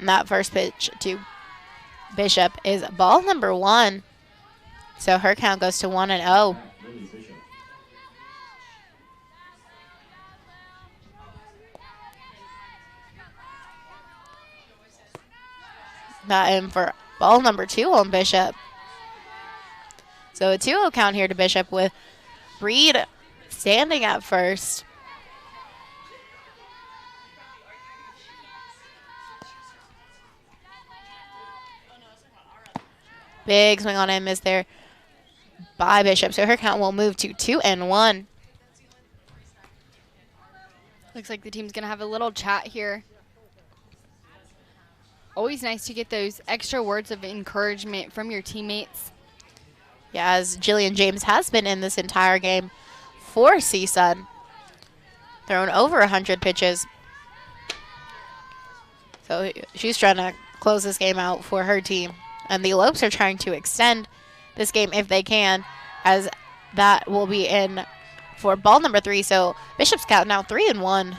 [SPEAKER 1] And that first pitch to Bishop is ball number 1. So her count goes to 1-0. That in for ball number 2 on Bishop. So a 2-0 count here to Bishop with Reed standing at first. Big swing on him is there by Bishop. So her count will move to 2-1.
[SPEAKER 2] Looks like the team's going to have a little chat here. Always nice to get those extra words of encouragement from your teammates.
[SPEAKER 1] Yeah, as Jillian James has been in this entire game for CSUN. Thrown over 100 pitches. So she's trying to close this game out for her team. And the Lopes are trying to extend this game if they can, as that will be in for ball number 3. So Bishop's count now 3-1.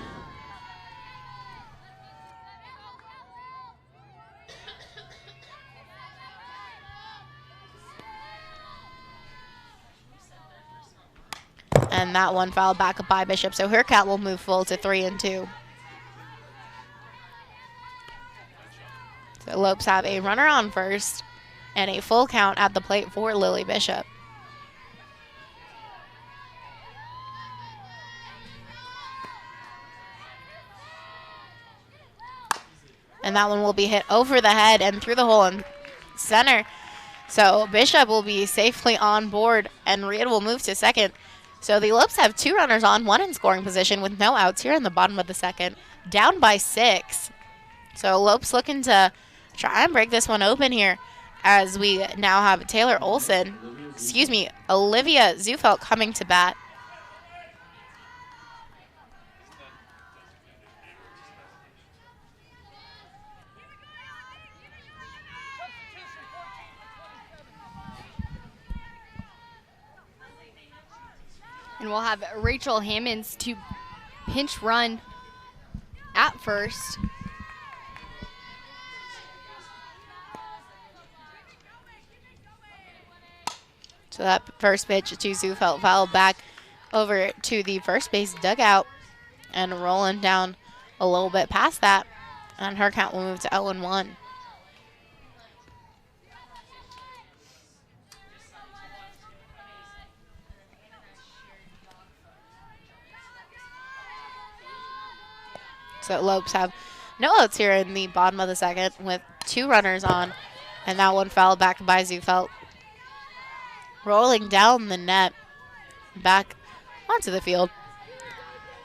[SPEAKER 1] And that one fouled back up by Bishop, so her count will move full to 3-2. So Lopes have a runner on first and a full count at the plate for Lily Bishop. And that one will be hit over the head and through the hole in center. So Bishop will be safely on board and Reed will move to second. So the Lopes have 2 runners on, 1 in scoring position with no outs here in the bottom of the second, down by 6. So Lopes looking to try and break this one open here as we now have Olivia Zufelt coming to bat.
[SPEAKER 2] And we'll have Rachel Hammonds to pinch run at first.
[SPEAKER 1] So that first pitch to Zufelt fouled back over to the first base dugout and rolling down a little bit past that. And her count will move to 0-1. So Lopes have no outs here in the bottom of the second with 2 runners on. And that one fouled back by Zufelt. Rolling down the net back onto the field.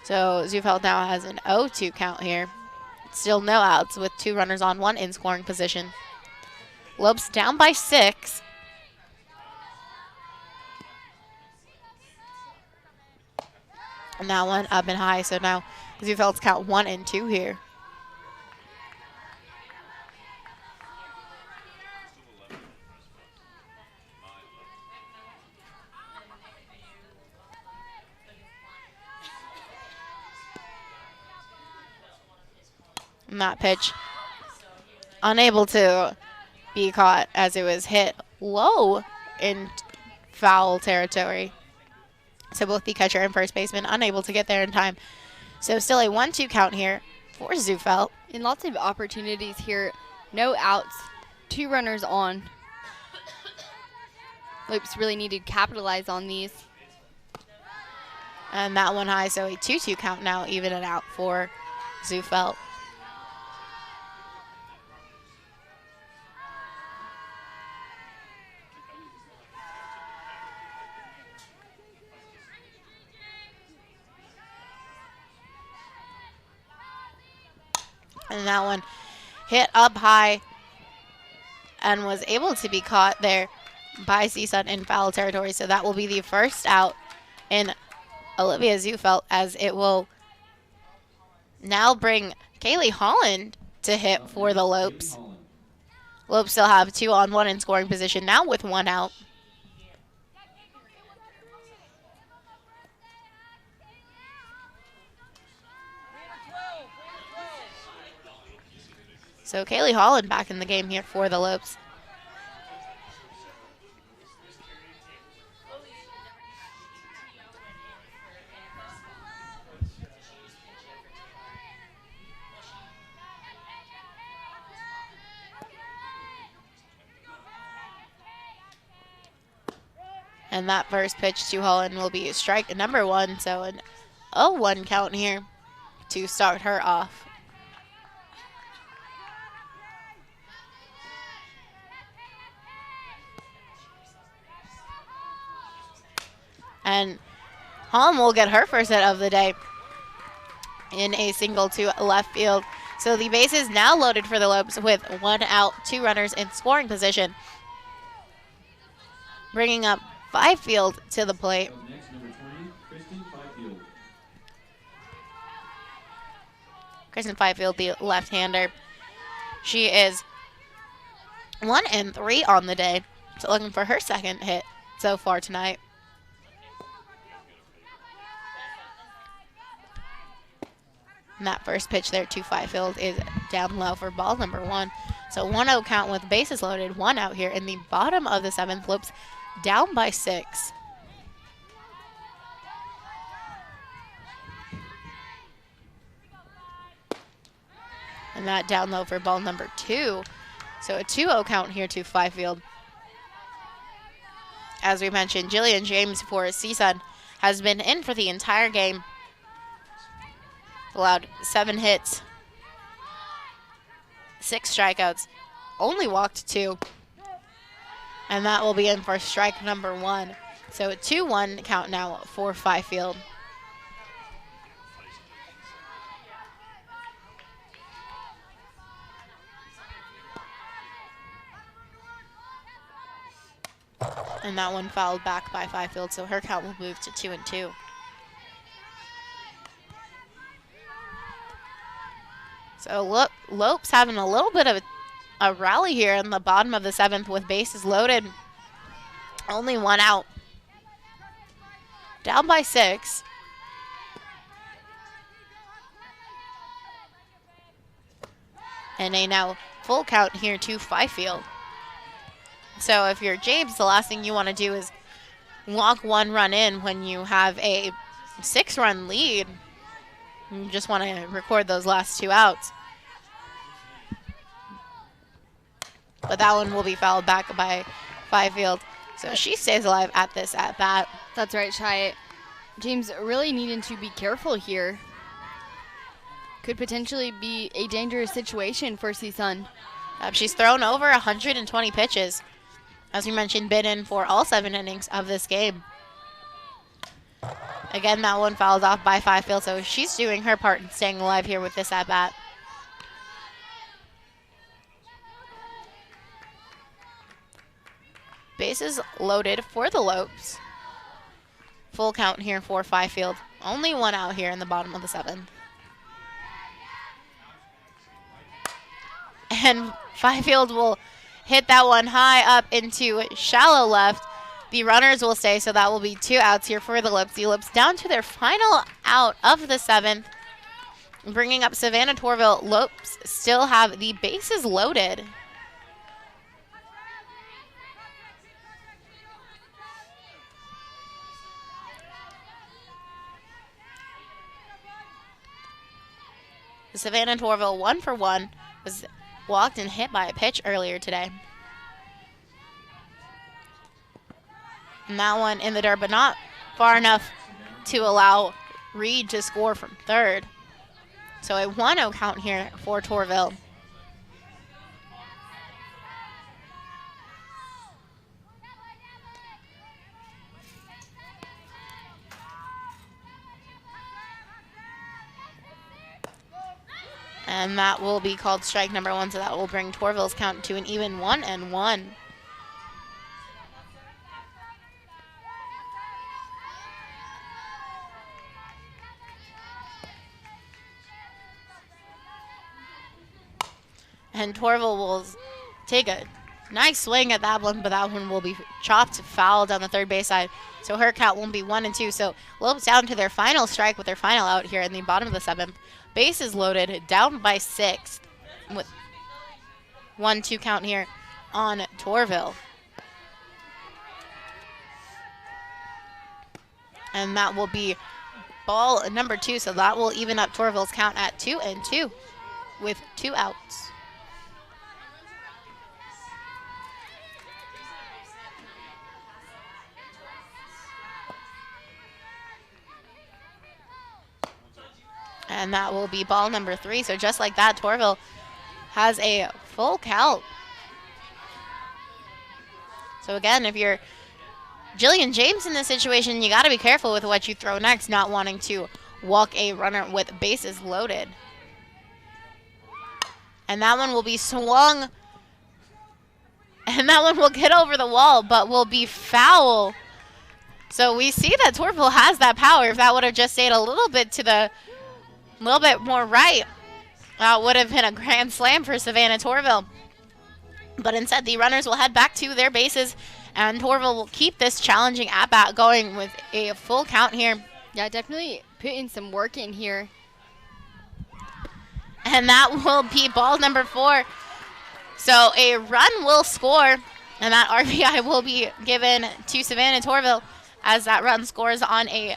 [SPEAKER 1] So Zufelt now has an 0-2 count here. Still no outs with 2 runners on, 1 in scoring position. Lopes down by 6. And that one up and high, so now Zufelt's count 1-2 here. And that pitch unable to be caught as it was hit low in foul territory. So both the catcher and first baseman unable to get there in time. So still a 1-2 count here for Zufelt.
[SPEAKER 2] And lots of opportunities here. No outs, 2 runners on. Lopes really need to capitalize on these.
[SPEAKER 1] And that one high, so a 2-2 count now, even it out for Zufelt. And that one hit up high and was able to be caught there by CSUN in foul territory. So that will be the first out in Olivia Zufelt, as it will now bring Kaylee Holland to hit for the Lopes. Lopes still have 2-on-1 in scoring position now with 1 out. So Kaylee Holland back in the game here for the Lopes. And that first pitch to Holland will be strike number 1, so an 0-1 count here to start her off. And Holland will get her first hit of the day in a single to left field. So the base is now loaded for the Lopes with 1 out, 2 runners in scoring position. Bringing up Fifield to the plate. Kristen Fifield, the left-hander. She is 1-3 on the day. So looking for her second hit so far tonight. And that first pitch there to Fifield is down low for ball number 1. So 1-0 count with bases loaded, 1 out here in the bottom of the 7th. Lopes down by 6. And that down low for ball number 2. So a 2-0 count here to Fifield. As we mentioned, Jillian James for CSUN has been in for the entire game. Allowed 7 hits, 6 strikeouts, only walked 2. And that will be in for strike number 1. So a 2-1 count now for Fifield. And that one fouled back by Fifield, so her count will move to 2-2. So Lopes having a little bit of a rally here in the bottom of the 7th with bases loaded. Only 1 out. Down by 6. And a now full count here to Fifield. So if you're James, the last thing you want to do is walk 1 run in when you have a 6-run lead. You just want to record those last 2 outs. But that one will be fouled back by Fifield. So she stays alive at this at-bat.
[SPEAKER 2] That's right, Shai. James really needing to be careful here. Could potentially be a dangerous situation for CSUN.
[SPEAKER 1] She's thrown over 120 pitches. As we mentioned, been in for all 7 innings of this game. Again, that one fouled off by Fifield, so she's doing her part in staying alive here with this at-bat. Bases loaded for the Lopes. Full count here for Fifield. Only 1 out here in the bottom of the 7th. And Fifield will hit that one high up into shallow left. The runners will stay, so that will be 2 outs here for the Lopes. The Lopes down to their final out of the 7th. Bringing up Savannah Torville. Lopes still have the bases loaded. Savannah Torville 1 for 1 was walked and hit by a pitch earlier today. And that one in the dirt, but not far enough to allow Reed to score from third. So a 1-0 count here for Torville. And that will be called strike number 1, so that will bring Torville's count to an even 1-1. And Torville will take a nice swing at that one, but that one will be chopped foul down the third base side. So her count won't be 1-2. So Lopes down to their final strike with their final out here in the bottom of the 7th. Bases loaded, down by 6 with 1-2 count here on Torville. And that will be ball number 2, so that will even up Torville's count at 2-2 with 2 outs. And that will be ball number 3. So just like that, Torville has a full count. So again, if you're Jillian James in this situation, you got to be careful with what you throw next, not wanting to walk a runner with bases loaded. And that one will be swung. And that one will get over the wall, but will be foul. So we see that Torville has that power. If that would have just stayed a little bit to the little bit more right, would have been a grand slam for Savannah Torville. But instead, the runners will head back to their bases, and Torville will keep this challenging at-bat going with a full count here.
[SPEAKER 2] Yeah, definitely putting some work in here.
[SPEAKER 1] And that will be ball number 4. So a run will score, and that RBI will be given to Savannah Torville as that run scores on a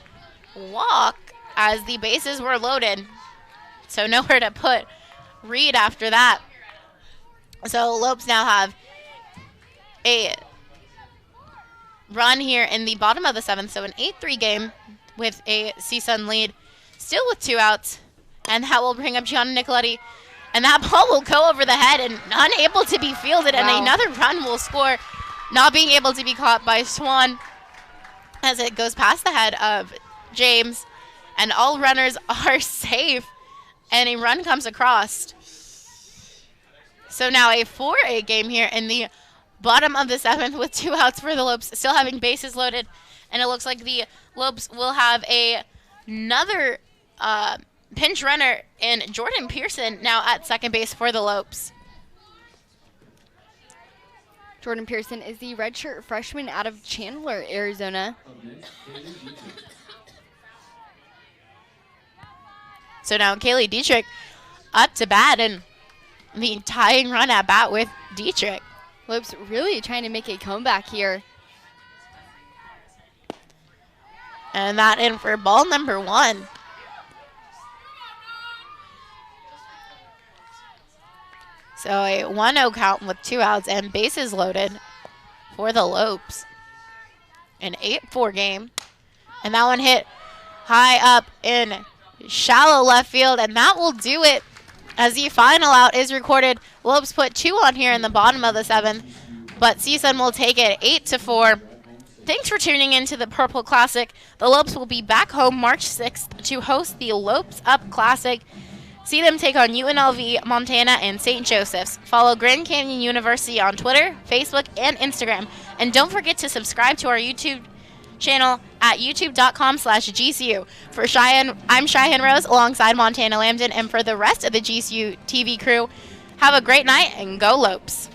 [SPEAKER 1] walk as the bases were loaded. So nowhere to put Reed after that. So Lopes now have a run here in the bottom of the 7th. So an 8-3 game with a CSUN lead, still with 2 outs. And that will bring up Gianna Nicoletti. And that ball will go over the head and unable to be fielded. Wow. And another run will score, not being able to be caught by Swan as it goes past the head of James. And all runners are safe. And a run comes across. So now a 4-8 game here in the bottom of the 7th with 2 outs for the Lopes, still having bases loaded. And it looks like the Lopes will have another pinch runner in Jordan Pearson now at second base for the Lopes.
[SPEAKER 2] Jordan Pearson is the redshirt freshman out of Chandler, Arizona.
[SPEAKER 1] So now Kaylee Dietrich up to bat, and the tying run at bat with Dietrich.
[SPEAKER 2] Lopes really trying to make a comeback here.
[SPEAKER 1] And that in for ball number 1. So a 1-0 count with 2 outs and bases loaded for the Lopes. An 8-4 game. And that one hit high up in shallow left field, and that will do it as the final out is recorded. Lopes put 2 on here in the bottom of the 7th, but CSUN will take it 8-4. Thanks for tuning in to the Purple Classic. The Lopes will be back home March 6th to host the Lopes Up Classic. See them take on UNLV, Montana, and St. Joseph's. Follow Grand Canyon University on Twitter, Facebook, and Instagram. And don't forget to subscribe to our YouTube channel at youtube.com/GCU. For Cheyenne, I'm Cheyenne Rose alongside Montana Lambden, and for the rest of the GCU TV crew, have a great night and go Lopes.